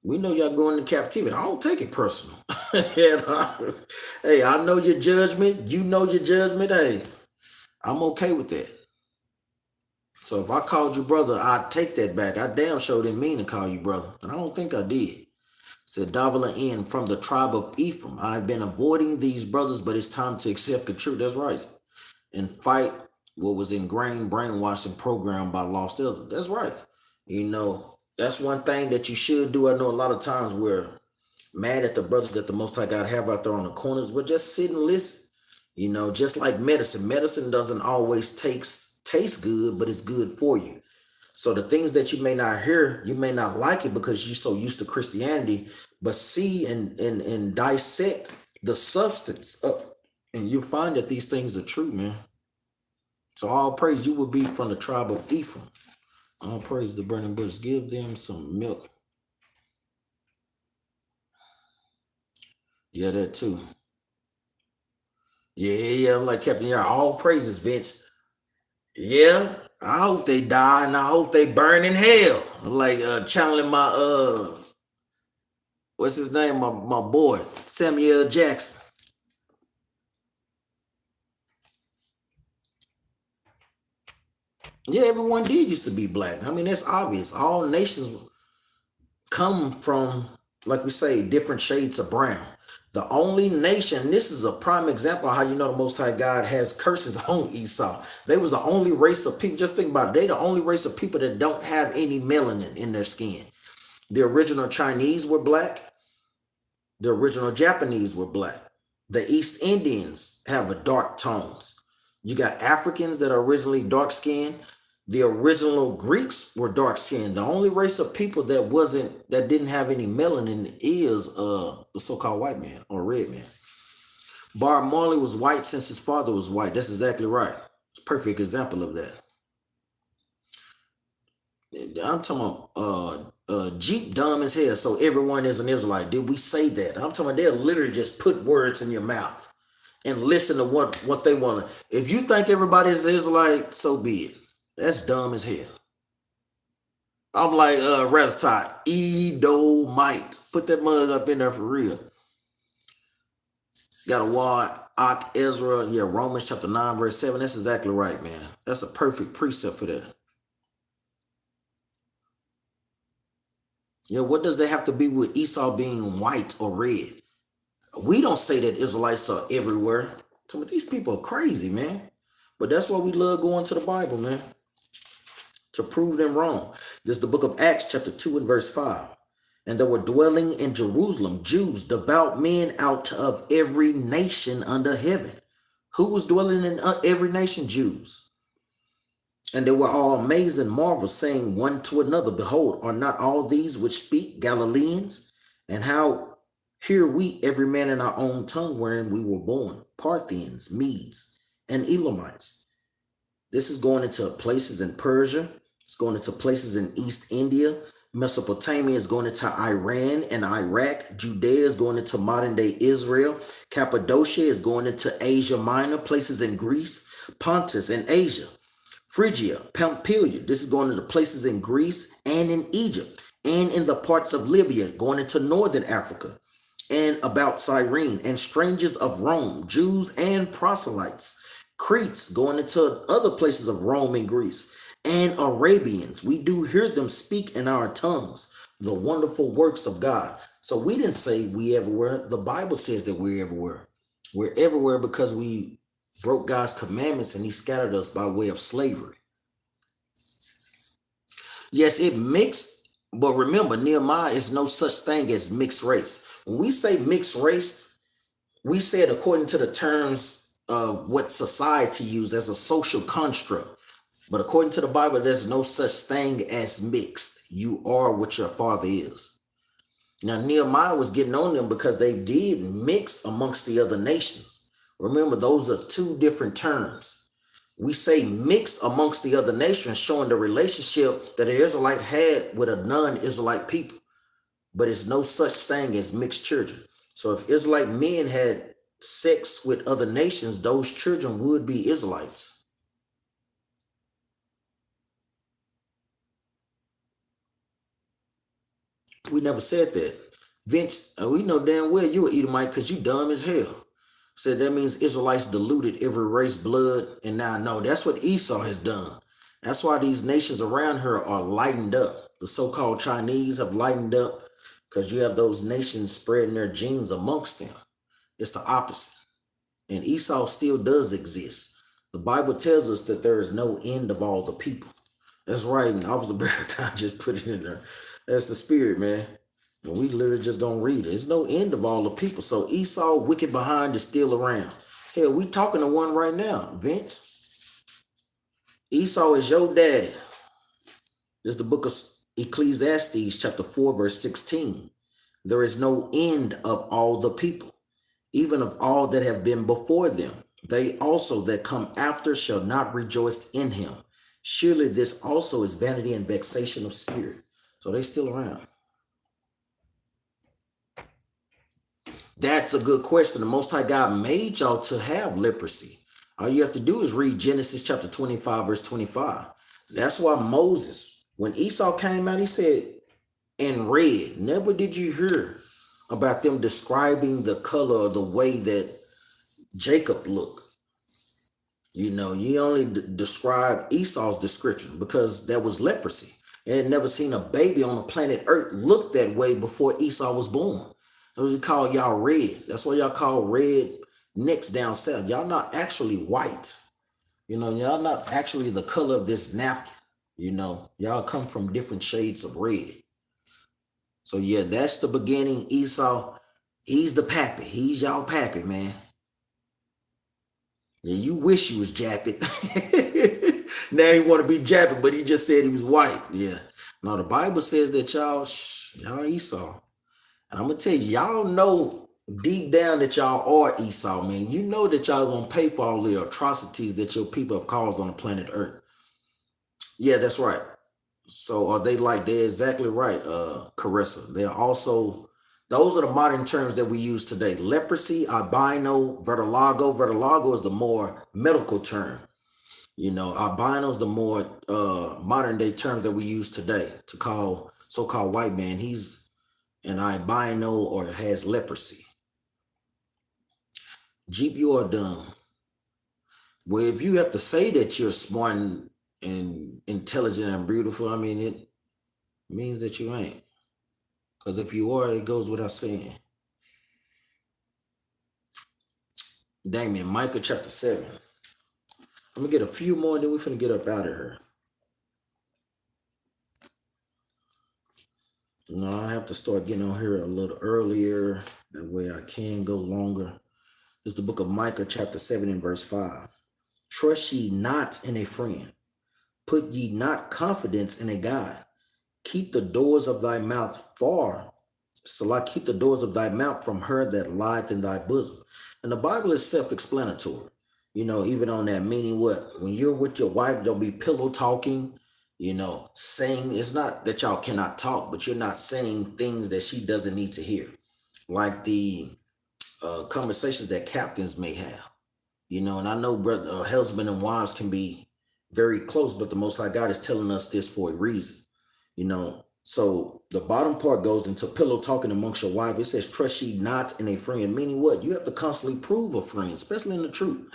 Speaker 1: We know y'all going into captivity. I don't take it personal. Hey, I know your judgment. You know your judgment. Hey, I'm okay with that. So if I called you brother, I'd take that back. I damn sure didn't mean to call you brother. And I don't think I did. Said BattleAxesofTMH from the tribe of Ephraim. I've been avoiding these brothers, but it's time to accept the truth. That's right. And fight what was ingrained, brainwashing, programmed by lost Israel. That's right. You know, that's one thing that you should do. I know a lot of times we're mad at the brothers that the Most High God have out there on the corners. But just sit and listen. You know, just like medicine. Medicine doesn't always taste good, but it's good for you. So the things that you may not hear, you may not like it because you're so used to Christianity, but see and dissect the substance of, and you'll find that these things are true, man. So all praise, you will be from the tribe of Ephraim. All praise the burning bush. Give them some milk. Yeah, that too. Yeah, I'm like Captain. Yeah, all praises, Vince. Yeah, I hope they die and I hope they burn in hell. Like channeling my what's his name? My boy, Samuel Jackson. Yeah, everyone did used to be black. I mean, that's obvious. All nations come from, like we say, different shades of brown. The only nation, this is a prime example of how you know the Most High God has curses on Esau. They was the only race of people, just think about it, they the only race of people that don't have any melanin in their skin. The original Chinese were black. The original Japanese were black. The East Indians have a dark tones. You got Africans that are originally dark skinned. The original Greeks were dark skinned. The only race of people that didn't have any melanin is the so-called white man or red man. Bob Marley was white since his father was white. That's exactly right. It's a perfect example of that. I'm talking about Jeep dumb as hell, so everyone is an Israelite. Did we say that? I'm talking about they'll literally just put words in your mouth and listen to what they want to. If you think everybody is an Israelite, so be it. That's dumb as hell. I'm like Reztai, Edomite. Put that mug up in there for real. Got a wall, Ak, Ezra, yeah, Romans chapter 9, verse 7. That's exactly right, man. That's a perfect precept for that. Yeah, what does that have to be with Esau being white or red? We don't say that Israelites are everywhere. So these people are crazy, man. But that's why we love going to the Bible, man. To prove them wrong. This is the book of Acts, chapter 2 and verse 5. And there were dwelling in Jerusalem Jews, devout men out of every nation under heaven. Who was dwelling in every nation? Jews. And they were all amazed and marveled, saying one to another, Behold, are not all these which speak Galileans? And how hear we every man in our own tongue wherein we were born, Parthians, Medes, and Elamites. This is going into places in Persia. It's going into places in East India. Mesopotamia is going into Iran and Iraq. Judea is going into modern day Israel. Cappadocia is going into Asia Minor, places in Greece, Pontus and Asia. Phrygia, Pamphylia, this is going into places in Greece and in Egypt and in the parts of Libya, going into northern Africa and about Cyrene, and strangers of Rome, Jews and proselytes. Cretes, going into other places of Rome and Greece, and Arabians. We do hear them speak in our tongues the wonderful works of God. So we didn't say we everywhere. The Bible says that we're everywhere. We're everywhere because we broke God's commandments, and he scattered us by way of slavery. Yes, it mixed, but remember, Nehemiah is no such thing as mixed race. When we say mixed race, we say it according to the terms of what society uses as a social construct. But according to the Bible, there's no such thing as mixed. You are what your father is. Now, Nehemiah was getting on them because they did mix amongst the other nations. Remember, those are two different terms. We say mixed amongst the other nations, showing the relationship that an Israelite had with a non-Israelite people. But it's no such thing as mixed children. So if Israelite men had sex with other nations, those children would be Israelites. We never said that. Vince, we know damn well you an Edomite because you dumb as hell. Said that means Israelites diluted every race blood. And now, no, that's what Esau has done. That's why these nations around her are lightened up. The so-called Chinese have lightened up because you have those nations spreading their genes amongst them. It's the opposite. And Esau still does exist. The Bible tells us that there is no end of all the people. That's right. And Officer Barricade just put it in there. That's the spirit, man. And we literally just gonna read it. There's no end of all the people. So Esau, wicked behind, is still around. Hell, we talking to one right now, Vince. Esau is your daddy. This is the book of Ecclesiastes, chapter 4, verse 16. There is no end of all the people, even of all that have been before them. They also that come after shall not rejoice in him. Surely this also is vanity and vexation of spirit. So they still around. That's a good question. The Most High God made y'all to have leprosy. All you have to do is read Genesis chapter 25, verse 25. That's why Moses, when Esau came out, he said, in red. Never did you hear about them describing the color or the way that Jacob looked. You know, you only describe Esau's description because that was leprosy. They had never seen a baby on the planet Earth look that way before Esau was born. That's what we call y'all red. That's why y'all call red necks down south. Y'all not actually white. You know, y'all not actually the color of this napkin. You know, y'all come from different shades of red. So yeah, that's the beginning. Esau, he's the pappy. He's y'all pappy, man. Yeah, you wish you was Japhet. Now he want to be Japhet, but he just said he was white. Yeah. Now the Bible says that y'all Esau. And I'm going to tell you, y'all know deep down that y'all are Esau, man. You know that y'all going to pay for all the atrocities that your people have caused on the planet Earth. Yeah, that's right. So are they like, they're exactly right, Carissa. They're also, those are the modern terms that we use today. Leprosy, albino, vertilago. Vertilago is the more medical term. You know, albino is the more modern day terms that we use today to call so-called white man. He's an albino or has leprosy. Jeep, you are dumb. Well, if you have to say that you're smart and intelligent and beautiful, I mean, it means that you ain't. Because if you are, it goes without saying. Damien, Micah chapter 7. I'm going to get a few more, then we're finna get up out of here. No, I have to start getting on here a little earlier. That way I can go longer. This is the book of Micah chapter 7 and verse 5. Trust ye not in a friend. Put ye not confidence in a God. Keep the doors of thy mouth far. Keep the doors of thy mouth from her that lieth in thy bosom. And the Bible is self-explanatory. You know, even on that, meaning what? When you're with your wife, don't be pillow talking, you know, saying, it's not that y'all cannot talk, but you're not saying things that she doesn't need to hear. Like the conversations that captains may have, you know, and I know husband and wives can be very close, but the Most High God is telling us this for a reason, you know. So the bottom part goes into pillow talking amongst your wife. It says, trust ye not in a friend, meaning what? You have to constantly prove a friend, especially in the truth.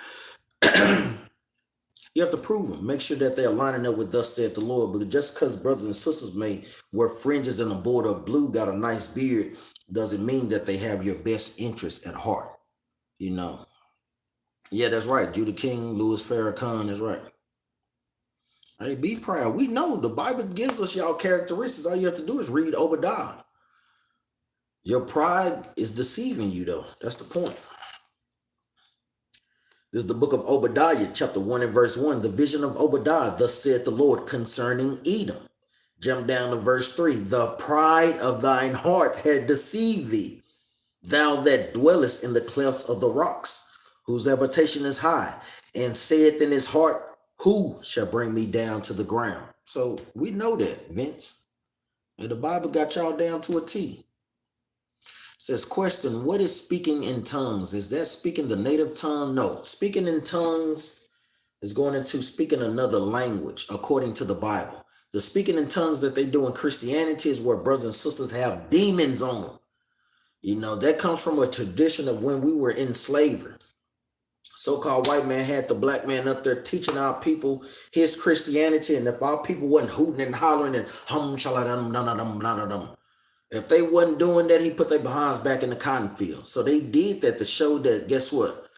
Speaker 1: You have to prove them. Make sure that they're lining up with thus saith the Lord. But just because brothers and sisters may wear fringes and a border of blue, got a nice beard, doesn't mean that they have your best interest at heart. You know, Yeah, that's right. Judah King, Louis Farrakhan, that's right. Hey, be proud. We know the Bible gives us y'all characteristics. All you have to do is read Obadiah. Your pride is deceiving you, though. That's the point. This is the book of Obadiah, chapter 1 and verse 1. The vision of Obadiah, thus saith the Lord concerning Edom. Jump down to verse 3. The pride of thine heart had deceived thee, thou that dwellest in the clefts of the rocks, whose habitation is high, and saith in his heart, who shall bring me down to the ground? So we know that, Vince. And the Bible got y'all down to a T. Says, question, what is speaking in tongues? Is that speaking the native tongue? No. Speaking in tongues is going into speaking another language, according to the Bible. The speaking in tongues that they do in Christianity is where brothers and sisters have demons on them. You know, that comes from a tradition of when we were in slavery. So-called white man had the black man up there teaching our people his Christianity, and if our people wasn't hooting and hollering and if they wasn't doing that, he put their behinds back in the cotton field. So they did that to show that, guess what?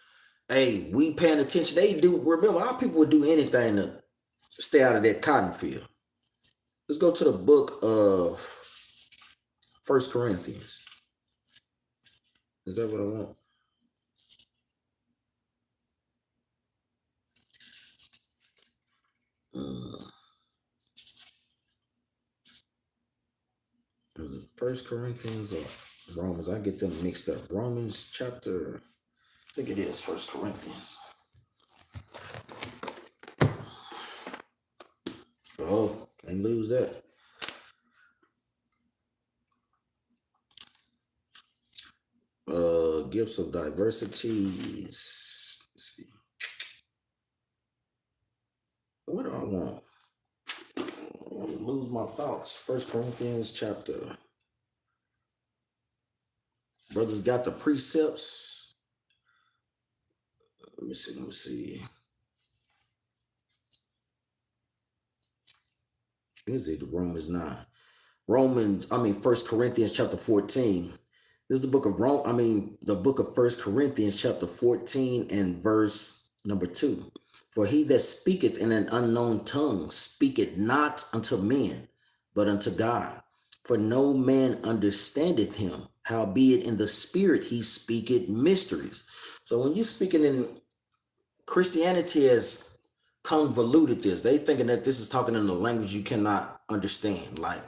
Speaker 1: Hey, we paying attention. They do. Remember, our people would do anything to stay out of that cotton field. Let's go to the book of 1 Corinthians. Is that what I want? First Corinthians or Romans? I get them mixed up. Romans chapter, I think it is 1 Corinthians. Oh, can't lose that. Gifts of diversities. Let's see. What do I want? I lose my thoughts. 1 Corinthians chapter. Brothers got the precepts. Let me see. Is it Romans 9? 1 Corinthians chapter 14. This is the book of the book of 1 Corinthians chapter 14 and verse number 2. For he that speaketh in an unknown tongue speaketh not unto men, but unto God. For no man understandeth him, howbeit in the spirit he speaketh mysteries. So when you speaking in Christianity has convoluted this. They thinking that this is talking in a language you cannot understand, like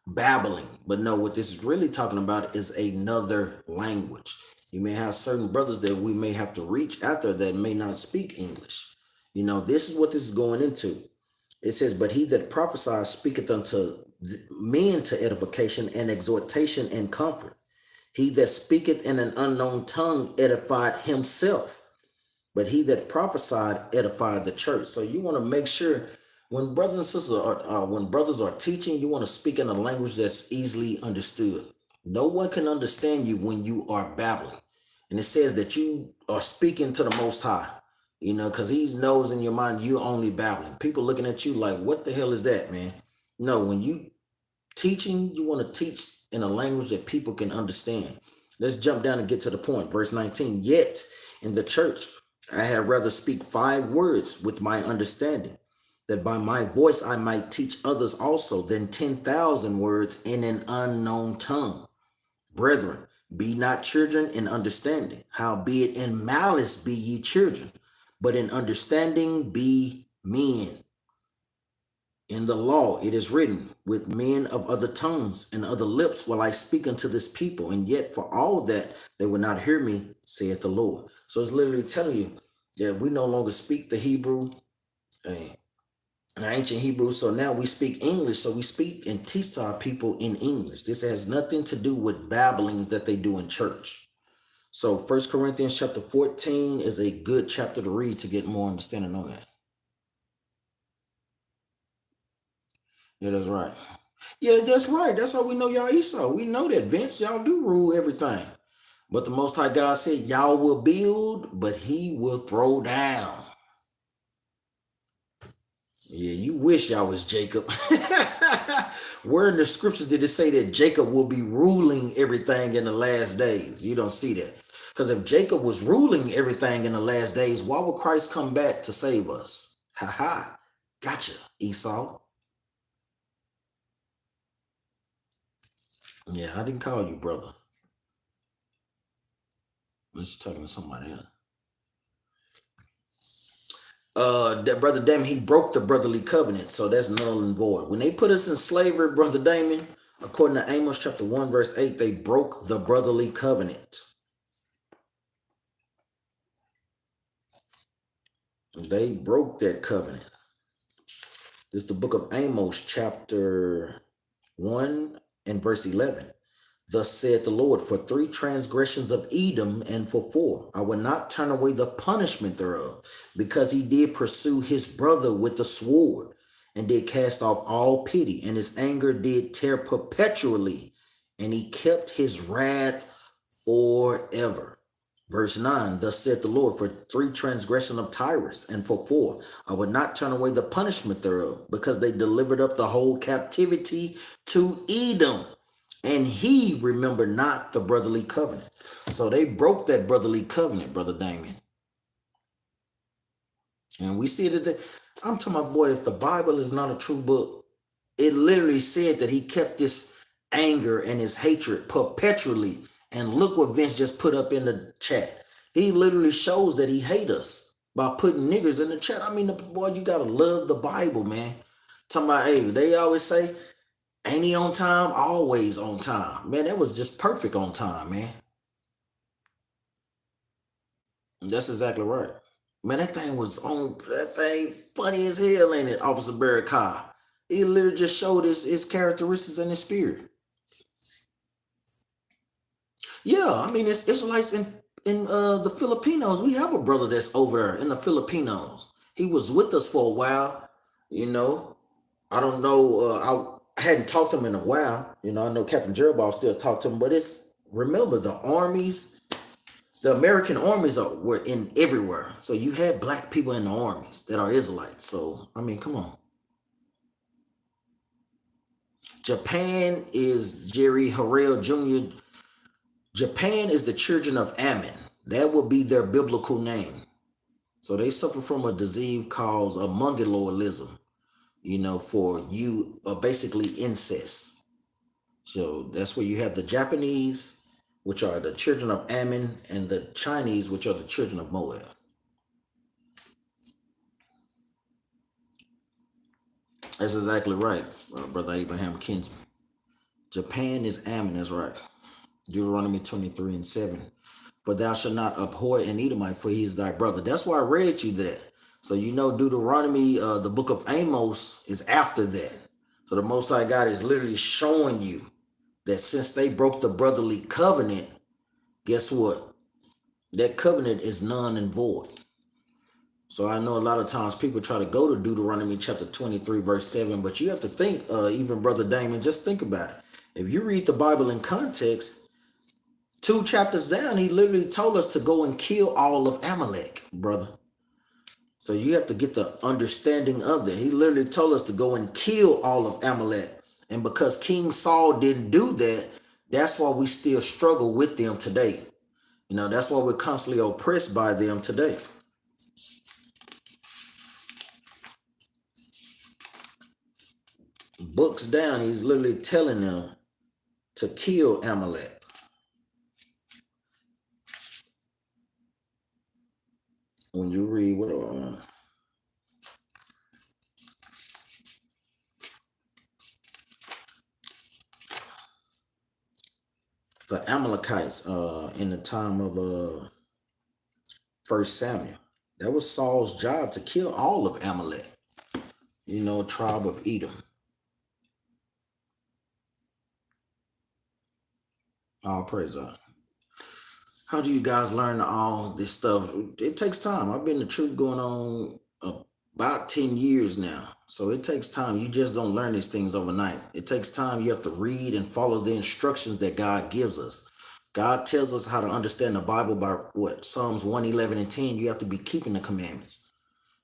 Speaker 1: babbling. But no, what this is really talking about is another language. You may have certain brothers that we may have to reach after that may not speak English. You know, this is what this is going into. It says, but he that prophesies speaketh unto men to edification and exhortation and comfort. He that speaketh in an unknown tongue edified himself, but he that prophesied edified the church. So you want to make sure when brothers and sisters when brothers are teaching, you want to speak in a language that's easily understood. No one can understand you when you are babbling. And it says that you are speaking to the Most High, you know, because he knows in your mind you only babbling. People looking at you like, what the hell is that, man? No, when you teaching, you want to teach in a language that people can understand. Let's jump down and get to the point. Verse 19, yet in the church, I had rather speak 5 words with my understanding, that by my voice I might teach others also, than 10,000 words in an unknown tongue. Brethren, be not children in understanding, howbeit in malice be ye children, but in understanding be men. In the law it is written, with men of other tongues and other lips will I speak unto this people, and yet for all that they will not hear me, saith the Lord. So it's literally telling you that we no longer speak the Hebrew, ancient Hebrew, so now we speak English, so we speak and teach our people in English. This has nothing to do with babblings that they do in church. So 1 Corinthians chapter 14 is a good chapter to read to get more understanding on that. Yeah, that's right. Yeah, that's right. That's how we know y'all Esau. We know that, Vince. Y'all do rule everything. But the Most High God said, y'all will build, but he will throw down. Yeah, you wish y'all was Jacob. Where in the scriptures did it say that Jacob will be ruling everything in the last days? You don't see that. Because if Jacob was ruling everything in the last days, why would Christ come back to save us? Ha ha. Gotcha, Esau. Yeah, I didn't call you brother. Unless you're talking to somebody else. That Brother Damon, he broke the brotherly covenant, so that's null and void. When they put us in slavery, Brother Damon, according to Amos chapter 1, verse 8, they broke the brotherly covenant. They broke that covenant. This is the book of Amos, chapter 1 and verse 11. Thus saith the Lord, for 3 transgressions of Edom, and for 4, I will not turn away the punishment thereof, because he did pursue his brother with the sword, and did cast off all pity, and his anger did tear perpetually, and he kept his wrath forever. Verse 9, thus saith the Lord, for 3 transgressions of Tyrus, and for 4, I will not turn away the punishment thereof, because they delivered up the whole captivity to Edom, and he remembered not the brotherly covenant. So they broke that brotherly covenant, Brother Damien. And we see that I'm talking about, boy, if the Bible is not a true book, it literally said that he kept this anger and his hatred perpetually. And look what Vince just put up in the chat. He literally shows that he hates us by putting niggers in the chat. I mean, boy, you got to love the Bible, man. Talking about, hey, they always say, ain't he on time? Always on time. Man, that was just perfect on time, man. That's exactly right. Man, that thing funny as hell, ain't it, Officer Barry Carr? He literally just showed his characteristics and his spirit. Yeah, I mean, it's Israelites in the Filipinos. We have a brother that's over in the Filipinos. He was with us for a while, you know. I don't know, I hadn't talked to him in a while. You know, I know Captain Jerubbaal still talk to him, but remember, the armies, the American armies were in everywhere. So you had black people in the armies that are Israelites. So, I mean, come on. Japan is Jerry Harrell Jr. Japan is the children of Ammon. That would be their biblical name. So they suffer from a disease called a mongoloism, you know, for basically incest. So that's where you have the Japanese, which are the children of Ammon, and the Chinese, which are the children of Moab. That's exactly right, Brother Abraham Kinsman. Japan is Ammon, that's right. Deuteronomy 23 and 7. But thou shalt not abhor an Edomite, for he is thy brother. That's why I read you that. So you know Deuteronomy, the book of Amos, is after that. So the Most High God is literally showing you that since they broke the brotherly covenant, guess what? That covenant is none and void. So I know a lot of times people try to go to Deuteronomy chapter 23, verse 7, but you have to think, even Brother Damon, just think about it. If you read the Bible in context, 2 chapters down, he literally told us to go and kill all of Amalek, brother. So you have to get the understanding of that. He literally told us to go and kill all of Amalek. And because King Saul didn't do that, that's why we still struggle with them today. You know, that's why we're constantly oppressed by them today. Books down, he's literally telling them to kill Amalek. When you read the Amalekites in the time of 1 Samuel, that was Saul's job to kill all of Amalek, you know, tribe of Edom. All praise God. How do you guys learn all this stuff? It takes time. I've been in the truth going on about 10 years now. So it takes time. You just don't learn these things overnight. It takes time. You have to read and follow the instructions that God gives us. God tells us how to understand the Bible by what? Psalms 111 and 10. You have to be keeping the commandments.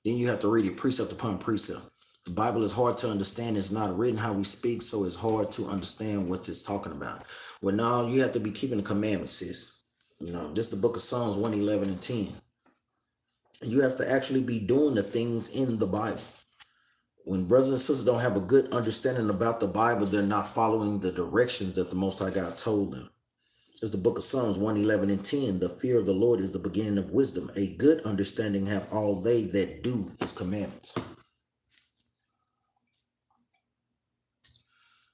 Speaker 1: Then you have to read it precept upon precept. The Bible is hard to understand. It's not written how we speak, so it's hard to understand what it's talking about. Well, now you have to be keeping the commandments, sis. This is the book of Psalms 111 and 10. And you have to actually be doing the things in the Bible. When brothers and sisters don't have a good understanding about the Bible, they're not following the directions that the Most High God told them. It's the book of Psalms 111 and 10. The fear of the Lord is the beginning of wisdom. A good understanding have all they that do his commandments.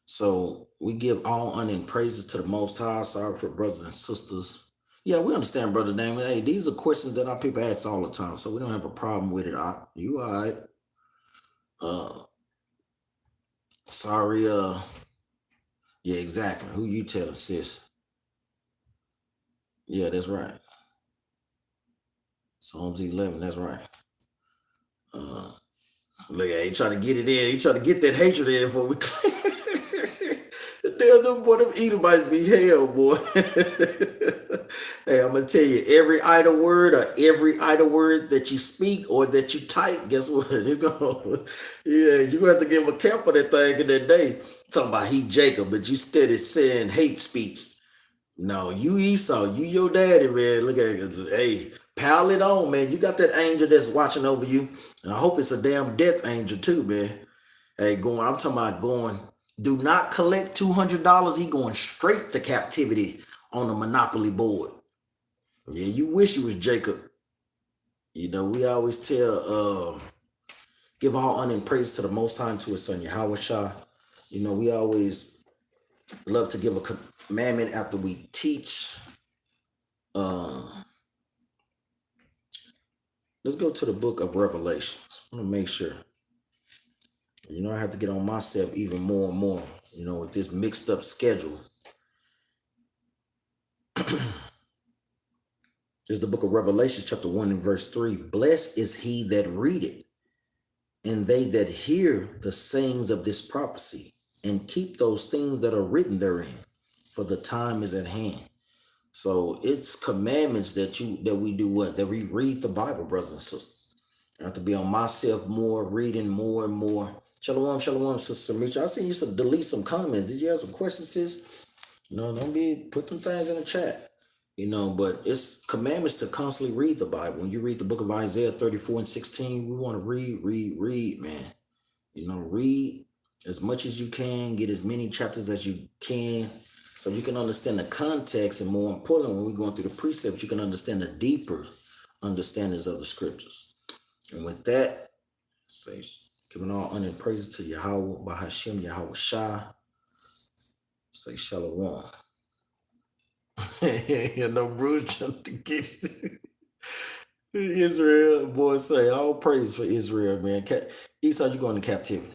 Speaker 1: So we give all honor and praises to the Most High. Sorry for brothers and sisters. Yeah, we understand, Brother Damon. Hey, these are questions that our people ask all the time, so we don't have a problem with it. You all right? Sorry, yeah, exactly. Who you telling, sis? Yeah, that's right. Psalms 11, that's right. Look at he trying to get it in. He trying to get that hatred in before we Damn, them boy, them Edomites be hell, boy. Hey, I'm gonna tell you, every idle word that you speak or that you type, guess what? You're gonna have to give him a cap for that thing in that day. Talking about he Jacob, but you steady saying hate speech. No, you Esau, you your daddy, man. Look at it. Hey, pile it on, man. You got that angel that's watching over you. And I hope it's a damn death angel too, man. Hey, I'm talking about going, do not collect $200. He going straight to captivity on the Monopoly board. Yeah, you wish you was Jacob. We always tell, give all honor and praise to the Most High and to his son, Yahweh Shah. We always love to give a commandment after we teach. Let's go to the book of Revelations. I'm going to make sure. I have to get on myself even more and more, with this mixed up schedule. This is the book of Revelation, chapter 1 and verse 3. Blessed is he that readeth, and they that hear the sayings of this prophecy, and keep those things that are written therein, for the time is at hand. So it's commandments that we do what? That we read the Bible, brothers and sisters. I have to be on myself more, reading more and more. Shalom, shalom, Sister Mitchell. I seen you delete some comments. Did you have some questions, sis? Don't put them things in the chat. But it's commandments to constantly read the Bible. When you read the book of Isaiah 34 and 16, we want to read, man. Read as much as you can, get as many chapters as you can, so you can understand the context, and more important, when we're going through the precepts, you can understand the deeper understandings of the scriptures. And with that, say, giving all honor and praises to Yahweh, Bahashem, Yahweh Shah. Say shalom. Bruce trying to get it. Israel, boy, say all praise for Israel, man. Esau, you going to captivity.